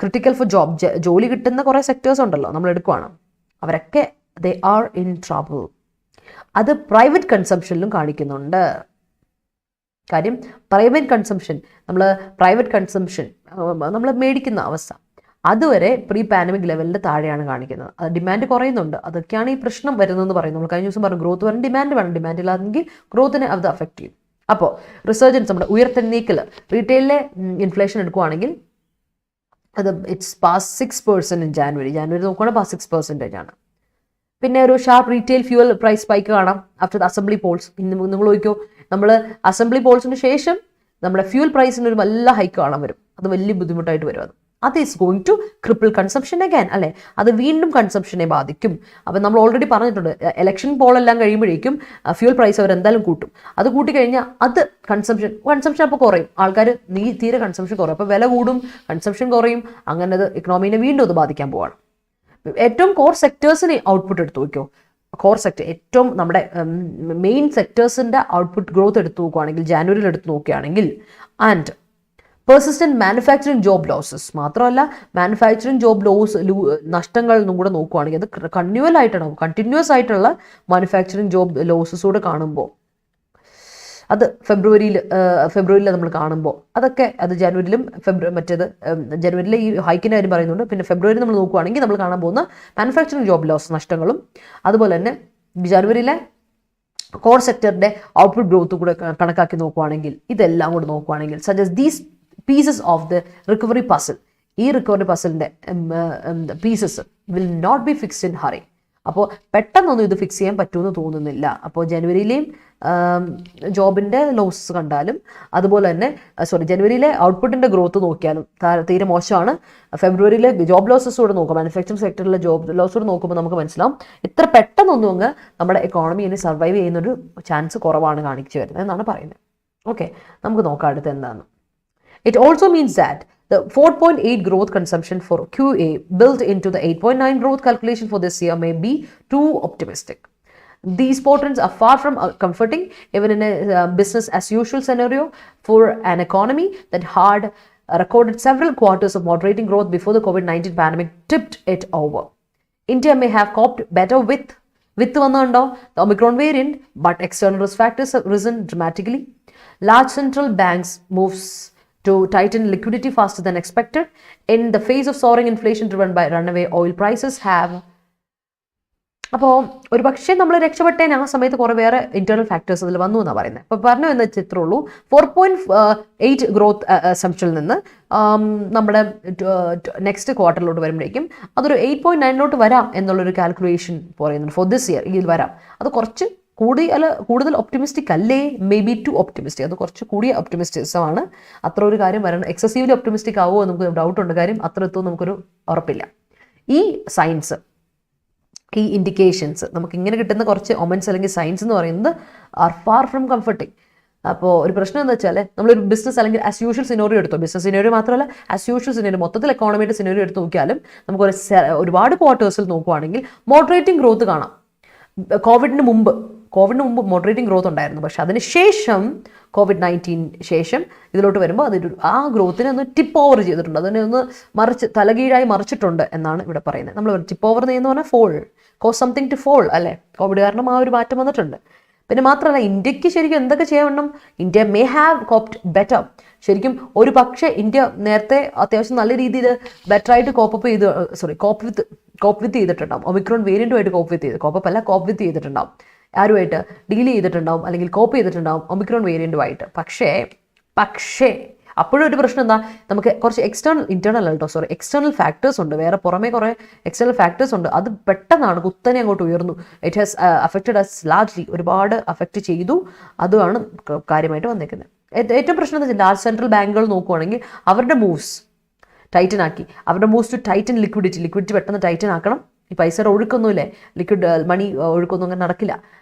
critical four ജോലി കിട്ടുന്ന കുറേ സെക്ടേഴ്സ് ഉണ്ടല്ലോ, നമ്മൾ എടുക്കുവാണ്, അവരൊക്കെ ദേ ആർ ഇൻ ട്രബിൾ. അത് പ്രൈവറ്റ് കൺസംഷനിലും കാണിക്കുന്നുണ്ട്. കാര്യം പ്രൈവറ്റ് കൺസംഷൻ, നമ്മൾ മേടിക്കുന്ന അവസ്ഥ അതുവരെ പ്രീ പാൻഡമിക് ലെവലിൻ്റെ താഴെയാണ് കാണിക്കുന്നത്. അത് ഡിമാൻഡ് കുറയുന്നുണ്ട്. അതൊക്കെയാണ് ഈ പ്രശ്നം വരുന്നതെന്ന് പറയുന്നത്. നമ്മൾ കഴിഞ്ഞ ദിവസം പറഞ്ഞു ഗ്രോത്ത് വരണം, ഡിമാൻഡ് വേണം. ഡിമാൻഡ് ഇല്ലാതെങ്കിൽ ഗ്രോത്തിനെ അത് അഫക്റ്റ് ചെയ്യും. അപ്പോൾ റിസർജൻസ് നമ്മുടെ ഉയർത്തെണ്ണീക്കൽ റീറ്റെയിലിലെ ഇൻഫ്ലേഷൻ എടുക്കുവാണെങ്കിൽ അത് ഇറ്റ്സ് പാസ് 6% ഇൻ ജാനുവരി നോക്കുകയാണെങ്കിൽ പാസ് 6% ആണ്. പിന്നെ ഒരു sharp retail fuel price spike കാണാം ആഫ്റ്റർ ദ അസംബ്ലി പോൾസ്. ഇന്ന് നിങ്ങൾ നോക്കിയോ, നമ്മൾ അസംബ്ലി പോൾസിന് ശേഷം നമ്മുടെ ഫ്യൂൽ പ്രൈസിന് ഒരു നല്ല ഹൈക്ക് കാണാൻ വരും. അത് വലിയ ബുദ്ധിമുട്ടായിട്ട് വരും. അത് is going to cripple consumption again, അല്ലേ? അത് വീണ്ടും കൺസംഷനെ ബാധിക്കും. അപ്പം നമ്മൾ ഓൾറെഡി പറഞ്ഞിട്ടുണ്ട്, ഇലക്ഷൻ പോളെല്ലാം കഴിയുമ്പോഴേക്കും ഫ്യൂൽ പ്രൈസ് അവർ എന്തായാലും കൂട്ടും. അത് കൂട്ടിക്കഴിഞ്ഞാൽ അത് കൺസംഷൻ അപ്പോൾ കുറയും. ആൾക്കാർ തീരെ കൺസംഷൻ കുറയും. അപ്പോൾ വില കൂടും, കൺസംഷൻ കുറയും. അങ്ങനെ അത് ഇക്കണോമീനെ വീണ്ടും അത് ബാധിക്കാൻ പോവാണ്. ഏറ്റവും കോർ സെക്ടേഴ്സിന് ഔട്ട്പുട്ട് എടുത്തു നോക്കിയോ. കോർ സെക്ടർ ഏറ്റവും നമ്മുടെ മെയിൻ സെക്ടേഴ്സിൻ്റെ ഔട്ട്പുട്ട് ഗ്രോത്ത് എടുത്തു നോക്കുകയാണെങ്കിൽ, ജാനുവരിയിൽ എടുത്ത് നോക്കുകയാണെങ്കിൽ, and persistent manufacturing job losses മാത്രമല്ല, മാനുഫാക്ചറിങ് ജോബ് നഷ്ടങ്ങൾ എന്നും കൂടെ നോക്കുകയാണെങ്കിൽ അത് കണ്ടിന്യൂസ് ആയിട്ടുള്ള മാനുഫാക്ചറിങ് ജോബ് ലോസസ് കൂടെ കാണുമ്പോൾ അത് ഫെബ്രുവരിയിൽ നമ്മൾ കാണുമ്പോൾ അതൊക്കെ അത് ജനുവരിയിലും ജനുവരിയിലെ ഈ ഹൈക്കിൻ്റെ കാര്യം പറയുന്നുണ്ട്. പിന്നെ ഫെബ്രുവരി നമ്മൾ നോക്കുകയാണെങ്കിൽ നമ്മൾ കാണാൻ പോകുന്ന മാനുഫാക്ചറിങ് ജോബ് ലോസ് നഷ്ടങ്ങളും അതുപോലെ തന്നെ ജനുവരിയിലെ കോർ സെക്ടറിൻ്റെ ഔട്ട്പുട്ട് ഗ്രോത്ത് കൂടെ കണക്കാക്കി നോക്കുകയാണെങ്കിൽ, ഇതെല്ലാം കൂടെ നോക്കുകയാണെങ്കിൽ suggest these pieces of the recovery puzzle, ഈ റിക്കവറി പസിലിൻ്റെ pieces will not be fixed in hurry. അപ്പോൾ പെട്ടെന്നൊന്നും ഇത് ഫിക്സ് ചെയ്യാൻ പറ്റുമെന്ന് തോന്നുന്നില്ല. അപ്പോൾ ജനുവരിയിലെയും ജോബിൻ്റെ ലോസസ് കണ്ടാലും അതുപോലെ തന്നെ ജനുവരിയിലെ ഔട്ട്പുട്ടിൻ്റെ ഗ്രോത്ത് നോക്കിയാലും തീരെ മോശമാണ്. ഫെബ്രുവരിയിലെ ജോബ് ലോസസ് കൂടെ നോക്കാം, മാനുഫാക്ചറിങ് സെക്ടറിലെ ജോബ് ലോസ് കൂടെ നോക്കുമ്പോൾ നമുക്ക് മനസ്സിലാവും ഇത്ര പെട്ടെന്നൊന്നും അങ്ങ് നമ്മുടെ എക്കോണമി ഇനി സർവൈവ് ചെയ്യുന്നൊരു ചാൻസ് കുറവാണ് കാണിച്ചു വരുന്നത് എന്നാണ് പറയുന്നത്. ഓക്കെ, നമുക്ക് നോക്കാം അടുത്ത് എന്താണ്. It also means that the 4.8 growth consumption for QA built into the 8.9 growth calculation for this year may be too optimistic. These portents are far from comforting, even in a business as usual scenario for an economy that had recorded several quarters of moderating growth before the COVID-19 pandemic tipped it over. India may have coped better with the Omicron variant, but external risk factors have risen dramatically. Large central banks moves to tighten liquidity faster than expected in the face of soaring inflation driven by runaway oil prices have. അപ്പോൾ ഒരു പക്ഷേ നമ്മൾ രക്ഷപ്പെട്ടതിന് ആ സമയത്ത് കുറേ വേറെ internal factors അതിൽ വന്നു എന്നാണ് പറയുന്നത്. അപ്പോൾ പറഞ്ഞു എന്ന ചിത്രമുള്ളൂ 4.8 ഗ്രോത്ത് അസംപ്ഷനിൽ നിന്ന് നമ്മുടെ നെക്സ്റ്റ് ക്വാർട്ടറിലോട്ട് വരുമ്പോഴേക്കും അതൊരു 8.9 വരാം എന്നുള്ളൊരു കാൽക്കുലേഷൻ പറയുന്നുണ്ട് ഫോർ ദിസ് ഇയർ. ഇതിൽ വരാം. അത് കുറച്ച് കൂടുതൽ ഒപ്റ്റിമിസ്റ്റിക് അല്ലേ, മേ ബി ടു ഒപ്റ്റിമിസ്റ്റിക്. അത് കുറച്ച് കൂടിയ ഒപ്റ്റിമിസ്റ്റിസമാണ്. അത്ര ഒരു കാര്യം വരണം. എക്സസീവ്ലി ഒപ്റ്റിമിസ്റ്റിക് ആവുമോ നമുക്ക് ഡൗട്ടുണ്ട്. കാര്യം അത്ര എത്തുമോ നമുക്കൊരു ഉറപ്പില്ല. ഈ സയൻസ്, ഈ ഇൻഡിക്കേഷൻസ്, നമുക്ക് ഇങ്ങനെ കിട്ടുന്ന കുറച്ച് ഒമൻസ് അല്ലെങ്കിൽ സയൻസ് എന്ന് പറയുന്നത് ആർ ഫാർ ഫ്രം കംഫർട്ടിങ്. അപ്പോൾ ഒരു പ്രശ്നം എന്താ വെച്ചാൽ നമ്മളൊരു ബിസിനസ് അല്ലെങ്കിൽ ആസ് യൂഷ്വൽ സിനോറിയോ എടുത്തോ, ബിസിനസ് സിനോറിയോ മാത്രമല്ല ആസ് യൂഷ്വൽ സിനോറിയോ മൊത്തത്തിൽ എക്കോണമിയുടെ സിനോറിയോ എടുത്ത് നോക്കിയാലും നമുക്ക് ഒരുപാട് ക്വാർട്ടേഴ്സിൽ നോക്കുവാണെങ്കിൽ മോഡറേറ്റിംഗ് ഗ്രോത്ത് കാണാം. കോവിഡിന് മുമ്പ് മോഡറേറ്റിംഗ് ഗ്രോത്ത് ഉണ്ടായിരുന്നു. പക്ഷെ അതിന് ശേഷം COVID-19 ശേഷം ഇതിലോട്ട് വരുമ്പോൾ ആ ഗ്രോത്തിനെ ഒന്ന് ടിപ്പ് ഓവർ ചെയ്തിട്ടുണ്ട്. അതിനെ ഒന്ന് തലകീഴായി മറിച്ചിട്ടുണ്ട് എന്നാണ് ഇവിടെ പറയുന്നത്. നമ്മൾ ടിപ്പ് ഓവർ എന്ന് പറഞ്ഞാൽ fall, cause something to fall അല്ലേ. കോവിഡ് കാരണം ആ ഒരു മാറ്റം വന്നിട്ടുണ്ട്. പിന്നെ മാത്രമല്ല ഇന്ത്യക്ക് ശരിക്കും എന്തൊക്കെ ചെയ്യണം, ഇന്ത്യ മേ ഹാവ് കോപ്ഡ് ബെറ്റർ. ശരിക്കും ഒരു പക്ഷേ ഇന്ത്യ നേരത്തെ അത്യാവശ്യം നല്ല രീതിയിൽ ബെറ്ററായിട്ട് കോപ്പ് വിത്ത് ചെയ്തിട്ടുണ്ടാവും. ഒമിക്രോൺ വേരിയൻറ്റുമായിട്ട് കോപ്പ് വിത്ത് ചെയ്തിട്ടുണ്ടാവും. ആരുമായിട്ട് ഡീൽ ചെയ്തിട്ടുണ്ടാവും അല്ലെങ്കിൽ കോപ്പ് ചെയ്തിട്ടുണ്ടാവും ഒമിക്രോൺ വേരിയൻറ്റുമായിട്ട്. പക്ഷേ അപ്പോഴും ഒരു പ്രശ്നം എന്താ, നമുക്ക് കുറച്ച് എക്സ്റ്റേണൽ ഫാക്ടേഴ്സ് ഉണ്ട്. വേറെ പുറമേ കുറേ എക്സ്റ്റേണൽ ഫാക്ടേഴ്സ് ഉണ്ട്. അത് പെട്ടെന്നാണ് കുത്തനെ അങ്ങോട്ട് ഉയർന്നു. It has affected us largely, ഒരുപാട് അഫക്റ്റ് ചെയ്തു. അതുമാണ് കാര്യമായിട്ട് വന്നേക്കുന്നത്. ഏറ്റവും പ്രശ്നം എന്താ വെച്ചാൽ ലാർജ് സെൻട്രൽ ബാങ്കുകൾ നോക്കുവാണെങ്കിൽ അവരുടെ മൂവ്സ് ടൈറ്റൻ ആക്കി. അവരുടെ മൂവ്സ് ടു ടൈറ്റൻ ലിക്വിഡിറ്റി പെട്ടെന്ന് ടൈറ്റൻ ആക്കണം. ഈ പൈസയുടെ ഒഴുക്കൊന്നുമില്ലേ, ലിക്വിഡ് മണി ഒഴുക്കൊന്നും അങ്ങനെ നടക്കില്ല.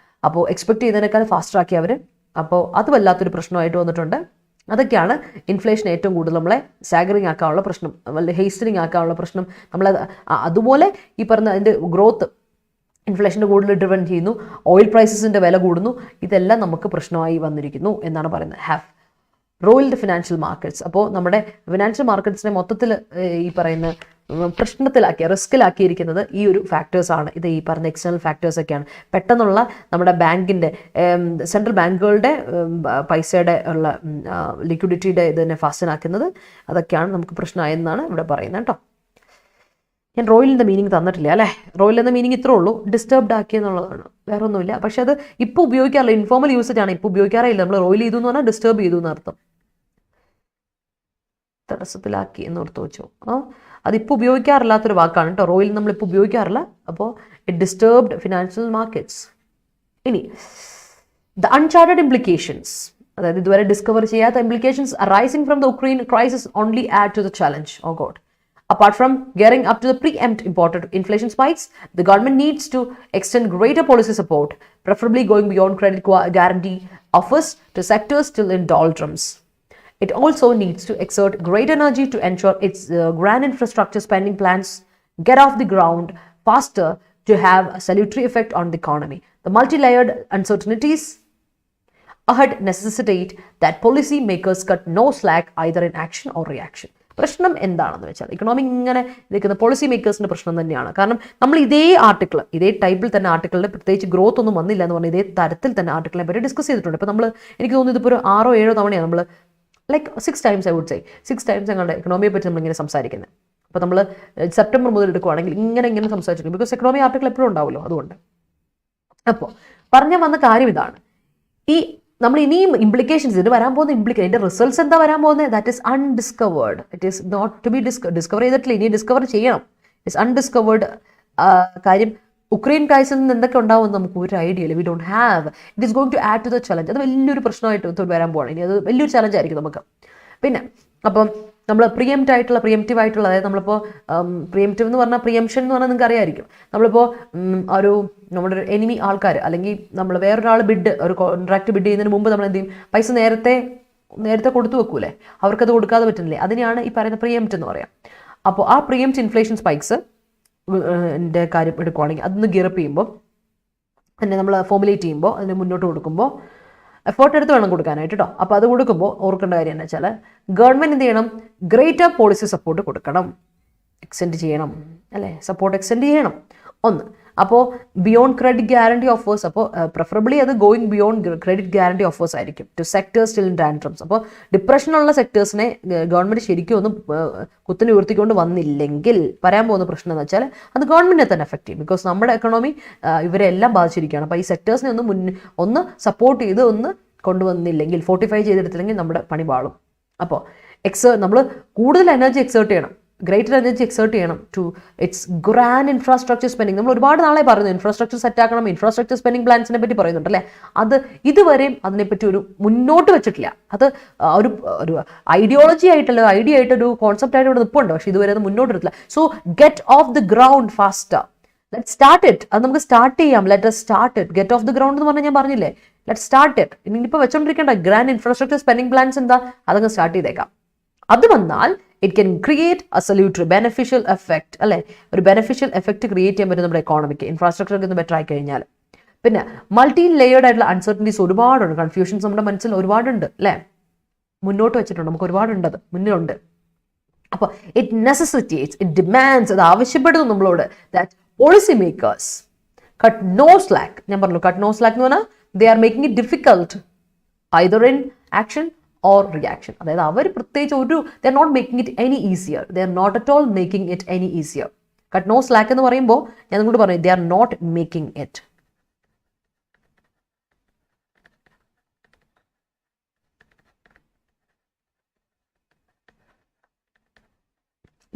അപ്പോൾ എക്സ്പെക്ട് ചെയ്തതിനേക്കാൾ ഫാസ്റ്റർ ആക്കി അവർ. അപ്പോൾ അത് വല്ലാത്തൊരു പ്രശ്നമായിട്ട് വന്നിട്ടുണ്ട്. അതൊക്കെയാണ് ഇൻഫ്ലേഷൻ ഏറ്റവും കൂടുതൽ നമ്മളെ സാഗറിങ് ആക്കാനുള്ള പ്രശ്നം, ഹേസ്റ്റനിങ് ആക്കാനുള്ള പ്രശ്നം. അതുപോലെ ഈ പറഞ്ഞ അതിൻ്റെ ഗ്രോത്ത് ഇൻഫ്ലേഷൻ്റെ കൂടുതൽ ഡ്രിവൻ ചെയ്യുന്നു, ഓയിൽ പ്രൈസസിൻ്റെ വില കൂടുന്നു, ഇതെല്ലാം നമുക്ക് പ്രശ്നമായി വന്നിരിക്കുന്നു എന്നാണ് പറയുന്നത്. Have roiled financial markets. അപ്പോൾ നമ്മുടെ ഫിനാൻഷ്യൽ മാർക്കറ്റ്സിനെ മൊത്തത്തിൽ ഈ പറയുന്ന പ്രശ്നത്തിലാക്കിയ റിസ്കിലാക്കിയിരിക്കുന്നത് ഈ ഒരു ഫാക്ടേഴ്സാണ്. ഇത് ഈ പറഞ്ഞ എക്സ്റ്റേണൽ ഫാക്ടേഴ്സൊക്കെയാണ്. പെട്ടെന്നുള്ള നമ്മുടെ ബാങ്കിൻ്റെ സെൻട്രൽ ബാങ്കുകളുടെ പൈസയുടെ ഉള്ള ലിക്വിഡിറ്റിയുടെ ഇതിനെ ഫാസ്റ്റനാക്കുന്നത്, അതൊക്കെയാണ് നമുക്ക് പ്രശ്നമായെന്നാണ് ഇവിടെ പറയുന്നത് കേട്ടോ. ഞാൻ റോയിലിൻ്റെ മീനിങ് തന്നിട്ടില്ല അല്ലേ. റോയിൽ എന്ന മീനിങ് ഇത്രേ ഉള്ളൂ, ഡിസ്റ്റർബ്ഡ് ആക്കി എന്നുള്ളതാണ്, വേറെ ഒന്നുമില്ല. പക്ഷെ അത് ഇപ്പോൾ ഉപയോഗിക്കാറില്ല, ഇൻഫോർമൽ യൂസേജ് ആണ്, ഇപ്പോൾ ഉപയോഗിക്കാറില്ല. നമ്മൾ റോയിൽ ചെയ്തു എന്ന് പറഞ്ഞാൽ ഡിസ്റ്റർബ് ചെയ്തു എന്നർത്ഥം, തടസ്സത്തിലാക്കി എന്നോർത്ത് വെച്ചോ. അതിപ്പോൾ ഉപയോഗിക്കാറില്ലാത്തൊരു വാക്കാണ് കേട്ടോ, റോയിൽ നമ്മളിപ്പോൾ ഉപയോഗിക്കാറില്ല. അപ്പോൾ ഇറ്റ് ഡിസ്റ്റർബ്ഡ് ഫിനാൻഷ്യൽ മാർക്കറ്റ്സ്. ഇനി ദ അൺചാർട്ടഡ് ഇംപ്ലിക്കേഷൻസ്, അതായത് ഇതുവരെ ഡിസ്കവർ ചെയ്യാത്ത implications arising from the Ukraine crisis only add to the challenge. Oh God. Apart from gearing up to the preempt imported inflation spikes, the government needs to extend greater policy support, preferably going beyond credit guarantee offers to sectors still in doldrums. It also needs to exert great energy to ensure its grand infrastructure spending plans get off the ground faster to have a salutary effect on the economy. The multi-layered uncertainties ahead necessitate that policy makers cut no slack either in action or reaction. പ്രശ്നം എന്താണെന്ന് വെച്ചാൽ economy ഇങ്ങനെ നിൽക്കുന്ന policy മേക്കേഴ്സിൻ്റെ പ്രശ്നം തന്നെയാണ്. കാരണം നമ്മൾ ഇതേ ആർട്ടിക്കിൾ, ഇതേ ടൈപ്പിൽ തന്നെ ആർട്ടിക്കിളിൽ പ്രത്യേകിച്ച് ഗ്രോത്ത് ഒന്നും വന്നില്ല എന്ന് പറഞ്ഞാൽ ഇതേ തരത്തിൽ തന്നെ ആർട്ടിക്കിളിനെ പറ്റി ഡിസ്കസ് ചെയ്തിട്ടുണ്ട്. ഇപ്പോൾ നമ്മൾ എനിക്ക് തോന്നുന്നു ഇതിപ്പോൾ ഒരു 6 or 7 തവണയാണ് നമ്മൾ like 6 times I would say 6 times ഞങ്ങളുടെ എക്കണോമിയെ പറ്റി നമ്മളിങ്ങനെ സംസാരിക്കുന്നത്. അപ്പോൾ നമ്മൾ സെപ്റ്റംബർ മുതൽ എടുക്കുകയാണെങ്കിൽ ഇങ്ങനെ സംസാരിച്ചിട്ടുണ്ട്, ബിക്കോസ് എക്കണോമി ആർട്ടിക്കിൾ എപ്പോഴും ഉണ്ടാവുമല്ലോ, അതുകൊണ്ട്. അപ്പോൾ പറഞ്ഞു വന്ന കാര്യം ഇതാണ്, ഈ നമ്മൾ ഇനിയും ഇംപ്ലിക്കേഷൻസ്, ഇതിന് വരാൻ പോകുന്ന ഇതിൻ്റെ റിസൾട്ട്സ് എന്താ വരാൻ പോകുന്നത്, that is undiscovered. It is not to be discover ചെയ്തിട്ടില്ല, ഇനി ഡിസ്കവർ ചെയ്യണം. ഇറ്റ്സ് അൺഡിസ്കവേർഡ് കാര്യം. ഉക്രൈൻ ക്രൈസിൽ നിന്ന് എന്തൊക്കെ ഉണ്ടാവുമെന്ന് നമുക്ക് ഒരു ഐഡിയ ഇല്ല. We don't have. It is going to add to the challenge. അത് വലിയൊരു പ്രശ്നമായിട്ട് വരാൻ പോകണം. ഇനി അത് വലിയൊരു ചലഞ്ച് ആയിരിക്കും നമുക്ക്. പിന്നെ അപ്പം നമ്മൾ പ്രിയംറ്റീവ് ആയിട്ടുള്ള, അതായത് നമ്മളിപ്പോൾ പ്രിയംറ്റീവ് എന്ന് പറഞ്ഞാൽ പ്രിയംഷൻ എന്ന് പറഞ്ഞാൽ നിങ്ങൾക്ക് അറിയാമായിരിക്കും. നമ്മളിപ്പോൾ നമ്മുടെ ഒരു എനിമി ആൾക്കാർ, അല്ലെങ്കിൽ നമ്മൾ വേറൊരാൾ ഒരു കോൺട്രാക്ട് ബിഡ് ചെയ്യുന്നതിന് മുമ്പ് നമ്മൾ എന്ത് ചെയ്യും, പൈസ നേരത്തെ കൊടുത്തു വെക്കൂലേ, അവർക്കത് കൊടുക്കാതെ പറ്റുന്നില്ലേ, അതിനെയാണ് ഈ പറയുന്ന പ്രിയംറ്റ് എന്ന് പറയാം. അപ്പോൾ ആ പ്രിയംറ്റ് ഇൻഫ്ലേഷൻ സ്പൈക്സ് ൻ്റെ കാര്യം എടുക്കുകയാണെങ്കിൽ അതൊന്ന് ഗിയറപ്പ് ചെയ്യുമ്പോൾ തന്നെ നമ്മൾ ഫോമുലേറ്റ് ചെയ്യുമ്പോൾ അതിന് മുന്നോട്ട് കൊടുക്കുമ്പോൾ എഫേർട്ട് എടുത്ത് വേണം കൊടുക്കാനായിട്ട് കേട്ടോ. അപ്പോൾ അത് കൊടുക്കുമ്പോൾ ഓർക്കേണ്ട കാര്യം എന്ന് വെച്ചാൽ ഗവൺമെൻറ് എന്ത് ചെയ്യണം, ഗ്രേറ്റർ പോളിസി സപ്പോർട്ട് കൊടുക്കണം, എക്സ്റ്റെൻഡ് ചെയ്യണം അല്ലേ, സപ്പോർട്ട് എക്സ്റ്റെൻഡ് ചെയ്യണം. ഒന്ന്. അപ്പോൾ ബിയോണ്ട് ക്രെഡിറ്റ് ഗ്യാരണ്ടി ഓഫേഴ്സ്, അപ്പോൾ പ്രിഫറബിളി അത് going beyond credit guarantee offers ആയിരിക്കും to sectors still in tantrums. അപ്പോൾ ഡിപ്രഷനുള്ള സെക്ടേഴ്സിനെ ഗവൺമെൻറ് ശരിക്കും ഒന്ന് കുത്തിനെ ഉയർത്തിക്കൊണ്ട് വന്നില്ലെങ്കിൽ വരാൻ പോകുന്ന പ്രശ്നം എന്ന് വെച്ചാൽ അത് ഗവൺമെൻറ്റിനെ തന്നെ എഫക്റ്റ് ചെയ്യും. ബിക്കോസ് നമ്മുടെ എക്കണോമി ഇവരെ എല്ലാം ബാധിച്ചിരിക്കുകയാണ്. അപ്പോൾ ഈ സെക്ടേഴ്സിനെ ഒന്ന് സപ്പോർട്ട് ചെയ്ത് ഒന്ന് കൊണ്ടുവന്നില്ലെങ്കിൽ, ഫോർട്ടിഫൈ ചെയ്തെടുത്തില്ലെങ്കിൽ നമ്മുടെ പണി പാളും. അപ്പോൾ നമ്മൾ കൂടുതൽ എനർജി എക്സേർട്ട് ചെയ്യണം, ഗ്രേറ്റർ എനർജി എക്സേർട്ട് ചെയ്യണം to it's grand infrastructure spending. നമ്മൾ ഒരുപാട് നാളെ പറയുന്നു ഇൻഫ്രാസ്ട്രക്ചർ സെറ്റ് ആക്കണം, ഇൻഫ്രാസ്ട്രക്ചർ സ്പെൻഡിങ് പ്ലാൻസിനെ പറ്റി പറയുന്നുണ്ടല്ലേ. അത് ഇതുവരെയും അതിനെപ്പറ്റി ഒരു മുന്നോട്ട് വെച്ചിട്ടില്ല. അത് ഒരു ഐഡിയോളജി ആയിട്ടല്ലോ, ഐഡിയ ആയിട്ടൊരു കോൺസെപ്റ്റ് ആയിട്ട് ഇവിടെ നിൽപ്പുണ്ട്, പക്ഷേ ഇതുവരെ അത് മുന്നോട്ട് എടുത്തില്ല. So get off the ground faster, let start it. അത് നമുക്ക് സ്റ്റാർട്ട് ചെയ്യാം. Let us start it. Get off the ground എന്ന് പറഞ്ഞാൽ ഞാൻ പറഞ്ഞില്ലേ, ലെറ്റ് സ്റ്റാർട്ട് ഇറ്റ്. ഇനിയിപ്പോൾ വെച്ചോണ്ടിരിക്കേണ്ട ഗ്രാൻഡ് ഇൻഫ്രാസ്ട്രക്ചർ സ്പെൻഡിങ് പ്ലാൻസ് എന്താ, അതങ്ങ് സ്റ്റാർട്ട് ചെയ്തേക്കാം. അത് വന്നാൽ it can create a salutary beneficial effect അല്ലേ, ഒരു ബെനിഫിഷ്യൽ എഫക്റ്റ് ക്രിയേറ്റ് ചെയ്യാൻ പറ്റും നമ്മുടെ എക്കോണമിക്ക്, ഇൻഫ്രാസ്ട്രക്ചർ ഒന്ന് ബെറ്റർ ആയി കഴിഞ്ഞാൽ. പിന്നെ മൾട്ടി ലെയേർഡ് ആയിട്ടുള്ള അൺസർട്ടനിറ്റീസ് ഒരുപാടുണ്ട്, കൺഫ്യൂഷൻസ് നമ്മുടെ മനസ്സിൽ ഒരുപാടുണ്ട് അല്ലേ, മുന്നോട്ട് വെച്ചിട്ടുണ്ട്, നമുക്ക് ഒരുപാടുണ്ട്, അത് മുന്നിലുണ്ട്. അപ്പോൾ ഇറ്റ് നെസസിറ്റേറ്റ്സ്, ഇറ്റ് ഡിമാൻഡ്സ്, അത് ആവശ്യപ്പെടുന്നു നമ്മളോട് that policy makers cut no slack. ഞാൻ പറഞ്ഞു കട്ട് നോ സ്ലാക്ക് എന്ന് പറഞ്ഞാൽ they are making it difficult either in action or reaction. അതായത് അവർ പ്രത്യേകിച്ച് they are not making it any easier. They are not at all making it any easier. Cut no slack എന്ന് പറയുമ്പോൾ ഞാൻ നിങ്ങളോട് പറഞ്ഞു they are not making it.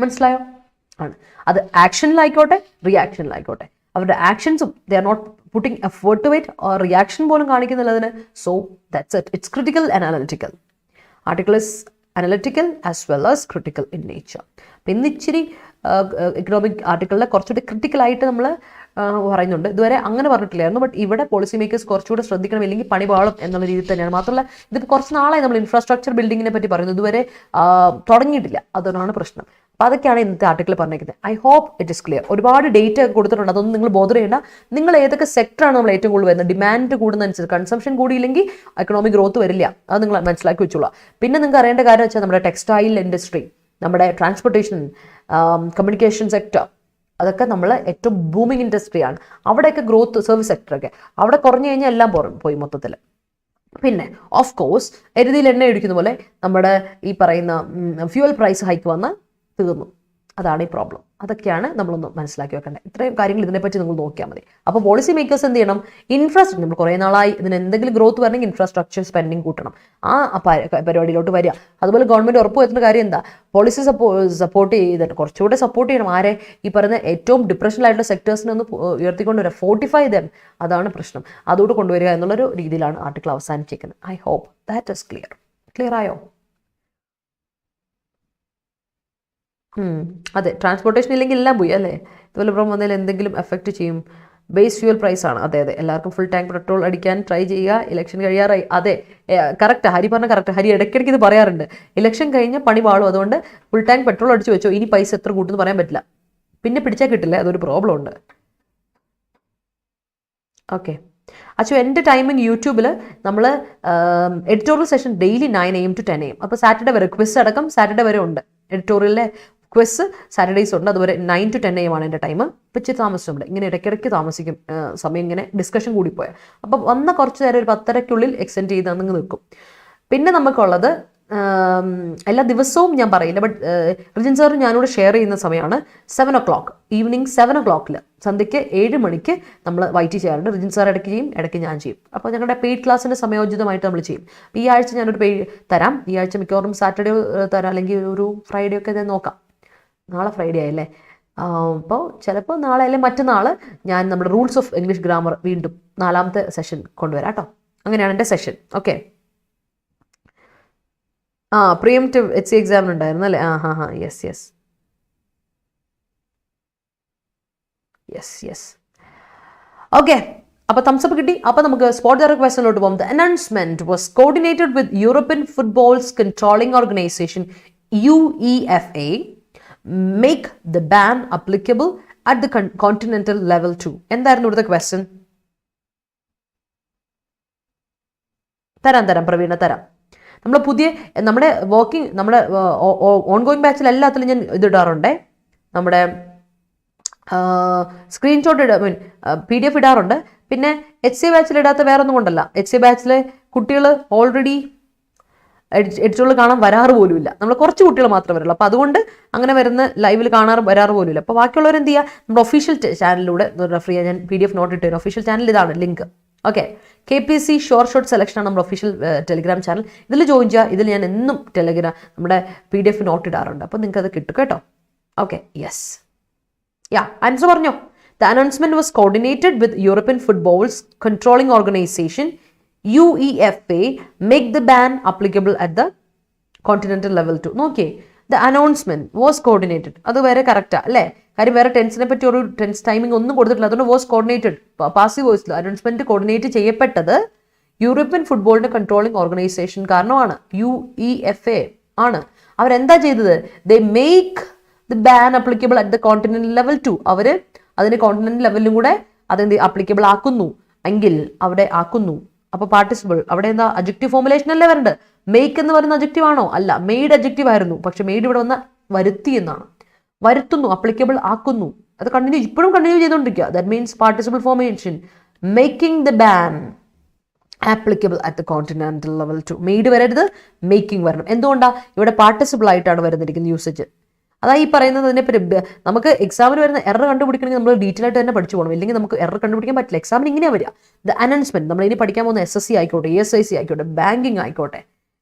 മനസ്സിലായോ? ആണ്. അത് ആക്ഷനിലായിക്കോട്ടെ റിയാക്ഷനിലായിക്കോട്ടെ, അവരുടെ ആക്ഷൻസും they are not putting effort to it, or reaction പോലും കാണിക്കുന്നില്ല അതിന്. So that's it. It's critical and analytical. Article is analytical as well as critical in nature. അപ്പം ഇന്ന് ഇച്ചിരി എക്കണോമിക് ആർട്ടിക്കിളിൽ കുറച്ചുകൂടി ക്രിട്ടിക്കലായിട്ട് നമ്മൾ പറയുന്നുണ്ട്. ഇതുവരെ അങ്ങനെ പറഞ്ഞിട്ടില്ലായിരുന്നു. ബട്ട് ഇവിടെ പോളിസി മേക്കേഴ്സ് കുറച്ചുകൂടെ ശ്രദ്ധിക്കണം, ഇല്ലെങ്കിൽ പണി പാളും എന്നുള്ള രീതിയിൽ തന്നെയാണ്. മാത്രമല്ല ഇതിപ്പോൾ കുറച്ച് നാളായി നമ്മൾ ഇൻഫ്രാസ്ട്രക്ചർ ബിൽഡിങ്ങിനെ പറ്റി പറയുന്നത്, ഇതുവരെ തുടങ്ങിയിട്ടില്ല. അതാണ് പ്രശ്നം. അപ്പോൾ അതൊക്കെയാണ് ഇന്നത്തെ ആർട്ടിക്കിൾ പറഞ്ഞിരിക്കുന്നത്. I hope it is clear. ഒരുപാട് ഡേറ്റ കൊടുത്തിട്ടുണ്ട്, അതൊന്നും നിങ്ങൾ ബോധർ ചെയ്യേണ്ട. നിങ്ങൾ ഏതൊക്കെ സെക്ടറാണ് നമ്മൾ ഏറ്റവും കൂടുതൽ വരുന്നത്, ഡിമാൻഡ് കൂടുന്നതനുസരിച്ച് കൺസംഷൻ കൂടിയില്ലെങ്കിൽ എക്കണോമിക് ഗ്രോത്ത് വരില്ല. അത് നിങ്ങൾ മനസ്സിലാക്കി വെച്ചോളാം. പിന്നെ നിങ്ങൾക്ക് അറിയേണ്ട കാര്യം വെച്ചാൽ നമ്മുടെ ടെക്സ്റ്റൈൽ ഇൻഡസ്ട്രി, നമ്മുടെ ട്രാൻസ്പോർട്ടേഷൻ, കമ്മ്യൂണിക്കേഷൻ സെക്ടർ, അതൊക്കെ നമ്മൾ ഏറ്റവും ബൂമിങ് ഇൻഡസ്ട്രിയാണ്. അവിടെയൊക്കെ ഗ്രോത്ത്, സർവീസ് സെക്ടറൊക്കെ അവിടെ കുറഞ്ഞു കഴിഞ്ഞാൽ എല്ലാം പോയി മൊത്തത്തിൽ. പിന്നെ ഓഫ് കോഴ്സ് എരുതിയിൽ എണ്ണ ഒഴിക്കുന്ന പോലെ നമ്മുടെ ഈ പറയുന്ന ഫ്യൂവൽ പ്രൈസ് ഹൈക്ക് വന്ന് തീർന്നു. അതാണ് ഈ പ്രോബ്ലം. അതൊക്കെയാണ് നമ്മളൊന്ന് മനസ്സിലാക്കി വെക്കേണ്ടത്. ഇത്രയും കാര്യങ്ങൾ ഇതിനെപ്പറ്റി നിങ്ങൾ നോക്കിയാൽ മതി. അപ്പോൾ പോളിസി മേക്കേഴ്സ് എന്ത് ചെയ്യണം, ഇൻഫ്രാസ്ട്രക്ചർ, നമ്മൾ കുറേ നാളായി ഇതിന് എന്തെങ്കിലും ഗ്രോത്ത് വരണമെങ്കിൽ ഇൻഫ്രാസ്ട്രക്ചർ സ്പെൻഡിങ് കൂട്ടണം. ആ പരിപാടിയിലോട്ട് വരിക. അതുപോലെ ഗവൺമെൻറ് ഉറപ്പ് വരുത്തുന്ന കാര്യം എന്താ, പോളിസി സപ്പോർട്ട് ചെയ്തിട്ട് കുറച്ചുകൂടെ സപ്പോർട്ട് ചെയ്യണം. ആരെ, ഈ പറയുന്ന ഏറ്റവും ഡിപ്രഷനിലായിട്ടുള്ള സെക്ടേഴ്സിനെ ഒന്ന് ഉയർത്തിക്കൊണ്ടുവരിക, ഫോർട്ടിഫൈ ദം. അതാണ് പ്രശ്നം. അതോട് കൊണ്ടുവരിക എന്നുള്ളൊരു രീതിയിലാണ് ആർട്ടിക്കിൾ അവസാനിച്ചിരിക്കുന്നത്. I hope that is clear. Clear ആയോ? അതെ, ട്രാൻസ്പോർട്ടേഷൻ ഇല്ലെങ്കിൽ എല്ലാം പോയി അല്ലേ. ഇതുപോലെ ഇപ്പം വന്നതിൽ എന്തെങ്കിലും എഫക്റ്റ് ചെയ്യും. ബേസ് ഫ്യൂവൽ പ്രൈസ് ആണ്. അതെ, എല്ലാവർക്കും ഫുൾ ടാങ്ക് പെട്രോൾ അടിക്കാൻ ട്രൈ ചെയ്യുക. ഇലക്ഷൻ കഴിയാറായി. അതെ, കറക്റ്റ്, ഹരി പറഞ്ഞ കറക്റ്റ്. ഹരി ഇടയ്ക്കിടയ്ക്ക് ഇത് പറയാറുണ്ട്, ഇലക്ഷൻ കഴിഞ്ഞ് പണി പാളും, അതുകൊണ്ട് ഫുൾ ടാങ്ക് പെട്രോൾ അടിച്ച് വെച്ചോ, ഇനി പൈസ എത്ര കൂട്ടുമെന്ന് പറയാൻ പറ്റില്ല, പിന്നെ പിടിച്ചാൽ കിട്ടില്ല, അതൊരു പ്രോബ്ലം ഉണ്ട്. ഓക്കെ അച്ചു, എൻ്റെ ടൈമിങ് യൂട്യൂബിൽ നമ്മൾ editorial session daily 9 AM to 10 AM. അപ്പോൾ സാറ്റർഡേ വരെ ക്വിസ് അടക്കം സാറ്റർഡേ വരെ ഉണ്ട്. എഡിറ്റോറിയലിലെ ക്വിസ് സാറ്റർഡേയ്സ് ഉണ്ട്. അതുവരെ 9 to 10 AM ആണ് എൻ്റെ ടൈം. ഇപ്പം ഇച്ചിരി താമസിച്ചുണ്ട്, ഇങ്ങനെ ഇടയ്ക്കിടയ്ക്ക് താമസിക്കും സമയം, ഇങ്ങനെ ഡിസ്കഷൻ കൂടിപ്പോയാൽ. അപ്പം വന്ന കുറച്ച് നേരം ഒരു 10:30-ക്കുള്ളിൽ എക്സ്റ്റെൻഡ് ചെയ്ത് അങ്ങ് നിൽക്കും. പിന്നെ നമുക്കുള്ളത് എല്ലാ ദിവസവും ഞാൻ പറയില്ല, ബട്ട് റിജിൻ സാറും ഞാനോട് ഷെയർ ചെയ്യുന്ന സമയമാണ് 7 o'clock, ഈവനിങ് 7 o'clock, സന്ധ്യയ്ക്ക് 7 മണിക്ക് നമ്മൾ വൈറ്റ് ചെയ്യാറുണ്ട്. റിജിൻ സാർ ഇടയ്ക്ക് ചെയ്യും, ഇടയ്ക്ക് ഞാൻ ചെയ്യും. അപ്പോൾ ഞങ്ങളുടെ പെയ്ഡ് ക്ലാസ്സിൻ്റെ സമയോചിതമായിട്ട് നമ്മൾ ചെയ്യും. ഈ ആഴ്ച ഞാനൊരു പെയ്ഡ് തരാം. ഈ ആഴ്ച മിക്കവാറും സാറ്റർഡേ തരാം, അല്ലെങ്കിൽ ഒരു ഫ്രൈഡേ ഒക്കെ ഞാൻ നോക്കാം. നാളെ ഫ്രൈഡേ ആയല്ലേ, അപ്പോൾ ചിലപ്പോൾ നാളെ അല്ലെങ്കിൽ മറ്റന്നാൾ ഞാൻ നമ്മുടെ റൂൾസ് ഓഫ് ഇംഗ്ലീഷ് ഗ്രാമർ വീണ്ടും 4ാമത്തെ സെഷൻ കൊണ്ടുവരാം കേട്ടോ. അങ്ങനെയാണ് എൻ്റെ സെഷൻ. ഓക്കെ, പ്രിയംറ്റീവ് HC എക്സാമിന് ഉണ്ടായിരുന്നു അല്ലേ? Yes yes yes yes okay. അപ്പോൾ തംസപ്പ് കിട്ടി. അപ്പോൾ നമുക്ക് സ്പോട്ട് ഡയറക്ട് ക്വസ്റ്റനിലോട്ട് പോകും. The announcement was coordinated with European footballs controlling organization UEFA make the ban applicable at the continental level too. എന്തായിരുന്നു ഇവിടുത്തെ ക്വസ്റ്റ്യൻ? തരാം പ്രവീണ തരാം. നമ്മൾ നമ്മുടെ വർക്കിംഗ്, നമ്മുടെ ഓൺഗോയിങ് ബാച്ചിൽ എല്ലാത്തിലും ഞാൻ ഇതിടാറുണ്ട്. നമ്മുടെ സ്ക്രീൻഷോട്ട് PDF ഇടാറുണ്ട്. പിന്നെ HC ബാച്ചിൽ ഇടാത്ത വേറെ ഒന്നും കൊണ്ടല്ല, HC ബാച്ചിലെ കുട്ടികൾ ഓൾറെഡി എഡിറ്റോറിയൽ കാണാൻ വരാറ് പോലുമില്ല. നമ്മൾ കുറച്ച് കുട്ടികൾ മാത്രമേ വരുള്ളൂ. അപ്പോൾ അതുകൊണ്ട് അങ്ങനെ വരുന്ന ലൈവിൽ വരാറ് പോലുമില്ല. അപ്പോൾ ബാക്കിയുള്ളവർ എന്ത് ചെയ്യുക, നമ്മുടെ ഒഫീഷ്യൽ ചാനലിലൂടെ റെഫർ ചെയ്യാൻ ഞാൻ PDF നോട്ട് ഇട്ടു. ഒഫീഷ്യൽ ചാനൽ ഇതാണ് link. Okay, KPSC short selection ആണ് നമ്മുടെ ഒഫീഷ്യൽ ടെലിഗ്രാം ചാനൽ. ഇതിൽ ജോയിൻ ചെയ്യുക. ഇതിൽ ഞാൻ എന്നും നമ്മുടെ PDF നോട്ട് ഇടാറുണ്ട്. അപ്പോൾ നിങ്ങൾക്ക് അത് കിട്ടും കേട്ടോ. ഓക്കെ, യെസ്, ആൻസർ പറഞ്ഞോ. The announcement was coordinated with European footballs controlling organization UEFA make the ban applicable at the continental level too. നോക്കിയേ, ദ അനൗൺസ്മെന്റ് വാസ് കോർഡിനേറ്റഡ്, അത് വേറെ കറക്റ്റാ അല്ലേ? കാര്യം വേറെ ടെൻസിനെ പറ്റി ഒരു ടെൻസ് ടൈമിംഗ് ഒന്നും കൊടുത്തിട്ടില്ല. അതുകൊണ്ട് വാസ് കോർഡിനേറ്റഡ്, പാസീവ് വോയിസിൽ അനൗൺസ്മെന്റ് കോർഡിനേറ്റ് ചെയ്യപ്പെട്ടത് യൂറോപ്യൻ ഫുട്ബോളിന്റെ കൺട്രോളിംഗ് ഓർഗനൈസേഷൻ കാരണമാണ്, UEFA ആണ്. അവരെന്താ ചെയ്തത്? They make the ban applicable at the continental level too. അവർ അതിന് കോണ്ടിനെന്റൽ ലെവലിലും കൂടെ അതെന്ത് അപ്ലിക്കബിൾ ആക്കുന്നു, എങ്കിൽ അവിടെ ആക്കുന്നു. അപ്പോൾ പാർട്ടിസിപ്പിൾ അവിടെ എന്താ, അഡ്ജക്റ്റീവ് ഫോർമുലേഷൻ അല്ലേ വരേണ്ടത്. മേക്ക് എന്ന് പറയുന്ന അഡ്ജക്റ്റീവ് ആണോ? അല്ല, മെയ്ഡ് അഡ്ജക്റ്റീവ് ആയിരുന്നു. പക്ഷെ മെയ്ഡ് ഇവിടെ വന്ന് വരുത്തി എന്നാണ്. വരുത്തുന്നു, അപ്ലിക്കബിൾ ആക്കുന്നു. അത് ഇപ്പോഴും കണ്ടിന്യൂ ചെയ്തുകൊണ്ടിരിക്കുക. That means participle formation making the ban applicable at the continental level to. Made വരരുത്, മേക്കിംഗ് വരണം. എന്തുകൊണ്ടാണ്? ഇവിടെ പാർട്ടിസിപ്പിൾ ആയിട്ടാണ് വരുന്നിരിക്കുന്നത് യൂസേജ്. അതായി പറയുന്നത്. അതിനെപ്പറ്റി നമുക്ക് എക്സാമിന് വരുന്ന എറർ കണ്ടുപിടിക്കണമെങ്കിൽ നമ്മൾ ഡീറ്റെയിൽ ആയിട്ട് തന്നെ പഠിച്ചു പോകണം, ഇല്ലെങ്കിൽ നമുക്ക് എറർ കണ്ടുപിടിക്കാൻ പറ്റില്ല. എക്സാമിന് ഇങ്ങനെയാണ് വരിക. ദ അനൗൺസ്മെന്റ്, നമ്മൾ ഇനി പഠിക്കാൻ പോകുന്ന SSC ആയിക്കോട്ടെ, ESIC ആയിക്കോട്ടെ, ബാങ്കിങ് ആയിക്കോട്ടെ,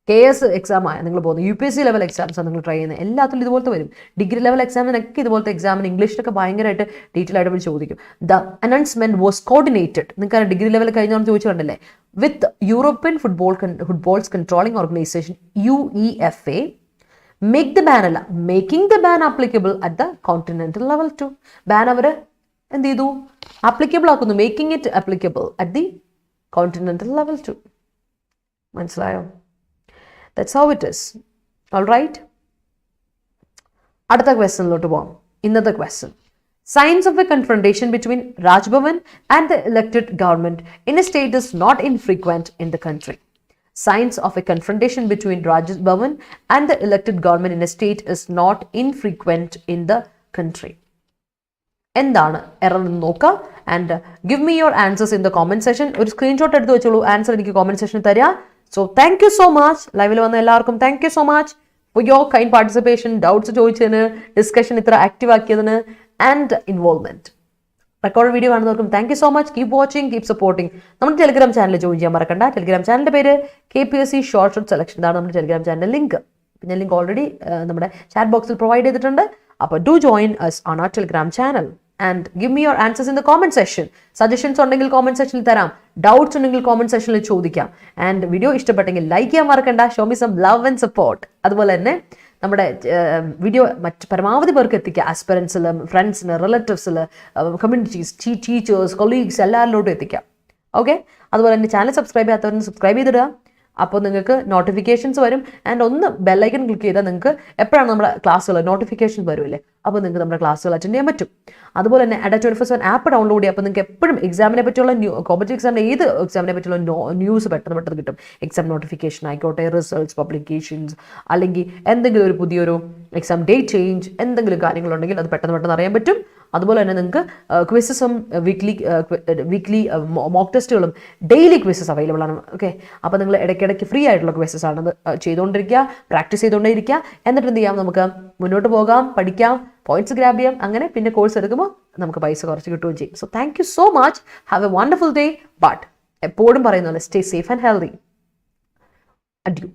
KS എക്സാം ആയ നിങ്ങൾ പോകുന്നത്, UPSC ലെവൽ എക്സാംസ് ആണ് നിങ്ങൾ ട്രൈ ചെയ്യുന്നത്, എല്ലാത്തിലും ഇതുപോലത്തെ വരും. ഡിഗ്രി ലെവൽ എക്സാമിനൊക്കെ ഇതുപോലത്തെ എക്സാമിന് ഇംഗ്ലീഷിലൊക്കെ ഭയങ്കരമായിട്ട് ഡീറ്റെയിൽ ആയിട്ട് ചോദിക്കും. ദ അനൗൺസ്മെന്റ് വാസ് കോർഡിനേറ്റഡ്, നിങ്ങൾക്ക് ഡിഗ്രി ലെവൽ കഴിഞ്ഞാൽ ചോദിച്ചു കണ്ടല്ലേ, with European footballs controlling organization UEFA make the ban അല്ല, making the ban applicable at the continental level too. Ban അവർ എന്ത് ചെയ്തു? ആപ്ലിക്കബിൾ ആക്കുന്നു, making it applicable at the continental level too. മനസ്സിലായോ? That's how it is. Alright, അടുത്ത ക്വസ്റ്റ്യനിലോട്ട് പോകാം. ഇന്നത്തെ question: signs of a confrontation between Raj Bhavan and the elected government in a state is not infrequent in the country. Signs of a confrontation between Raj Bhavan and the elected government in a state is not infrequent in the country. എന്താണ് error എന്ന് നോക്കുക. And give me your answers in the comment session. ഒരു screenshot എടുത്ത് വെച്ചോളൂ, answer എനിക്ക് comment സെഷനിൽ തരിക. So thank you so much. ലൈവിൽ വന്ന എല്ലാവർക്കും thank you so much for your kind participation, doubts ചോദിച്ചതിന്, ഡിസ്കഷൻ ഇത്ര ആക്റ്റീവ് ആക്കിയതിന്, ആൻഡ് ഇൻവോൾവ്മെന്റ്. റെക്കോർഡ് വീഡിയോ കാണുന്നവർക്കും thank you so much. Keep watching, keep supporting. നമ്മുടെ ടെലിഗ്രാം ചാനൽ ജോയിൻ ചെയ്യാൻ മറക്കണ്ട. ടെലിഗ്രാം ചാനലിന്റെ പേര് KPSC ഷോർട്ട് സെലക്ഷൻ. ഇതാണ് നമ്മുടെ ടെലിഗ്രാം ചാനലിന്റെ ലിങ്ക്. ഞാൻ ലിങ്ക് ഓൾറെഡി നമ്മുടെ ചാറ്റ് ബോക്സിൽ പ്രൊവൈഡ് ചെയ്തിട്ടുണ്ട്. അപ്പോൾ do join us on our Telegram channel and give me your answers in the comment session. Suggestions ഉണ്ടെങ്കിൽ കോമെന്റ് സെഷനിൽ തരാം, ഡൗട്ട്സ് ഉണ്ടെങ്കിൽ കോമെന്റ് സെഷനിൽ ചോദിക്കാം. ആൻഡ് വീഡിയോ ഇഷ്ടപ്പെട്ടെങ്കിൽ ലൈക്ക് ചെയ്യാൻ മറക്കണ്ട. Show me some love and support. അതുപോലെ തന്നെ നമ്മുടെ വീഡിയോ പരമാവധി പേർക്ക് എത്തിക്കുക. ആസ്പിറൻസിൽ, ഫ്രണ്ട്സിന്, റിലേറ്റീവ്സിൽ, കമ്മ്യൂണിറ്റീസ്, ടീച്ചേഴ്സ്, കൊളീഗ്സ് എല്ലാവരിലോട്ടും എത്തിക്കാം. ഓക്കെ, അതുപോലെ തന്നെ ചാനൽ സബ്സ്ക്രൈബ് ചെയ്യാത്തവരൊന്ന് സബ്സ്ക്രൈബ് ചെയ്തിടുക. അപ്പോൾ നിങ്ങൾക്ക് നോട്ടിഫിക്കേഷൻസ് വരും. ആൻഡ് ഒന്ന് ബെല്ലൈക്കൺ ക്ലിക്ക് ചെയ്താൽ നിങ്ങൾക്ക് എപ്പോഴാണ് നമ്മുടെ ക്ലാസ്സുകൾ നോട്ടിഫിക്കേഷൻസ് വരുമല്ലേ, അപ്പോൾ നിങ്ങൾക്ക് നമ്മുടെ ക്ലാസ്സുകൾ അറ്റൻഡ് ചെയ്യാൻ പറ്റും. അതുപോലെ തന്നെ Attendant ആപ്പ് ഡൗൺലോഡ് ചെയ്യുക. അപ്പോൾ നിങ്ങൾക്ക് എപ്പോഴും എക്സാമിനെ പറ്റിയുള്ള കോമ്പറ്റീവ് എക്സാമിന് ഏത് എക്സാമിനെ പറ്റിയുള്ള ന്യൂസ് പെട്ടെന്ന് കിട്ടും. എക്സാം നോട്ടിഫിക്കേഷൻ ആയിക്കോട്ടെ, റിസൾട്ട്സ്, പബ്ലിക്കേഷൻസ്, അല്ലെങ്കിൽ എന്തെങ്കിലും ഒരു പുതിയൊരു എക്സാം ഡേറ്റ് ചേഞ്ച്, എന്തെങ്കിലും കാര്യങ്ങളുണ്ടെങ്കിൽ അത് പെട്ടെന്ന് അറിയാൻ പറ്റും. അതുപോലെ തന്നെ നിങ്ങൾക്ക് ക്വിസസും വീക്ക്ലി മോക്ക് ടെസ്റ്റുകളും ഡെയിലി ക്വിസസ് അവൈലബിൾ ആണ്. ഓക്കെ, അപ്പോൾ നിങ്ങൾ ഇടയ്ക്കിടയ്ക്ക് ഫ്രീ ആയിട്ടുള്ള ക്വിസസ് ആണ് ചെയ്തുകൊണ്ടിരിക്കുക, പ്രാക്ടീസ് ചെയ്തുകൊണ്ടേയിരിക്കുക. എന്നിട്ട് എന്ത് ചെയ്യാം, നമുക്ക് മുന്നോട്ട് പോകാം, പഠിക്കാം, പോയിന്റ്സ് ഗ്രാബ് ചെയ്യാം. അങ്ങനെ പിന്നെ കോഴ്സ് എടുക്കുമ്പോൾ നമുക്ക് പൈസ കുറച്ച് കിട്ടുകയും ചെയ്യും. So thank you so much. Have A wonderful day. But എപ്പോഴും പറയുന്ന പോലെ stay safe and healthy. Adieu.